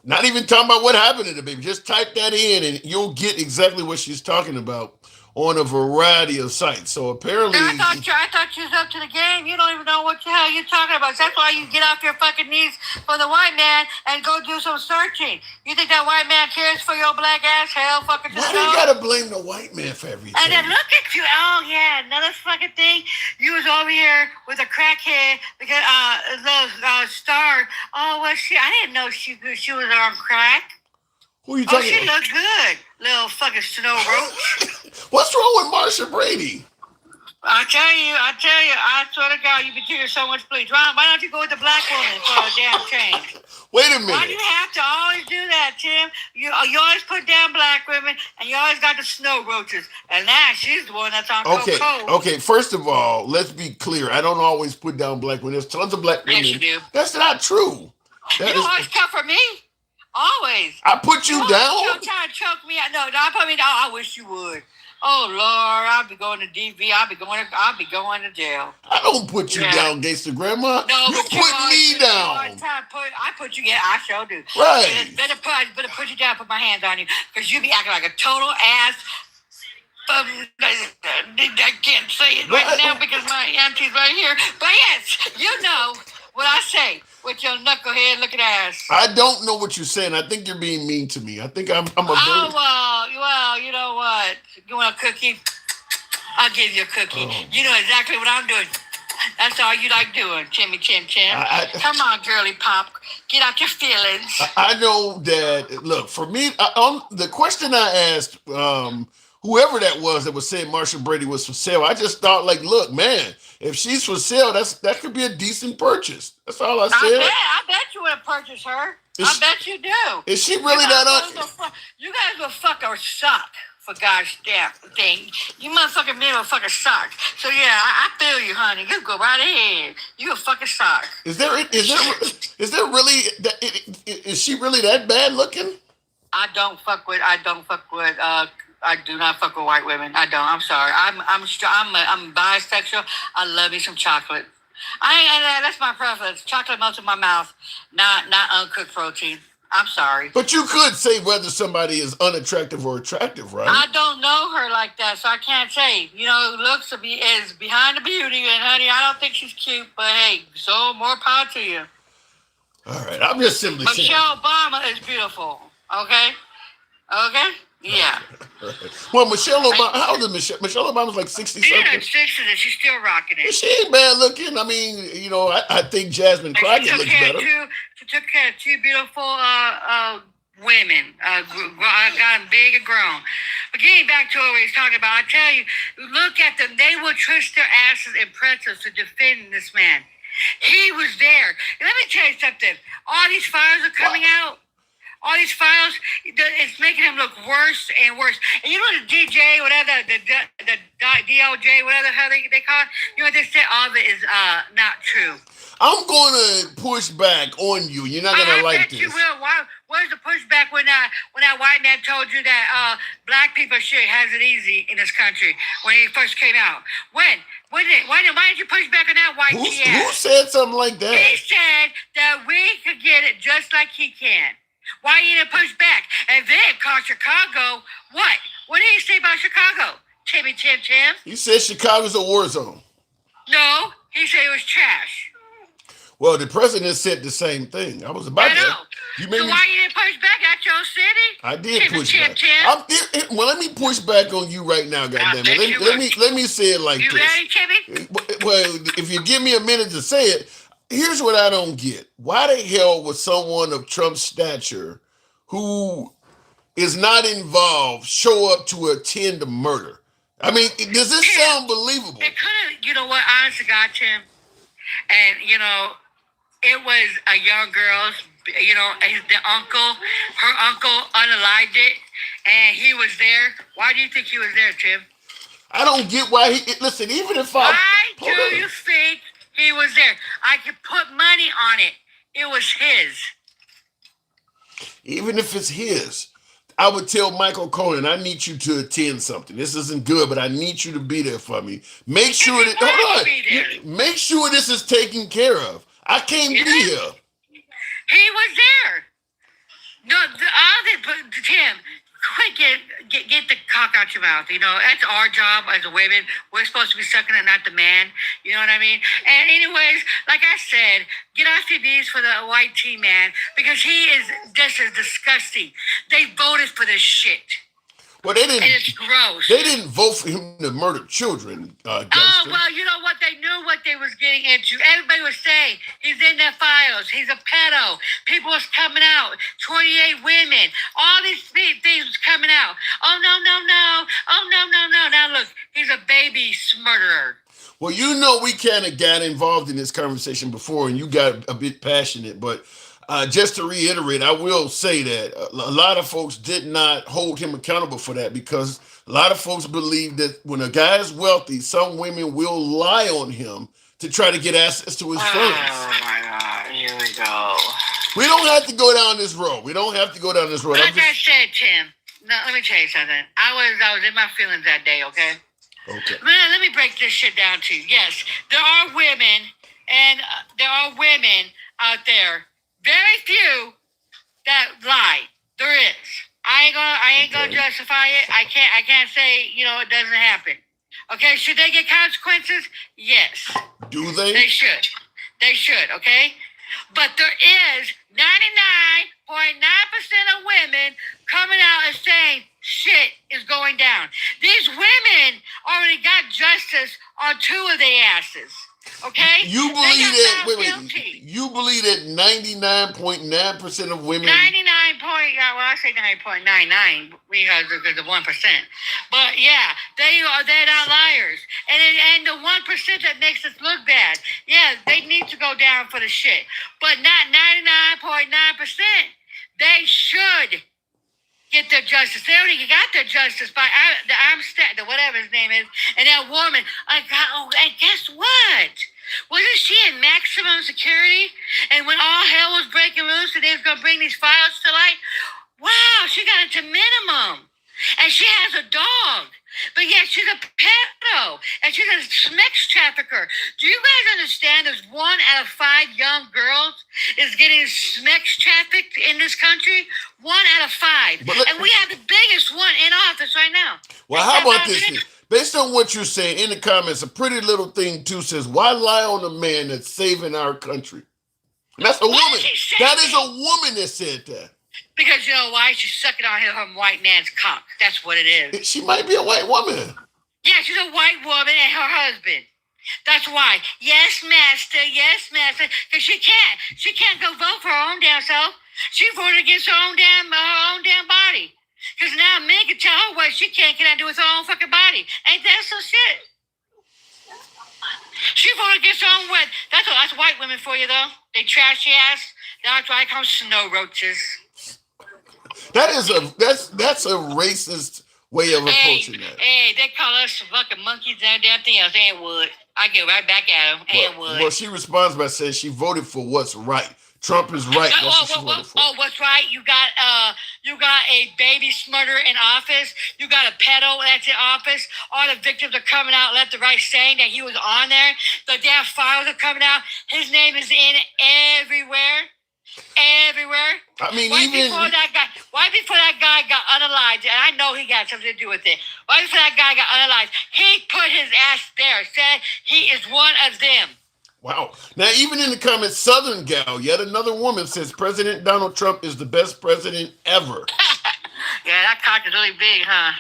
not even talking about what happened to the baby, just type that in and you'll get exactly what she's talking about on a variety of sites. So apparently, I thought you was up to the game. You don't even know what the hell you're talking about. That's why you get off your fucking knees for the white man and go do some searching. You think that white man cares for your black ass? Hell fucking to why do you gotta blame the white man for everything? And then look at you. Oh yeah, another fucking thing. You was over here with a crackhead because the star. Oh, well, I didn't know she was on crack. Who are you talking about? She looked good, little fucking snow roach. What's wrong with Marsha Brady? I tell you, I swear to God, you've been tearing so much bleach. Why don't you go with the black woman for a damn change? Wait a minute. Why do you have to always do that, Tim? You always put down black women, and you always got the snow roaches. And now she's the one that's on cold. Okay, first of all, let's be clear. I don't always put down black women. There's tons of black women. Yes, you do. That's not true. You always come for me. Always. I put you You're down. trying to choke me out. No, don't put me down. I wish you would. Oh Lord, I'll be going to DV. I'll be going to jail. I don't put you Yeah. down, Gangster Grandma. No, You but put me down. I put you. Yeah, I sure do. Right. Better put you down. Put my hands on you, because you be acting like a total ass. I can't say it right now because my auntie's right here. But yes, you know what I say with your knucklehead looking ass. I don't know what you're saying. I think you're being mean to me. I think I'm a Oh very... well, you know what? You want a cookie? I'll give you a cookie. Oh. You know exactly what I'm doing. That's all you like doing, Chimmy Chim Chim. Come on, girly pop. Get out your feelings. I know that. Look, for me, the question I asked, whoever that was saying Marsha Brady was for sale, I just thought, like, look, man, if she's for sale, that could be a decent purchase. That's all I said. I bet you would have purchased her. I bet you do. Is she really that? You guys will fuck or suck. For gosh damn thing. You motherfucking men will fucking suck. So yeah, I feel you, honey. You go right ahead. You a fucking suck. Is there really is she really that bad looking? I do not fuck with white women. I don't. I'm sorry. I'm bisexual. I love me some chocolate. That's my preference. Chocolate melts in my mouth, not uncooked protein. I'm sorry. But you could say whether somebody is unattractive or attractive, right? I don't know her like that, so I can't say. You know, looks is behind the beauty, and honey, I don't think she's cute, but hey, so more power to you. All right, I'm just simply saying. Michelle Obama is beautiful. Okay? Okay? Yeah. Right. Well, Michelle Obama, how old is Michelle? Michelle Obama's like 60 something. Yeah, 60, and she's still rocking it. She ain't bad looking. I mean, you know, I think Jasmine Crockett looks better. She took care of two beautiful women. Got them big and grown. But getting back to what we was talking about, I tell you, look at them. They will twist their asses and pretzels to defend this man. He was there. Let me tell you something. All these fires are coming out. All these files, it's making him look worse and worse. And you know the DJ, whatever, the DOJ, whatever the hell they call it, you know what they say? All of it is not true. I'm going to push back on you. You're not going to like this. I bet you will. Where's the pushback when that white man told you that black people has it easy in this country when he first came out? Why did you push back on that white kid? Who said something like that? He said that we could get it just like he can. Why you didn't push back? And then call Chicago what? What did he say about Chicago? Timmy Tim Tim? He said Chicago's a war zone. No, he said it was trash. Well, the president said the same thing. I was about to. You made so why you didn't push back at your city? I did Timmy push Tim back. Tim? Well, let me push back on you right now, goddammit. Let me say it like you this. Ready, Timmy? Well, if you give me a minute to say it, here's what I don't get. Why the hell would someone of Trump's stature who is not involved show up to attend a murder? I mean, does this sound believable? It could have, you know what, honest to God, Tim, and, you know, it was a young girl's, you know, her uncle unalived it, and he was there. Why do you think he was there, Tim? I don't get why listen, even if Why do you think he was there? I could put money on it. It was his. Even if it's his, I would tell Michael Cohen, I need you to attend something. This isn't good, but I need you to be there for me. Make sure make sure this is taken care of. I can't be here. He was there. No, Tim, quick, get the cock out your mouth. You know, that's our job as a women. We're supposed to be sucking it, not the man. You know what I mean? And anyways, like I said, get off your knees for the white tea man, because he is just as disgusting. They voted for this shit. Well, they didn't. And it's gross. They didn't vote for him to murder children. Oh, well, you know what? They knew what they was getting into. Everybody was saying he's in their files. He's a pedo. People was coming out. 28 women. All these things was coming out. Oh, no. Oh, no. Now, look, he's a baby murderer. Well, you know, we kind of got involved in this conversation before, and you got a bit passionate, but just to reiterate, I will say that a lot of folks did not hold him accountable for that, because a lot of folks believe that when a guy is wealthy, some women will lie on him to try to get access to his funds. Oh, my God. Here we go. We don't have to go down this road. We don't have to go down this road. Like I said, Tim. No, let me tell you something. I was in my feelings that day. Okay. Okay. Man, let me break this shit down to you. Yes, there are women, and there are women out there. Very few that lie. There is. I ain't gonna justify it. I can't say it doesn't happen. Okay, should they get consequences? Yes. Do they? They should. They should. Okay, but there is 99.9% of women coming out and saying shit is going down. These women already got justice on 2 of their asses. Okay? You They believe got that? found Wait. guilty. You believe that 99.9% of women? 99 I say 9.99 because of the 1%. But yeah, they're not liars. And the 1% that makes us look bad, yeah, they need to go down for the shit. But not 99.9%. They should get their justice. They already got their justice by the Armstead, whatever his name is, and that woman. And guess what? Wasn't she in maximum security? And when all hell was breaking loose and they was going to bring these files to light, wow, she got it to minimum. And she has a dog. But yet she's a pedo. And she's a sex trafficker. Do you guys understand there's 1 out of 5 young girls is getting sex trafficked in this country? 1 out of 5. And we have the biggest one in office right now. Well, how about this? Based on what you're saying in the comments, a pretty little thing too says, why lie on the man that's saving our country? And that's a woman. That is a woman that said that. Because you know why? She's sucking on her white man's cock. That's what it is. She might be a white woman. Yeah, she's a white woman and her husband. That's why. Yes, master. Yes, master. Because she can't go vote for her own damn self. She voted against her own damn body. Because now men can tell her what she cannot do with her own fucking body. Ain't that some shit? She voted against her own what? That's white women for you, though. They trashy ass. That's why I call them snow roaches. That's a racist way of approaching that. Hey, they call us fucking monkeys and damn thing else. Ain't wood. I get right back at them. Ain't wood. Well, she responds by saying she voted for what's right. Trump is right. That's what she voted for. Oh, what's right? You got a baby smurder in office. You got a pedo that's in office. All the victims are coming out left and right saying that he was on there. The damn files are coming out. His name is in everywhere. Everywhere. I mean, Right before that guy got unalived, and I know he got something to do with it. Right before that guy got unalived, he put his ass there, said he is one of them. Wow. Now, even in the comments, Southern Gal, yet another woman says President Donald Trump is the best president ever. Yeah, that cock is really big, huh?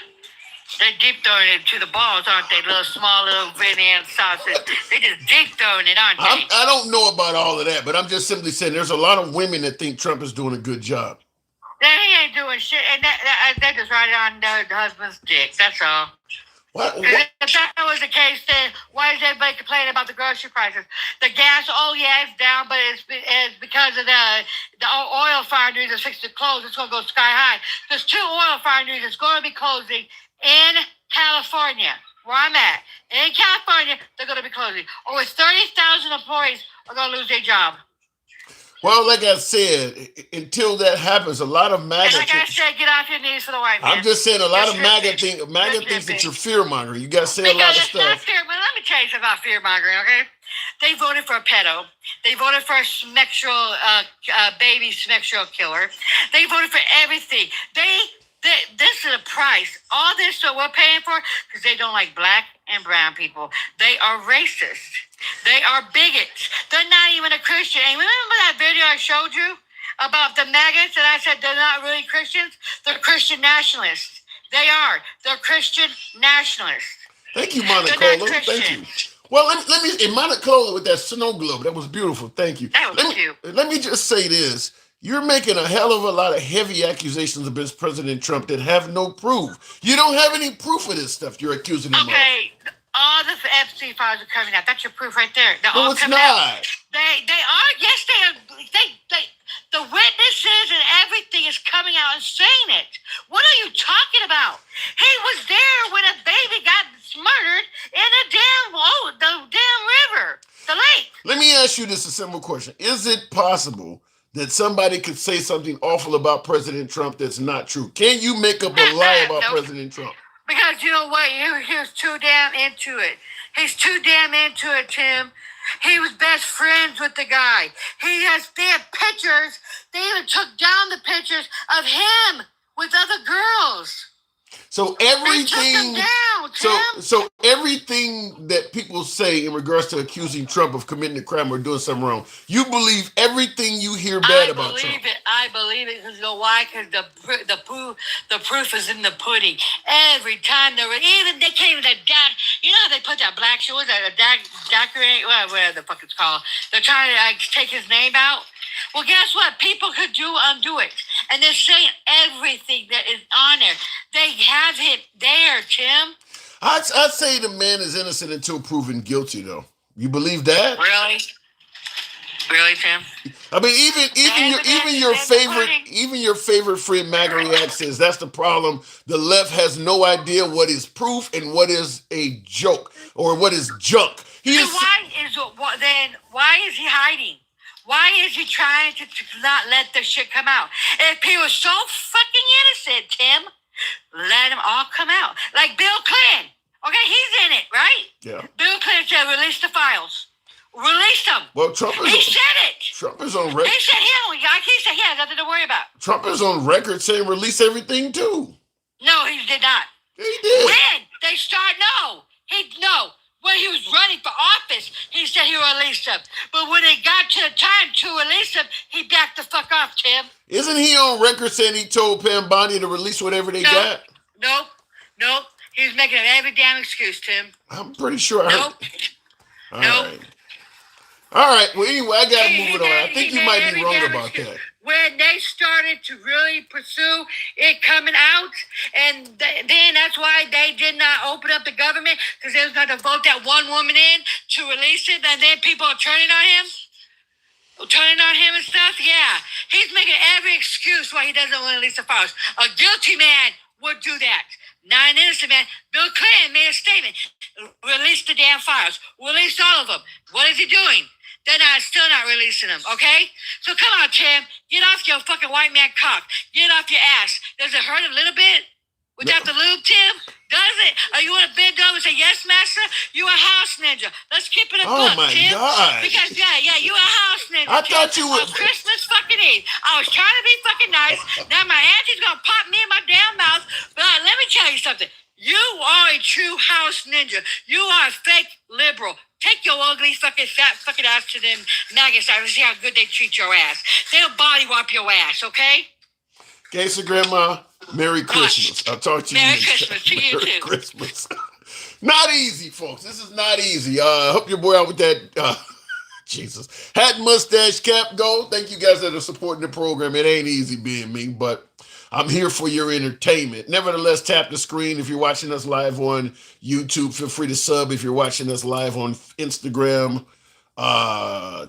They're deep throwing it to the balls, aren't they? Little small little Vienna sausage. They just deep throwing it, aren't they? I don't know about all of that, but I'm just simply saying there's a lot of women that think Trump is doing a good job. He ain't doing shit, and that just right on the husband's dick. That's all. What? If that was the case, then why is everybody complaining about the grocery prices? The gas, it's down, but it's because of the oil refineries that's fixed to close. It's going to go sky high. There's 2 oil refineries that's going to be closing in California, where I'm at. In California, they're going to be closing. Over 30,000 employees are going to lose their job. Well, like I said, until that happens, a lot of MAGA. And like I said, get off your knees for the white man. I'm just saying, a lot of MAGA thinks that you're fear mongering. You got to say a lot of stuff. Not fear, but let me tell you something about fear mongering, okay? They voted for a pedo. They voted for a baby sexual killer. They voted for everything. This is a price. All this that we're paying for because they don't like black and brown people. They are racist. They are bigots. They're not even a Christian. And remember that video I showed you about the maggots? And I said they're not really Christians. They're Christian nationalists. They are. They're Christian nationalists. Thank you, Monacola. Thank you. Well, let me in Monacola with that snow globe. That was beautiful. Thank you. That was cute. Let me just say this. You're making a hell of a lot of heavy accusations against President Trump that have no proof. You don't have any proof of this stuff you're accusing him of. Okay, all the FC files are coming out. That's your proof right there. They're No, all it's coming not. out. They are. Yes, they are. The witnesses and everything is coming out and saying it. What are you talking about? He was there when a baby got murdered in the damn river, the lake. Let me ask you this a simple question. Is it possible that somebody could say something awful about President Trump that's not true? Can you make up a lie about Nope. President Trump? Because you know what? He was too damn into it. He's too damn into it, Tim. He was best friends with the guy. They had pictures. They even took down the pictures of him with other girls. So They took them everything, down, so Tim. so everything that people say in regards to accusing Trump of committing a crime or doing something wrong, you believe everything you hear bad about Trump. I believe it. Because you know why? Because the proof is in the pudding. Every time they came to that you know how they put that black shit, what's that, whatever the fuck it's called. They're trying to take his name out. Well, guess what? People could undo it. And they're saying everything that is on there. They have it there, Tim. I'd say the man is innocent until proven guilty, though. You believe that? Really? Really, Tim? I mean, even your favorite friend MAGA React says that's the problem. The left has no idea what is proof and what is a joke or what is junk. Why is he hiding? Why is he trying to not let the shit come out? If he was so fucking innocent, Tim, let him all come out. Like Bill Clinton. Okay, he's in it, right? Yeah. Bill Clinton said, release the files. Release them. Well, He said it. Trump is on record. He said he has nothing to worry about. Trump is on record saying release everything too. No, he did not. He did. When they start, when he was running for office, he said he released them. But when it got to the time to release them, he backed the fuck off, Tim. Isn't he on record saying he told Pam Bondi to release whatever they got? Nope. He's making every damn excuse, Tim. I'm pretty sure I heard. Nope. All right. Well, anyway, I got to move it on. I think you might be wrong about that. When they started to really pursue it coming out, and then that's why they did not open up the government, because they was going to vote that one woman in to release it, and then people are turning on him and stuff. Yeah, he's making every excuse why he doesn't want to release the files. A guilty man would do that. Not an innocent man. Bill Clinton made a statement. Release the damn files. Release all of them. What is he doing? They're still not releasing them, okay? So come on, Tim. Get off your fucking white man cock. Get off your ass. Does it hurt a little bit without the lube, Tim? Does it? Are you want to bend over and say, yes, master? You a house ninja. Let's keep it a Oh, book, my Tim. God. Because, you a house ninja. I Tim. thought you would. On Christmas fucking Eve. I was trying to be fucking nice. Now my auntie's going to pop me in my damn mouth. But let me tell you something. You are a true house ninja. You are a fake liberal. Take your ugly fucking fat fucking ass to them maggots and see how good they treat your ass. They'll body wipe your ass, okay? Gangsta Grandma, Merry Christmas. I'll talk to you Merry next Christmas to you Merry too. Christmas. Not easy, folks. This is not easy. Hope your boy out with that Jesus. Hat, mustache, cap, go. Thank you guys that are supporting the program. It ain't easy being me, but I'm here for your entertainment. Nevertheless, tap the screen if you're watching us live on YouTube. Feel free to sub if you're watching us live on Instagram,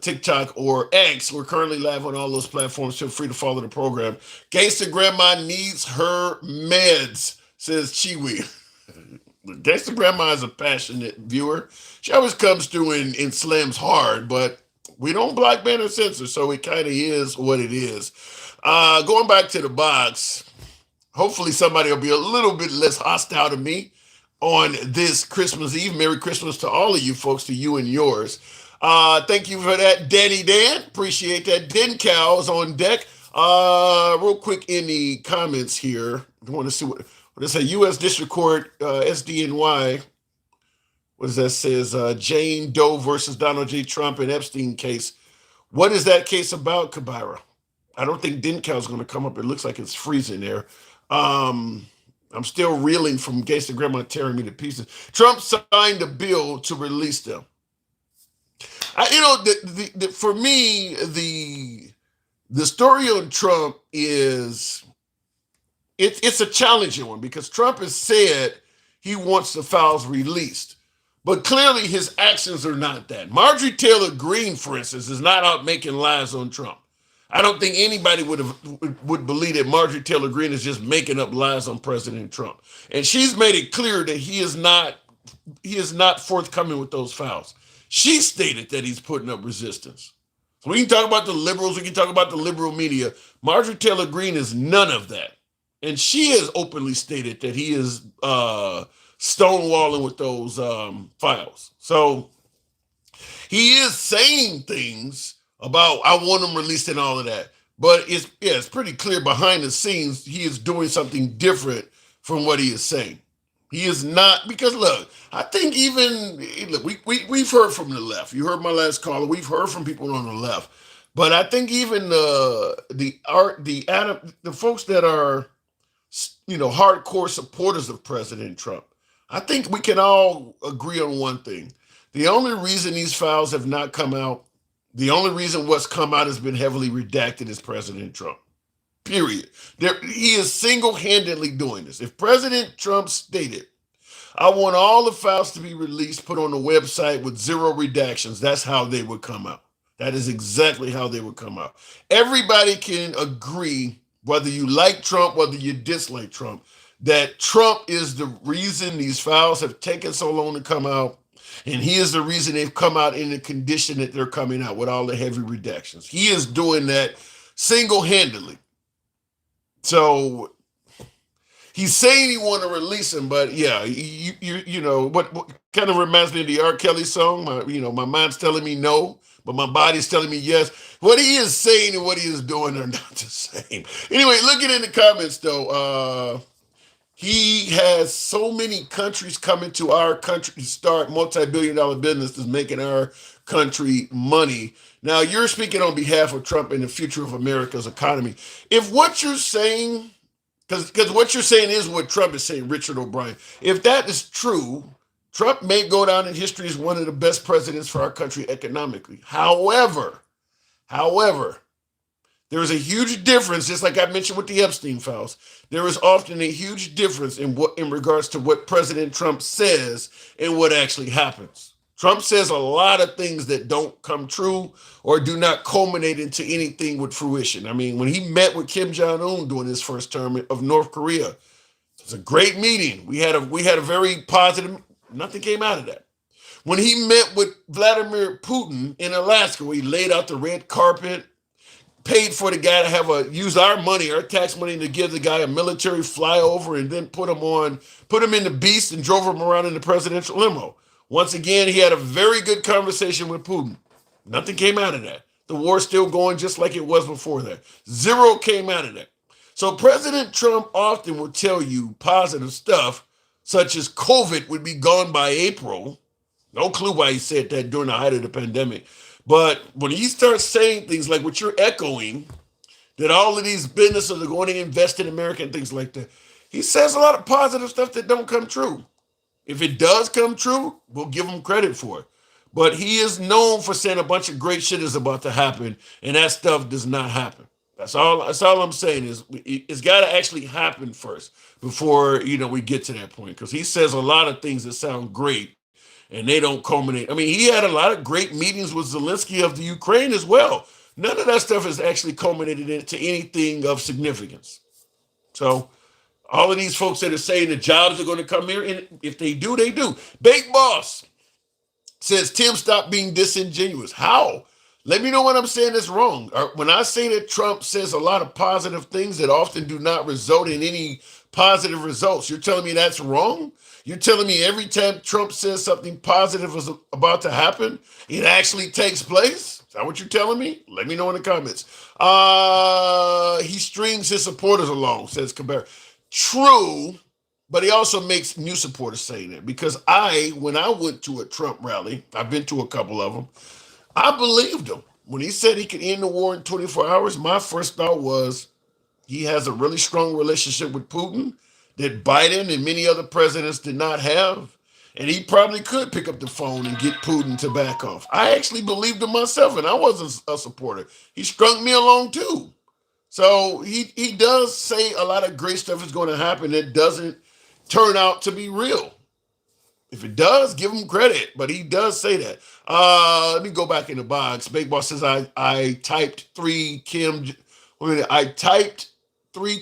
TikTok, or X. We're currently live on all those platforms. Feel free to follow the program. Gangsta Grandma needs her meds, says Chiwi. Gangsta Grandma is a passionate viewer. She always comes through and slams hard, but we don't block, ban, or censor, so it kind of is what it is. Going back to the box, hopefully somebody will be a little bit less hostile to me on this Christmas Eve. Merry Christmas to all of you folks, to you and yours. Thank you for that, Danny Dan. Appreciate that. Den Cows on deck. Real quick in the comments here, I want to see what it says. U.S. District Court, SDNY. What does that says? Jane Doe versus Donald J. Trump and Epstein case. What is that case about, Kabira? I don't think Denkow is going to come up. It looks like it's freezing there. I'm still reeling from Gangsta Grandma tearing me to pieces. Trump signed a bill to release them. For me, the story on Trump is it's a challenging one because Trump has said he wants the files released, but clearly his actions are not that. Marjorie Taylor Greene, for instance, is not out making lies on Trump. I don't think anybody would believe that Marjorie Taylor Greene is just making up lies on President Trump. And she's made it clear that he is not forthcoming with those files. She stated that he's putting up resistance. We can talk about the liberals. We can talk about the liberal media. Marjorie Taylor Greene is none of that. And she has openly stated that he is stonewalling with those files. So he is saying things about, I want them released and all of that. But it's pretty clear behind the scenes, he is doing something different from what he is saying. He is not, because look, I think we've heard from the left. You heard my last caller. We've heard from people on the left. But I think even the folks that are, hardcore supporters of President Trump, I think we can all agree on one thing. The only reason these files have not come out, the only reason what's come out has been heavily redacted is President Trump. Period. He is single-handedly doing this. If President Trump stated, I want all the files to be released, put on the website with 0 redactions, that's how they would come out. That is exactly how they would come out. Everybody can agree, whether you like Trump, whether you dislike Trump, that Trump is the reason these files have taken so long to come out, and he is the reason they've come out in the condition that they're coming out with all the heavy redactions. He is doing that single-handedly. So he's saying he want to release him, but yeah, what kind of reminds me of the R. Kelly song. My mind's telling me no, but my body's telling me yes. What he is saying and what he is doing are not the same. Anyway, looking in the comments though, he has so many countries coming to our country to start multi-billion-dollar businesses making our country money. Now, you're speaking on behalf of Trump and the future of America's economy. If what you're saying, because what you're saying is what Trump is saying, Richard O'Brien, if that is true, Trump may go down in history as one of the best presidents for our country economically. However, there is a huge difference, just like I mentioned with the Epstein files. There is often a huge difference in regards to what President Trump says and what actually happens. Trump says a lot of things that don't come true or do not culminate into anything with fruition. I mean, when he met with Kim Jong-un during his first term of North Korea, it was a great meeting. We had a very positive, nothing came out of that. When he met with Vladimir Putin in Alaska, where he laid out the red carpet, paid for the guy to use our money, our tax money, to give the guy a military flyover and then put him in the beast and drove him around in the presidential limo. Once again, he had a very good conversation with Putin. Nothing came out of that. The war's still going just like it was before that. 0 came out of that. So President Trump often will tell you positive stuff, such as COVID would be gone by April. No clue why he said that during the height of the pandemic. But when he starts saying things like what you're echoing, that all of these businesses are going to invest in America and things like that, he says a lot of positive stuff that don't come true. If it does come true, we'll give him credit for it. But he is known for saying a bunch of great shit is about to happen, and that stuff does not happen. That's all I'm saying is it's got to actually happen first before, we get to that point. Because he says a lot of things that sound great, and they don't culminate. I mean, he had a lot of great meetings with Zelensky of the Ukraine as well. None of that stuff has actually culminated into anything of significance. So all of these folks that are saying the jobs are going to come here, and if they do, they do. Big Boss says, Tim, stop being disingenuous. How? Let me know when I'm saying this wrong. When I say that Trump says a lot of positive things that often do not result in any positive results, you're telling me that's wrong? You're telling me every time Trump says something positive is about to happen, it actually takes place? Is that what you're telling me? Let me know in the comments. He strings his supporters along, says Cabrera. True, but he also makes new supporters saying that, because when I went to a Trump rally, I've been to a couple of them, I believed him. When he said he could end the war in 24 hours, my first thought was he has a really strong relationship with Putin that Biden and many other presidents did not have, and he probably could pick up the phone and get Putin to back off. I actually believed him myself, and I wasn't a supporter. He strung me along too. So he does say a lot of great stuff is going to happen that doesn't turn out to be real. If it does, give him credit, but he does say that. Let me go back in the box. Big Boss says I typed 3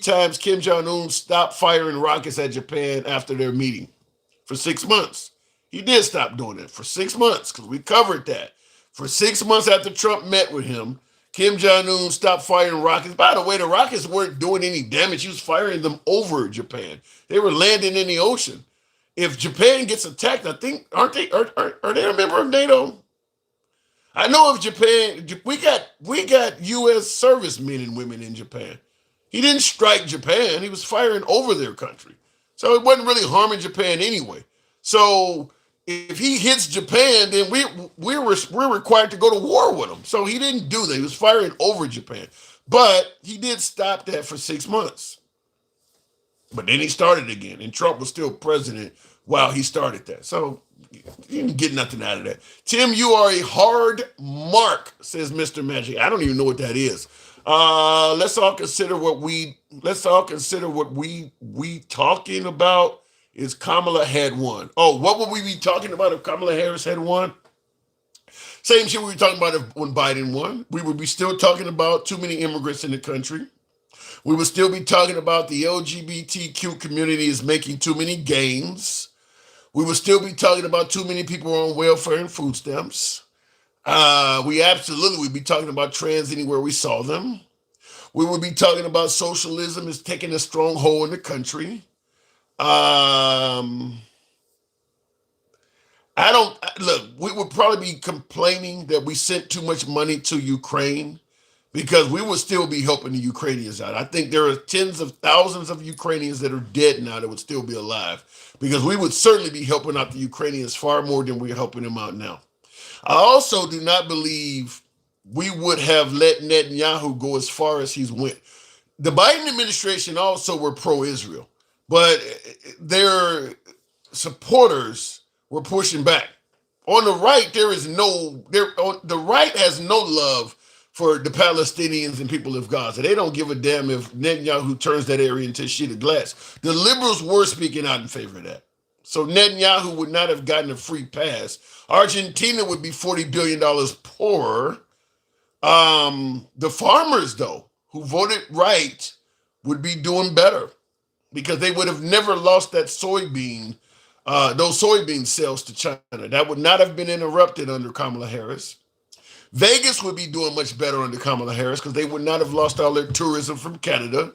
times Kim Jong-un stopped firing rockets at Japan after their meeting for 6 months. He did stop doing it for 6 months because we covered that. For 6 months after Trump met with him, Kim Jong-un stopped firing rockets. By the way, the rockets weren't doing any damage. He was firing them over Japan. They were landing in the ocean. If Japan gets attacked, I think, are they a member of NATO? I know if Japan, we got U.S. servicemen and women in Japan. He didn't strike Japan. He was firing over their country. So it wasn't really harming Japan anyway. So if he hits Japan, then we're required to go to war with him. So he didn't do that. He was firing over Japan. But he did stop that for 6 months. But then he started again, and Trump was still president while he started that. So you didn't get nothing out of that. Tim, you are a hard mark, says Mr. Magic. I don't even know what that is. Let's all consider what we talking about is Kamala had won. Oh, what would we be talking about if Kamala Harris had won? Same shit we were talking about when Biden won. We would be still talking about too many immigrants in the country. We would still be talking about the LGBTQ community is making too many gains. We would still be talking about too many people on welfare and food stamps. We absolutely would be talking about trans anywhere we saw them. We would be talking about socialism is taking a strong hold in the country. We would probably be complaining that we sent too much money to Ukraine because we would still be helping the Ukrainians out. I think there are tens of thousands of Ukrainians that are dead now that would still be alive because we would certainly be helping out the Ukrainians far more than we're helping them out now. I also do not believe we would have let Netanyahu go as far as he's went. The Biden administration also were pro-Israel, but their supporters were pushing back. On the right, the right has no love for the Palestinians and people of Gaza. They don't give a damn if Netanyahu turns that area into a sheet of glass. The liberals were speaking out in favor of that. So Netanyahu would not have gotten a free pass. Argentina would be $40 billion poorer. The farmers, though, who voted right, would be doing better because they would have never lost that those soybean sales to China. That would not have been interrupted under Kamala Harris. Vegas would be doing much better under Kamala Harris because they would not have lost all their tourism from Canada.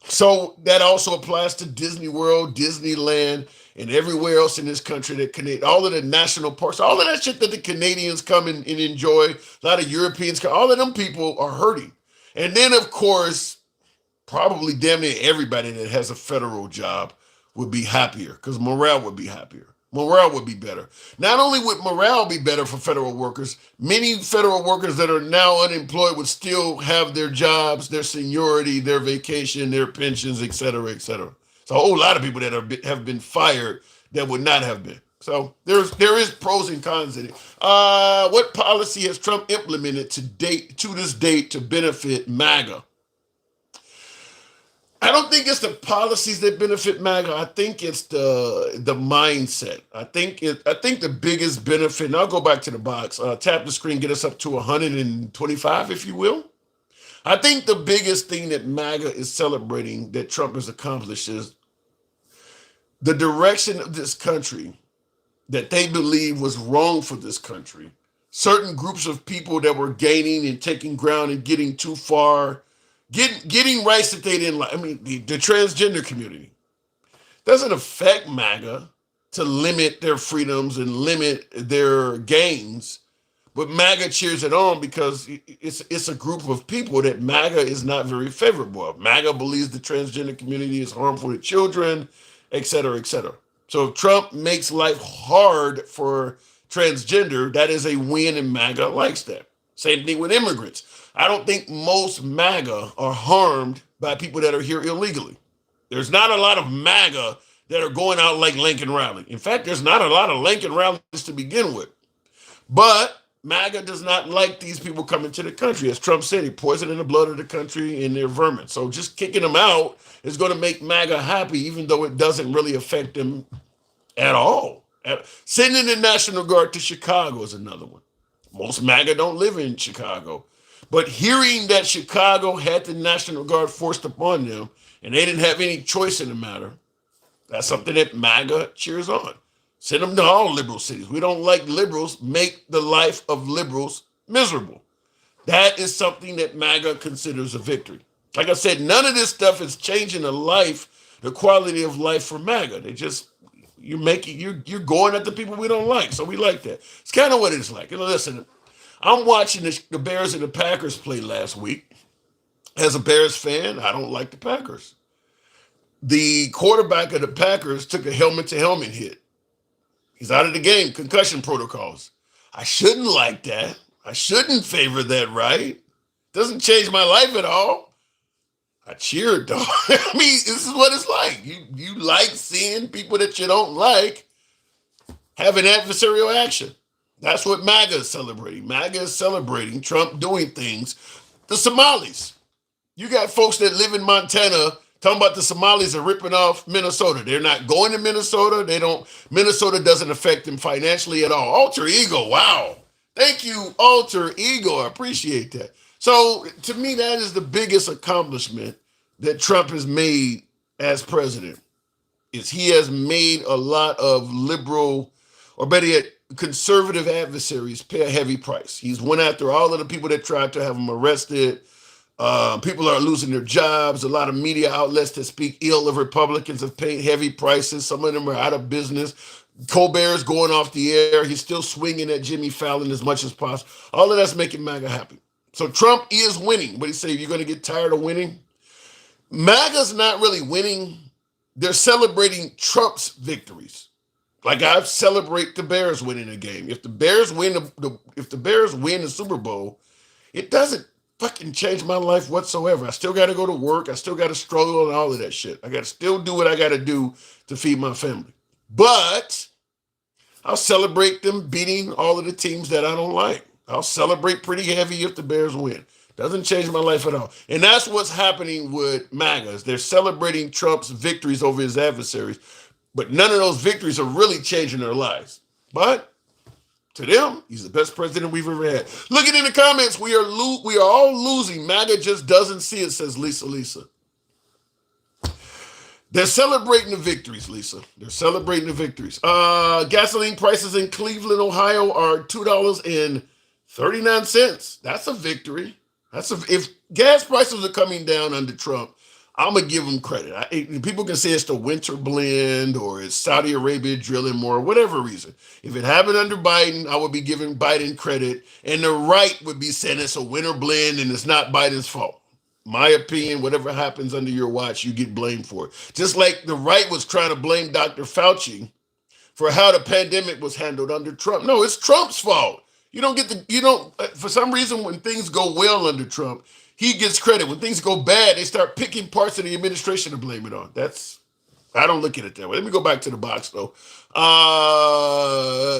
So that also applies to Disney World, Disneyland, and everywhere else in this country that connect all of the national parks, all of that shit that the Canadians come and enjoy, a lot of Europeans, all of them people are hurting. And then, of course, probably damn near everybody that has a federal job would be happier because morale would be happier. Morale would be better. Not only would morale be better for federal workers, many federal workers that are now unemployed would still have their jobs, their seniority, their vacation, their pensions, et cetera, et cetera. So a whole lot of people that have been fired that would not have been. So there is pros and cons in it. What policy has Trump implemented to this date to benefit MAGA? I don't think it's the policies that benefit MAGA. I think it's the mindset. I think the biggest benefit, and I'll go back to the box, tap the screen, get us up to 125, if you will. I think the biggest thing that MAGA is celebrating that Trump has accomplished is the direction of this country that they believe was wrong for this country. Certain groups of people that were gaining and taking ground and getting too far, getting rights that they didn't like. I mean, the transgender community doesn't affect MAGA to limit their freedoms and limit their gains, but MAGA cheers it on because it's a group of people that MAGA is not very favorable of. MAGA believes the transgender community is harmful to children, et cetera, et cetera. So if Trump makes life hard for transgender, that is a win, and MAGA likes that. Same thing with immigrants. I don't think most MAGA are harmed by people that are here illegally. There's not a lot of MAGA that are going out like Lincoln Raleigh. In fact, there's not a lot of Lincoln Rallies to begin with. But MAGA does not like these people coming to the country. As Trump said, he poisoned the blood of the country and their vermin. So just kicking them out is going to make MAGA happy, even though it doesn't really affect them at all. Sending the National Guard to Chicago is another one. Most MAGA don't live in Chicago. But hearing that Chicago had the National Guard forced upon them and they didn't have any choice in the matter, that's something that MAGA cheers on. Send them to all liberal cities. We don't like liberals. Make the life of liberals miserable. That is something that MAGA considers a victory. Like I said, none of this stuff is changing the quality of life for MAGA. You're going at the people we don't like. So we like that. It's kind of what it's like. Listen, I'm watching the Bears and the Packers play last week. As a Bears fan, I don't like the Packers. The quarterback of the Packers took a helmet-to-helmet hit. He's out of the game, concussion protocols. I shouldn't like that. I shouldn't favor that, right? Doesn't change my life at all. I cheered, though. I mean, this is what it's like. You like seeing people that you don't like have an adversarial action. That's what MAGA is celebrating. MAGA is celebrating Trump doing things. The Somalis. You got folks that live in Montana talking about the Somalis are ripping off Minnesota. They're not going to Minnesota. Minnesota doesn't affect them financially at all. Alter ego. Wow. Thank you, Alter Ego. I appreciate that. So to me, that is the biggest accomplishment that Trump has made as president. Is he has made a lot of liberal, or better yet, conservative adversaries pay a heavy price. He's went after all of the people that tried to have him arrested. People are losing their jobs. A lot of media outlets that speak ill of Republicans have paid heavy prices. Some of them are out of business. Colbert's going off the air. He's still swinging at Jimmy Fallon as much as possible. All of that's making MAGA happy. So Trump is winning. What do you say? You're going to get tired of winning? MAGA's not really winning. They're celebrating Trump's victories. Like I celebrate the Bears winning a game. If the Bears win the Super Bowl, it doesn't fucking change my life whatsoever. I still got to go to work. I still got to struggle and all of that shit. I got to still do what I got to do to feed my family. But I'll celebrate them beating all of the teams that I don't like. I'll celebrate pretty heavy if the Bears win. Doesn't change my life at all. And that's what's happening with MAGAs. They're celebrating Trump's victories over his adversaries, but none of those victories are really changing their lives. But to them, he's the best president we've ever had. Looking in the comments, we are all losing. MAGA just doesn't see it, says Lisa. They're celebrating the victories, Lisa. They're celebrating the victories. Gasoline prices in Cleveland, Ohio are $2.39. That's a victory. If gas prices are coming down under Trump, I'm going to give them credit. People can say it's the winter blend or it's Saudi Arabia drilling more, whatever reason. If it happened under Biden, I would be giving Biden credit. And the right would be saying it's a winter blend and it's not Biden's fault. My opinion, whatever happens under your watch, you get blamed for it. Just like the right was trying to blame Dr. Fauci for how the pandemic was handled under Trump. No, it's Trump's fault. For some reason, when things go well under Trump, he gets credit. When things go bad, they start picking parts of the administration to blame it on. I don't look at it that way. Let me go back to the box, though.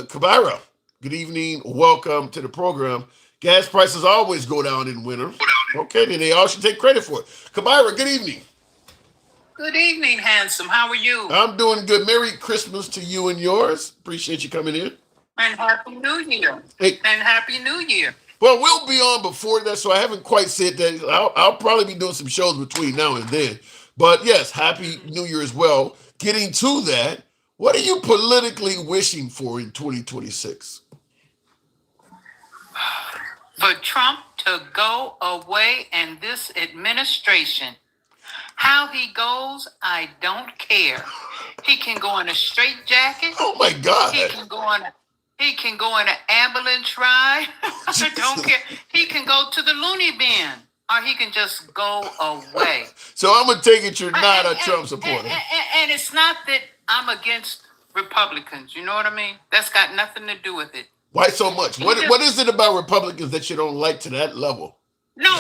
Kabira, good evening. Welcome to the program. Gas prices always go down in winter. Okay, then they all should take credit for it. Kabira, good evening. Good evening, handsome. How are you? I'm doing good. Merry Christmas to you and yours. Appreciate you coming in. And Happy New Year. Hey. And Happy New Year. Well, we'll be on before that, so I haven't quite said that. I'll probably be doing some shows between now and then. But yes, Happy New Year as well. Getting to that, what are you politically wishing for in 2026? For Trump to go away and this administration. How he goes, I don't care. He can go in a straitjacket. Oh my God. He can go in an ambulance ride. I don't care. He can go to the loony bin. Or he can just go away. So I'm going to take it you're not a Trump supporter. And it's not that I'm against Republicans. You know what I mean? That's got nothing to do with it. Why so much? What is it about Republicans that you don't like to that level? No.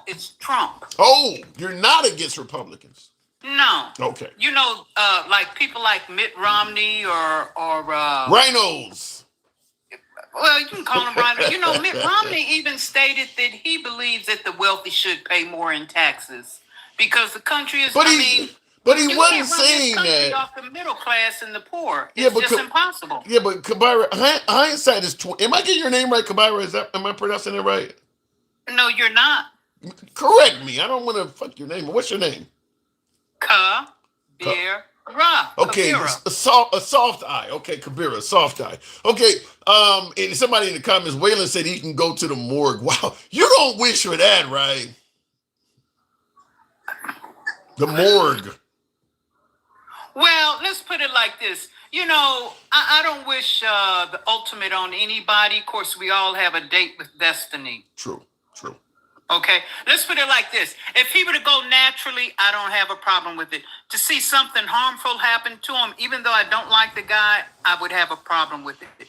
It's Trump. Oh, you're not against Republicans. No. Okay. You know, like people like Mitt Romney or rhinos. Well, you can call him rhinos. You know, Mitt Romney even stated that he believes that the wealthy should pay more in taxes because the country is. But he wasn't saying that. Off the middle class and the poor. It's just impossible. Yeah, but Kabira, hindsight is 20. Am I getting your name right, Kabira? Am I pronouncing it right? No, you're not. Correct me. I don't want to fuck your name. What's your name? Kabira. Okay, Kabira. a soft eye. Okay, Kabira, soft eye. Okay, and somebody in the comments, Waylon said he can go to the morgue. Wow, you don't wish for that, right? The morgue. Well, let's put it like this. You know, I don't wish the ultimate on anybody. Of course, we all have a date with destiny. True, true. Okay, let's put it like this. If he were to go naturally, I don't have a problem with it. To see something harmful happen to him, even though I don't like the guy, I would have a problem with it.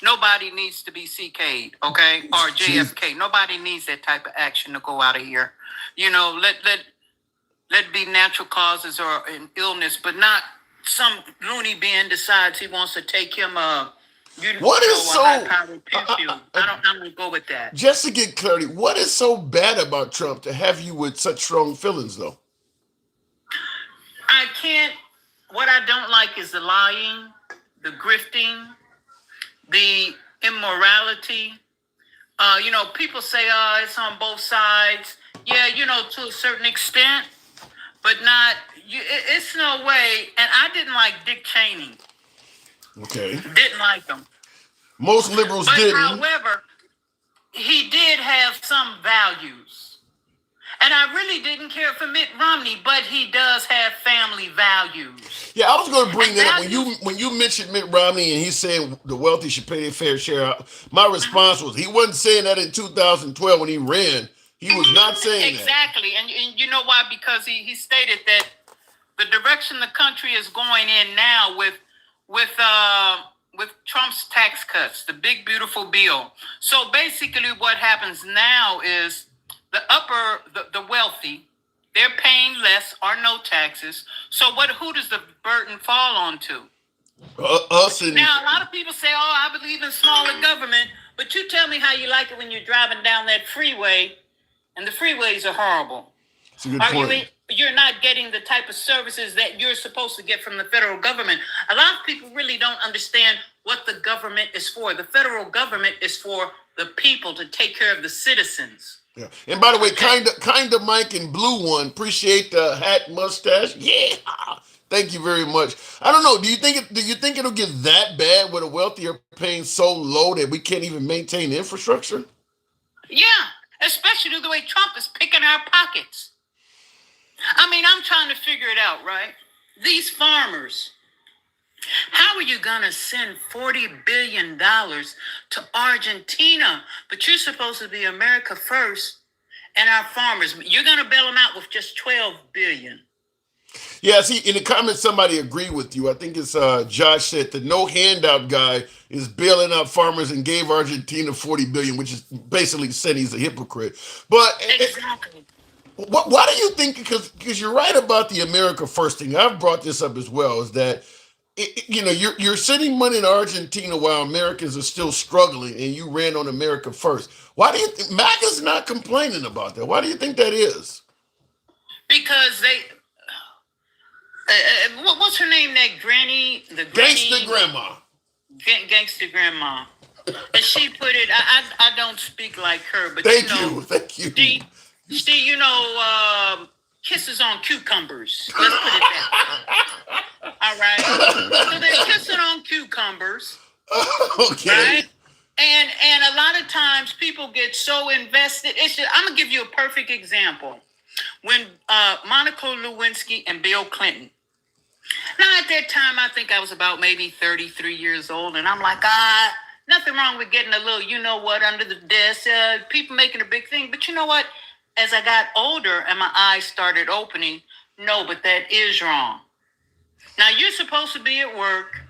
Nobody needs to be CK'd, okay, or JFK. Nobody needs that type of action to go out of here. You know, let be natural causes or an illness, but not some loony bin decides he wants to take him What is so? high-powered pew. I'm gonna go with that. Just to get clarity, what is so bad about Trump to have you with such strong feelings, though? I can't. What I don't like is the lying, the grifting, the immorality. You know, people say, "Oh, it's on both sides." Yeah, you know, to a certain extent, but not. It's no way. And I didn't like Dick Cheney. Okay. Didn't like him. Most liberals But didn't. however, he did have some values. And I really didn't care for Mitt Romney, but he does have family values. Yeah, I was going to bring And that up values- when you mentioned Mitt Romney and he's saying the wealthy should pay their fair share. My response was he wasn't saying that in 2012 when he ran. He was not saying that. Exactly. And you know why? Because he stated that the direction the country is going in now with Trump's tax cuts, the big beautiful bill. So basically what happens now is the wealthy, they're paying less or no taxes. So who does the burden fall on to? Us and Now, a lot of people say, "Oh, I believe in smaller government," but you tell me how you like it when you're driving down that freeway, and the freeways are horrible. It's a good point. You're not getting the type of services that you're supposed to get from the federal government. A lot of people really don't understand what the government is for. The federal government is for the people to take care of the citizens. Yeah. And by the way, kind of Mike and Blue One, appreciate the hat, mustache. Yeah. Thank you very much. I don't know. Do you think it'll get that bad where the wealthy are paying so low that we can't even maintain the infrastructure? Yeah, especially the way Trump is picking our pockets. I mean, I'm trying to figure it out, right? These farmers, how are you going to send $40 billion to Argentina? But you're supposed to be America first and our farmers. You're going to bail them out with just $12 billion. Yeah, see, in the comments, somebody agreed with you. I think it's Josh said the no handout guy is bailing out farmers and gave Argentina $40 billion, which is basically saying he's a hypocrite. But Exactly. Why do you think? Because you're right about the America First thing. I've brought this up as well. Is that you're sending money to Argentina while Americans are still struggling, and you ran on America First. Why do you think MAGA's not complaining about that? Why do you think that is? Because they, what's her name? That granny, Gangsta grandma. Gangster grandma. And she put it. I don't speak like her, but Thank you. She kisses on cucumbers. Let's put it that way. All right. So they're kissing on cucumbers. Okay. Right? And a lot of times people get so invested. I'm gonna give you a perfect example. When Monica Lewinsky and Bill Clinton. Now at that time, I think I was about maybe 33 years old, and I'm like, nothing wrong with getting a little, you know what, under the desk. People making a big thing, but you know what? As I got older and my eyes started opening, no, but that is wrong. Now you're supposed to be at work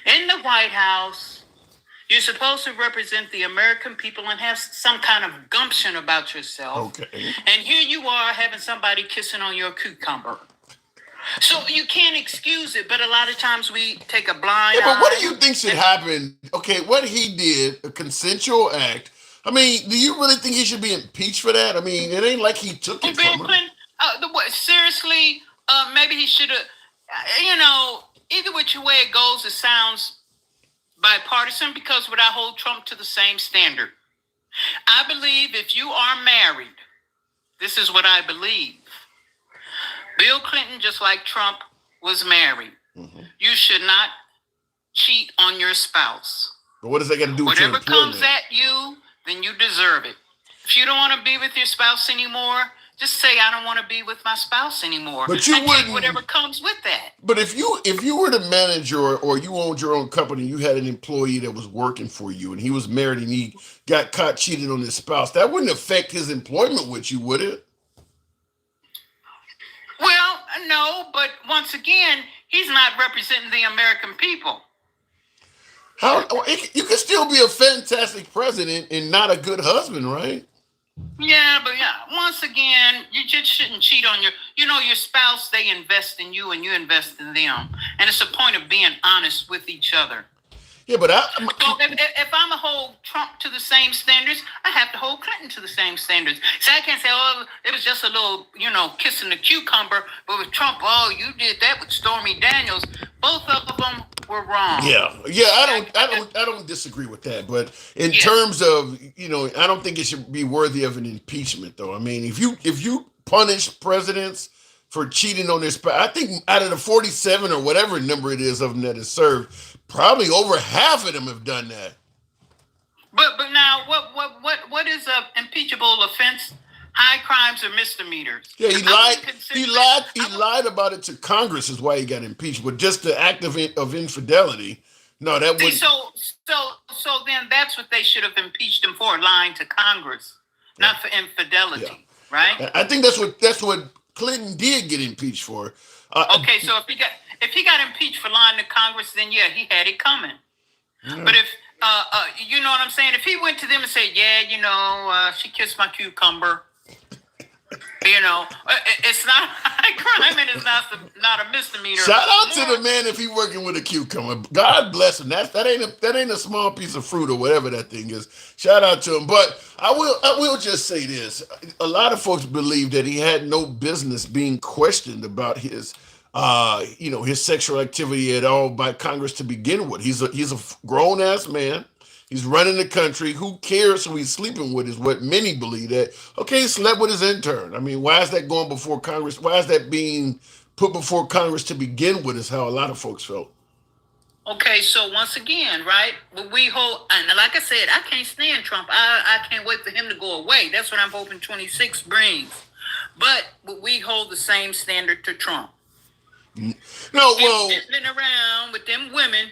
in the White House. You're supposed to represent the American people and have some kind of gumption about yourself. Okay. And here you are having somebody kissing on your cucumber. So you can't excuse it, but a lot of times we take a blind eye. But what do you think should happen? Okay, what he did, a consensual act. I mean, do you really think he should be impeached for that? I mean, it ain't like he took it from her. Seriously, maybe he should have, either which way it goes, it sounds bipartisan because would I hold Trump to the same standard? I believe if you are married, this is what I believe. Bill Clinton, just like Trump, was married. You should not cheat on your spouse. But what does that got to do with your Whatever employment? comes at you, then you deserve it. If you don't want to be with your spouse anymore, just say, I don't want to be with my spouse anymore. But you and wouldn't- take whatever comes with that. But if you were the manager or you owned your own company, you had an employee that was working for you, and he was married and he got caught cheating on his spouse, that wouldn't affect his employment with you, would it? Well, no, but once again, he's not representing the American people. You can still be a fantastic president and not a good husband, right? Yeah, but once again, you just shouldn't cheat on your spouse. They invest in you and you invest in them. And it's a point of being honest with each other. Yeah, but So if I'm to hold Trump to the same standards, I have to hold Clinton to the same standards. So I can't say, oh, it was just a little, kissing the cucumber. But with Trump, oh, you did that with Stormy Daniels. Both of them were wrong. Yeah. I don't disagree with that. But in terms of, I don't think it should be worthy of an impeachment, though. I mean, if you punish presidents for cheating on their spouse, I think out of the 47 or whatever number it is of them that is served, probably over half of them have done that. But now, what is a impeachable offense? High crimes or misdemeanors? Yeah, he lied about it to Congress is why he got impeached. But just the act of infidelity, no, that wouldn't. So then that's what they should have impeached him for, lying to Congress, not for infidelity, right? I think that's what Clinton did get impeached for. Okay, so if he got impeached for lying to Congress, then yeah, he had it coming. Yeah. But if you know what I'm saying, if he went to them and said, yeah, she kissed my cucumber, it's not a high crime and it's not a misdemeanor. Shout out to the man if he working with a cucumber. God bless him. That ain't a small piece of fruit or whatever that thing is. Shout out to him. But I will just say this: a lot of folks believe that he had no business being questioned about his his sexual activity at all by Congress to begin with. He's a grown ass man. He's running the country. Who cares who he's sleeping with is what many believe that. Okay, he slept with his intern. I mean, why is that going before Congress? Why is that being put before Congress to begin with is how a lot of folks felt. Okay, so once again, right, we hold, and like I said, I can't stand Trump. I can't wait for him to go away. That's what I'm hoping 26 brings. But we hold the same standard to Trump. No, well, fiddling around with them women.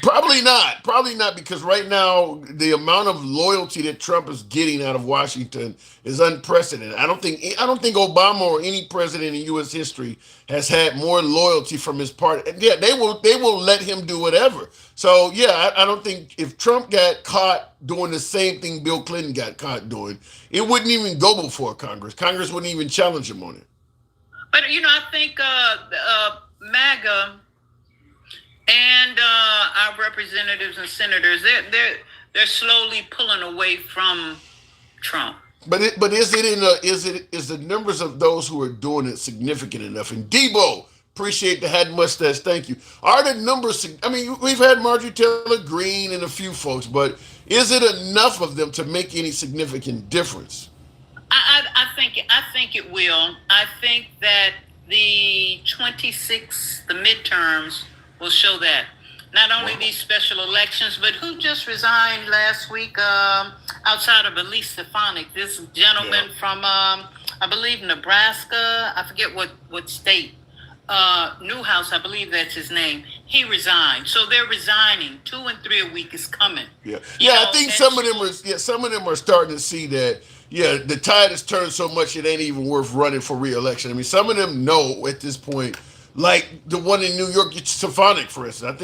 Probably not, because right now the amount of loyalty that Trump is getting out of Washington is unprecedented. I don't think Obama or any president in U.S. history has had more loyalty from his party. Yeah, they will let him do whatever. So yeah, I don't think if Trump got caught doing the same thing Bill Clinton got caught doing, it wouldn't even go before Congress. Congress wouldn't even challenge him on it. But I think MAGA and our representatives and senators, they're slowly pulling away from Trump. But is the numbers of those who are doing it significant enough? And Debo, appreciate the hat mustache, thank you. Are the numbers? I mean, we've had Marjorie Taylor Greene and a few folks, but is it enough of them to make any significant difference? I think it will. I think that the 26, the midterms, will show that. Not only these special elections, but who just resigned last week outside of Elise Stefanik, this gentleman from, I believe, Nebraska. I forget what state. Newhouse, I believe that's his name. He resigned. So they're resigning. 2 and 3 a week is coming. Yeah. I think some of them are starting to see that, the tide has turned so much it ain't even worth running for re-election. I mean, some of them know at this point, like the one in New York, Stefanik, for instance.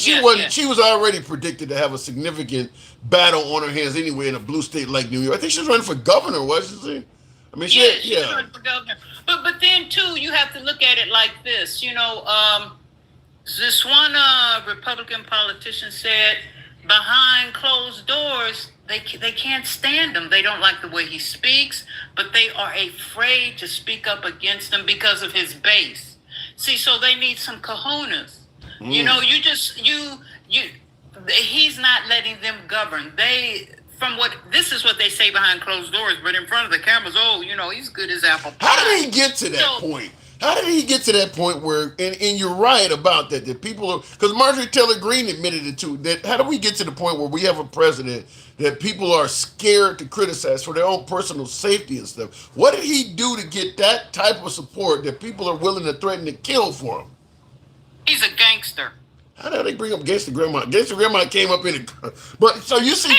She was already predicted to have a significant battle on her hands anyway in a blue state like New York. I think she was running for governor, wasn't she? I mean, she was running for governor. But then too, you have to look at it like this. This one Republican politician said, behind closed doors, they can't stand him. They don't like the way he speaks, but they are afraid to speak up against him because of his base. See, so they need some cojones. He's not letting them govern. This is what they say behind closed doors, but in front of the cameras, he's good as apple pie. How did he get to that point? How did he get to that point where, and you're right about that people are, because Marjorie Taylor Greene admitted it too, that how do we get to the point where we have a president that people are scared to criticize for their own personal safety and stuff? What did he do to get that type of support that people are willing to threaten to kill for him? He's a gangster. How did they bring up Gangster Grandma? Gangster Grandma came up in it. But so you see.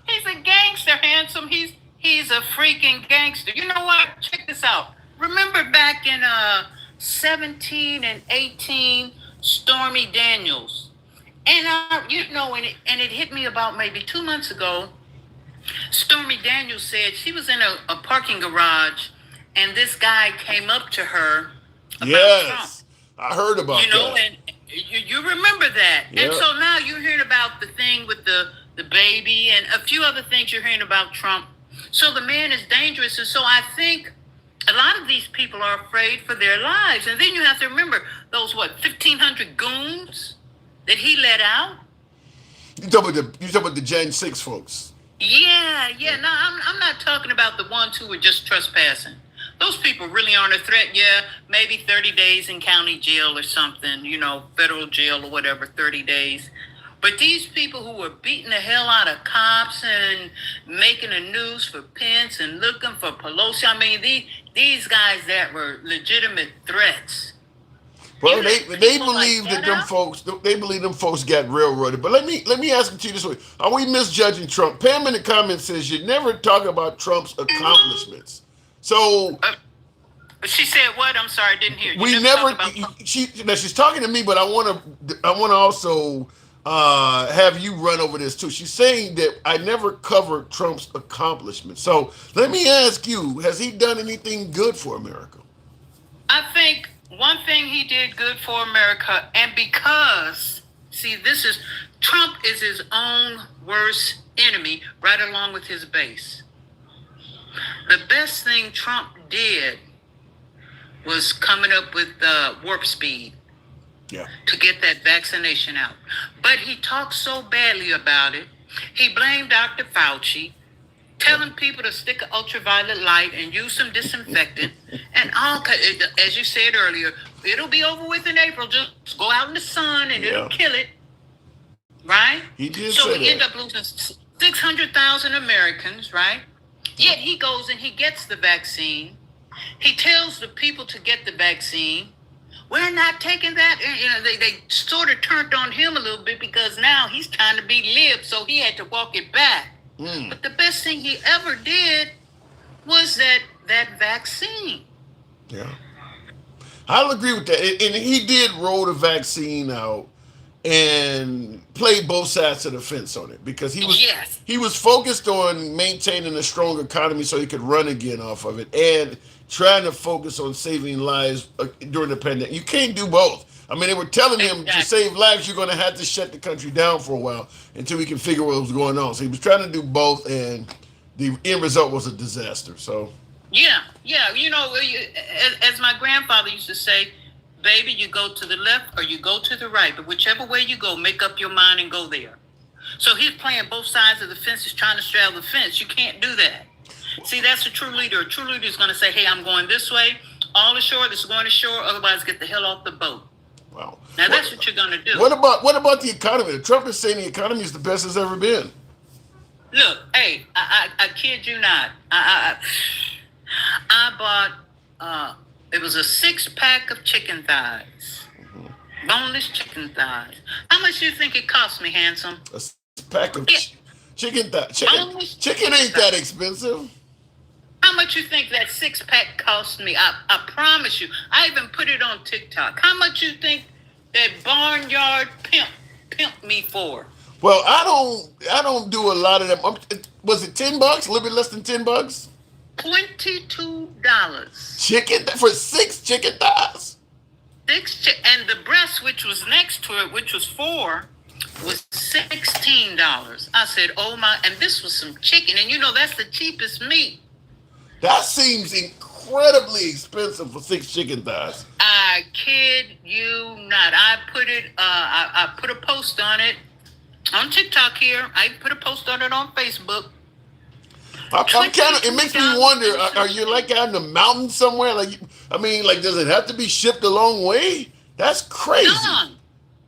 He's a gangster, handsome. He's a freaking gangster. You know what? Check this out. Remember back in 17 and 18, Stormy Daniels. And it hit me about maybe 2 months ago. Stormy Daniels said she was in a parking garage and this guy came up to her about Trump. I heard about that. And you remember that. Yep. And so now you're hearing about the thing with the baby and a few other things you're hearing about Trump. So the man is dangerous. And so I think a lot of these people are afraid for their lives. And then you have to remember those, 1,500 goons that he let out? You talking about the Jan 6 folks? Yeah. No, I'm not talking about the ones who were just trespassing. Those people really aren't a threat. Yeah, maybe 30 days in county jail or something, federal jail or whatever, 30 days. But these people who were beating the hell out of cops and making the news for Pence and looking for Pelosi, I mean, these guys that were legitimate threats. Well, they believe that they believe them folks got railroaded. But let me ask it to you this way: are we misjudging Trump? Pam in the comments says you never talk about Trump's accomplishments. So she said what? I'm sorry, I didn't hear you. We never. She's talking to me, but I want to also have you run over this too. She's saying that I never covered Trump's accomplishments. So let me ask you: has he done anything good for America? I think one thing he did good for America, and because Trump is his own worst enemy, right along with his base. The best thing Trump did was coming up with warp speed to get that vaccination out. But he talked so badly about it. He blamed Dr. Fauci, telling people to stick an ultraviolet light and use some disinfectant. And as you said earlier, it'll be over with in April. Just go out in the sun and it'll kill it. Right? He did so say we end up losing 600,000 Americans, right? Yet he goes and he gets the vaccine. He tells the people to get the vaccine. We're not taking that. They sort of turned on him a little bit because now he's trying to be lib, so he had to walk it back. But the best thing he ever did was that vaccine. Yeah. I'll agree with that. And he did roll the vaccine out and played both sides of the fence on it because he was focused on maintaining a strong economy so he could run again off of it and trying to focus on saving lives during the pandemic. You can't do both. I mean, they were telling him to save lives, you're going to have to shut the country down for a while until we can figure what was going on. So he was trying to do both, and the end result was a disaster. So yeah. As my grandfather used to say, baby, you go to the left or you go to the right, but whichever way you go, make up your mind and go there. So he's playing both sides of the fence. He's trying to straddle the fence. You can't do that. See, that's a true leader. A true leader is going to say, hey, I'm going this way. All ashore, this is going ashore. Otherwise, get the hell off the boat. Wow. Now, that's what you're going to do. What about the economy? Trump is saying the economy is the best it's ever been. Look, hey, I kid you not. I bought, it was a 6-pack of chicken thighs. Boneless chicken thighs. How much do you think it cost me, handsome? A pack of chicken thighs. Chicken ain't that expensive. How much you think that 6-pack cost me? I promise you. I even put it on TikTok. How much you think that Barnyard pimped me for? Well, I don't do a lot of them. Was it $10? A little bit less than $10? $22. Chicken for 6 chicken thighs? And the breast, which was next to it, which was 4, was $16. I said, oh my, and this was some chicken. And that's the cheapest meat. That seems incredibly expensive for 6 chicken thighs. I kid you not. I put a post on it on TikTok here. I put a post on it on Facebook. I'm kind of. It makes me wonder. Are you like out in the mountains somewhere? Like, I mean, like, does it have to be shipped a long way? That's crazy.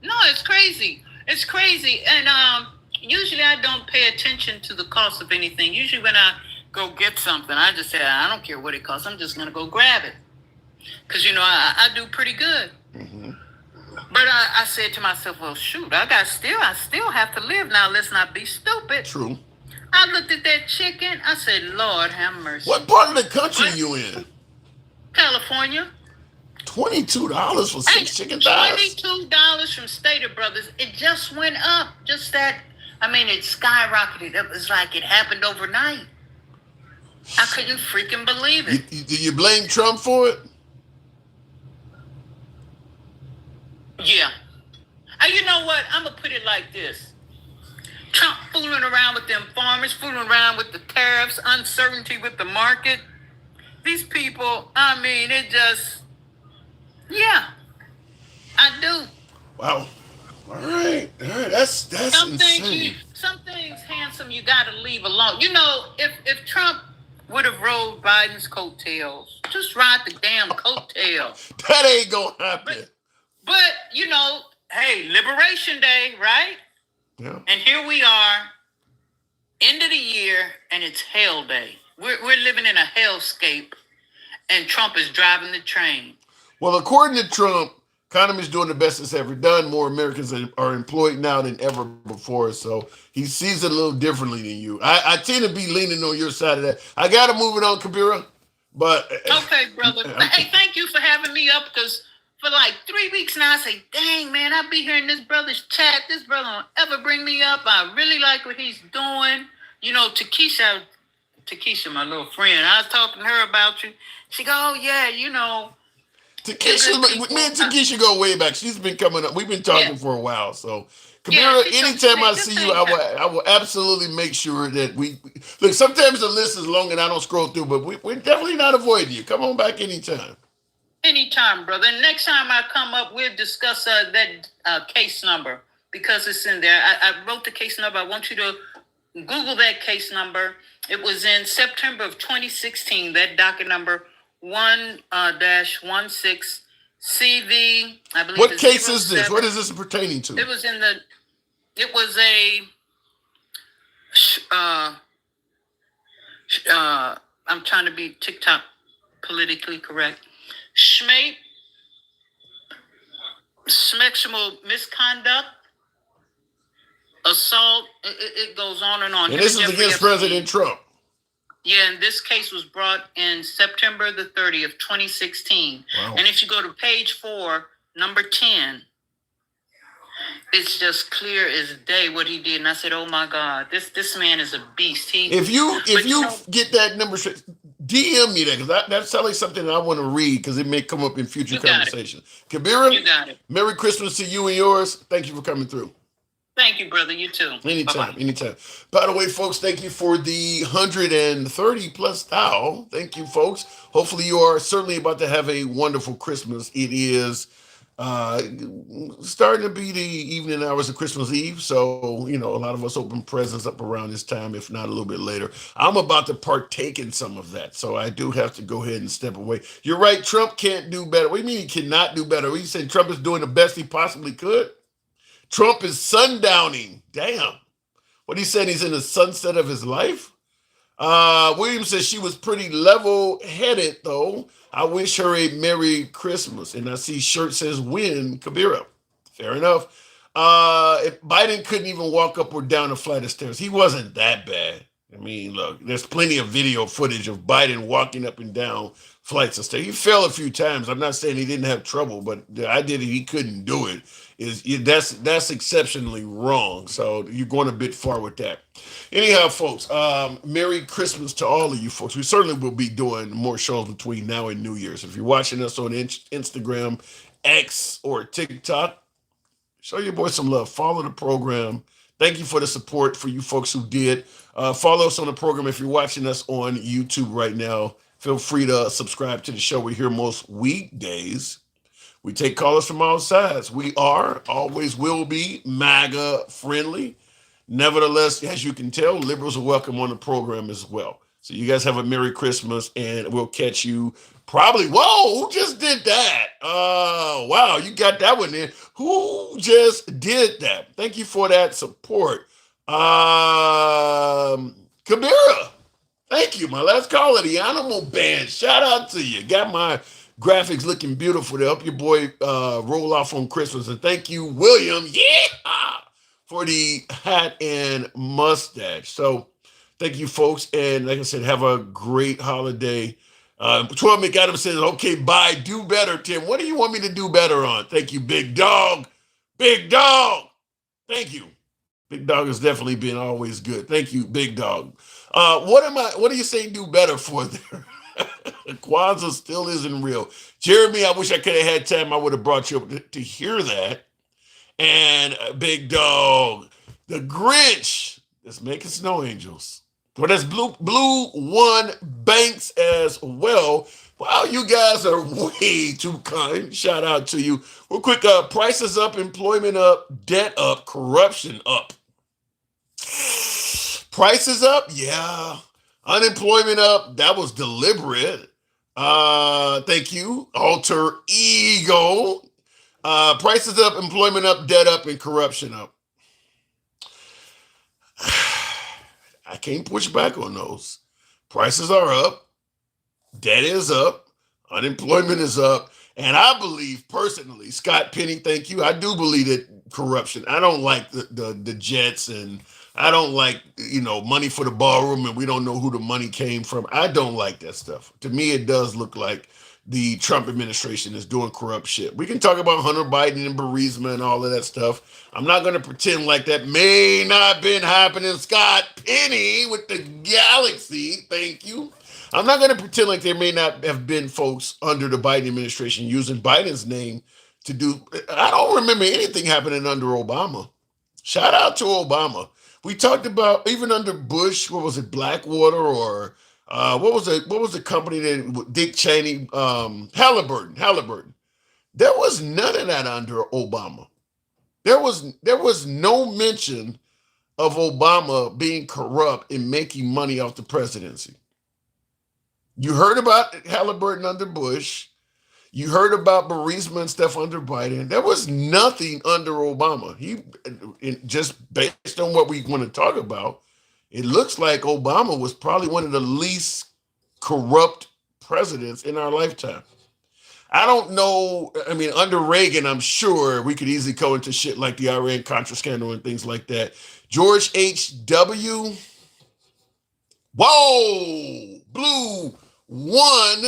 No, it's crazy. It's crazy. And usually I don't pay attention to the cost of anything. Usually when I go get something, I just say, I don't care what it costs. I'm just going to go grab it. Because, you know, I do pretty good. Mm-hmm. But I said to myself, well, shoot, I still have to live now. Let's not be stupid. True. I looked at that chicken. I said, Lord have mercy. What part of the country you in? California. $22 for 6 chicken thighs? $22 from Stater Brothers. It just went up. Just that. I mean, it skyrocketed. It was like it happened overnight. I couldn't freaking believe it. Do you blame Trump for it? Yeah. You know what? I'm going to put it like this. Trump fooling around with them farmers, fooling around with the tariffs, uncertainty with the market. These people, I mean, it just, yeah, I do. Wow. All right. That's insane. Some things, handsome, you got to leave alone. You know, if Trump would have rode Biden's coattails, just ride the damn coattails. That ain't going to happen. But, you know, hey, Liberation Day, right? Yeah. And here we are, end of the year, and it's hell day. We're living in a hellscape, and Trump is driving the train. Well, according to Trump, economy is doing the best it's ever done. More Americans are employed now than ever before. So he sees it a little differently than you. I tend to be leaning on your side of that. I got to move it on, Kabira. But okay, brother. Hey, thank you for having me up, because for like 3 weeks now, I say, dang, man, I be hearing this brother's chat. This brother don't ever bring me up. I really like what he's doing. You know, Takesha, my little friend, I was talking to her about you. She go, oh, yeah, you know. Takesha, me and Takesha go way back. She's been coming up. We've been talking for a while. So, Kabira, anytime I see you, I will absolutely make sure that we look. Sometimes the list is long and I don't scroll through, but we're definitely not avoiding you. Come on back anytime. Anytime, brother. And next time I come up, we'll discuss that case number, because it's in there. I wrote the case number. I want you to Google that case number. It was in September of 2016. That docket number 1-16 CV. I believe. What case is this? What is this pertaining to? It was I'm trying to be TikTok politically correct. Sexual misconduct, assault. It goes on and on. And this is against President Trump. Yeah, and this case was brought in September the 30th, 2016. Wow. And if you go to page 4, number 10, it's just clear as day what he did. And I said, oh my God, this man is a beast. If you get that number straight, DM me that, because that's probably something I want to read, because it may come up in future conversations. Kabira, you got it. Merry Christmas to you and yours. Thank you for coming through. Thank you, brother. You too. Anytime, Bye-bye. anytime. By the way, folks, thank you for the 130 plus thou. Thank you, folks. Hopefully you are certainly about to have a wonderful Christmas. It is starting to be the evening hours of Christmas Eve. So, you know, a lot of us open presents up around this time, if not a little bit later. I'm about to partake in some of that. So I do have to go ahead and step away. You're right. Trump can't do better. What do you mean he cannot do better? You said Trump is doing the best he possibly could? Trump is sundowning. Damn. What he said, he's in the sunset of his life? Williams says she was pretty level-headed, though. I wish her a Merry Christmas. And I see shirt says win, Kabira. Fair enough. If Biden couldn't even walk up or down a flight of stairs. He wasn't that bad. I mean, look, there's plenty of video footage of Biden walking up and down flights of stairs. He fell a few times. I'm not saying he didn't have trouble, but the idea that he couldn't do it that's exceptionally wrong. So you're going a bit far with that. Anyhow, folks, Merry Christmas to all of you folks. We certainly will be doing more shows between now and New Year's. If you're watching us on Instagram, X, or TikTok, show your boy some love. Follow the program. Thank you for the support for you folks who did. Follow us on the program. If you're watching us on YouTube right now, feel free to subscribe to the show. We're here most weekdays. We take callers from all sides. We are, always will be, MAGA friendly. Nevertheless, as you can tell, liberals are welcome on the program as well. So you guys have a Merry Christmas, and we'll catch you probably. Whoa, who just did that? Wow, you got that one in. Who just did that? Thank you for that support. Kabira. Thank you, my last caller, the Animal Band. Shout out to you. Got my graphics looking beautiful to help your boy roll off on Christmas. And thank you, William, for the hat and mustache. So thank you, folks. And like I said, have a great holiday. 12 McAdams says, okay, bye. Do better, Tim. What do you want me to do better on? Thank you, Big Dog. Big Dog. Thank you. Big Dog has definitely been always good. Thank you, Big Dog. What are you saying do better for there? Kwanzaa still isn't real. Jeremy, I wish I could have had time. I would have brought you up to hear that. And Big Dog, the Grinch is making snow angels. Well, that's Blue One Banks as well. Wow, you guys are way too kind. Shout out to you. Real quick, prices up, employment up, debt up, corruption up. Prices up, yeah. Unemployment up, that was deliberate. Thank you. Alter ego. Prices up, employment up, debt up, and corruption up. I can't push back on those. Prices are up, debt is up, unemployment is up, and I believe personally, Scott Penny, thank you. I do believe that corruption. I don't like the Jets, and I don't like money for the ballroom, and we don't know who the money came from. I don't like that stuff. To me, it does look like the Trump administration is doing corrupt shit. We can talk about Hunter Biden and Burisma and all of that stuff. I'm not going to pretend like that may not been happening. Scott Penny with the Galaxy, thank you. I'm not going to pretend like there may not have been folks under the Biden administration using Biden's name to do. I don't remember anything happening under Obama. Shout out to Obama. We talked about even under Bush, what was it, Blackwater, or what was the company that Dick Cheney, Halliburton. There was none of that under Obama. There was no mention of Obama being corrupt and making money off the presidency. You heard about Halliburton under Bush. You heard about Burisma and stuff under Biden. There was nothing under Obama. Just based on what we want to talk about, it looks like Obama was probably one of the least corrupt presidents in our lifetime. I don't know. I mean, under Reagan, I'm sure we could easily go into shit like the Iran-Contra scandal and things like that. George H.W. Whoa! Blue One.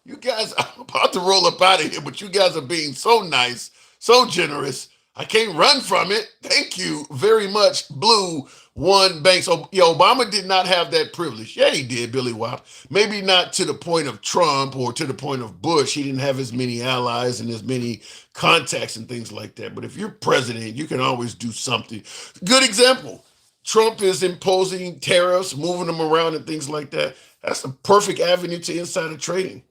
You guys, I'm about to roll up out of here, but you guys are being so nice, so generous. I can't run from it. Thank you very much, Blue One Banks. So, Obama did not have that privilege. Yeah, he did, Billy Wop. Maybe not to the point of Trump or to the point of Bush. He didn't have as many allies and as many contacts and things like that. But if you're president, you can always do something. Good example. Trump is imposing tariffs, moving them around and things like that. That's a perfect avenue to insider trading.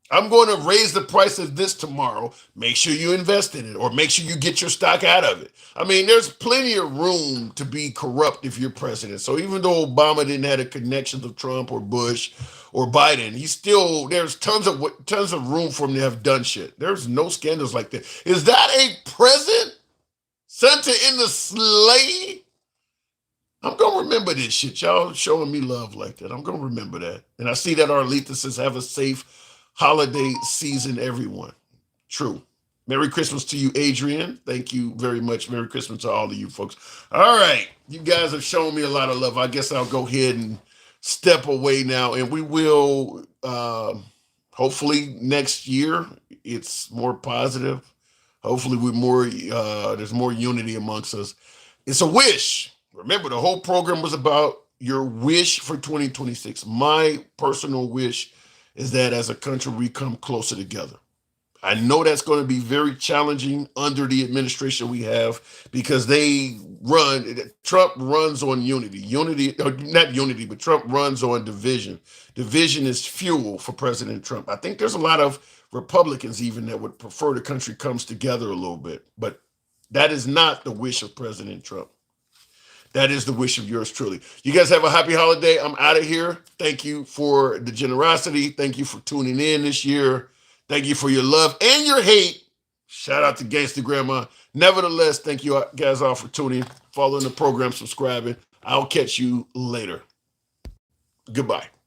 I'm going to raise the price of this tomorrow. Make sure you invest in it, or make sure you get your stock out of it. I mean, there's plenty of room to be corrupt if you're president. So even though Obama didn't have a connection to Trump or Bush or Biden, there's tons of room for him to have done shit. There's no scandals like that. Is that a present? Santa in the sleigh? I'm going to remember this shit. Y'all showing me love like that. I'm going to remember that. And I see that Arlita says, have a safe holiday season, everyone. True. Merry Christmas to you, Adrian. Thank you very much. Merry Christmas to all of you folks. All right. You guys have shown me a lot of love. I guess I'll go ahead and step away now. And we will, hopefully next year, it's more positive. Hopefully there's more unity amongst us. It's a wish. Remember, the whole program was about your wish for 2026. My personal wish is that as a country, we come closer together. I know that's going to be very challenging under the administration we have, because Trump runs on Trump runs on division. Division is fuel for President Trump. I think there's a lot of Republicans even that would prefer the country comes together a little bit, but that is not the wish of President Trump. That is the wish of yours truly. You guys have a happy holiday. I'm out of here. Thank you for the generosity. Thank you for tuning in this year. Thank you for your love and your hate. Shout out to Gangsta Grandma. Nevertheless, thank you guys all for tuning, following the program, subscribing. I'll catch you later. Goodbye.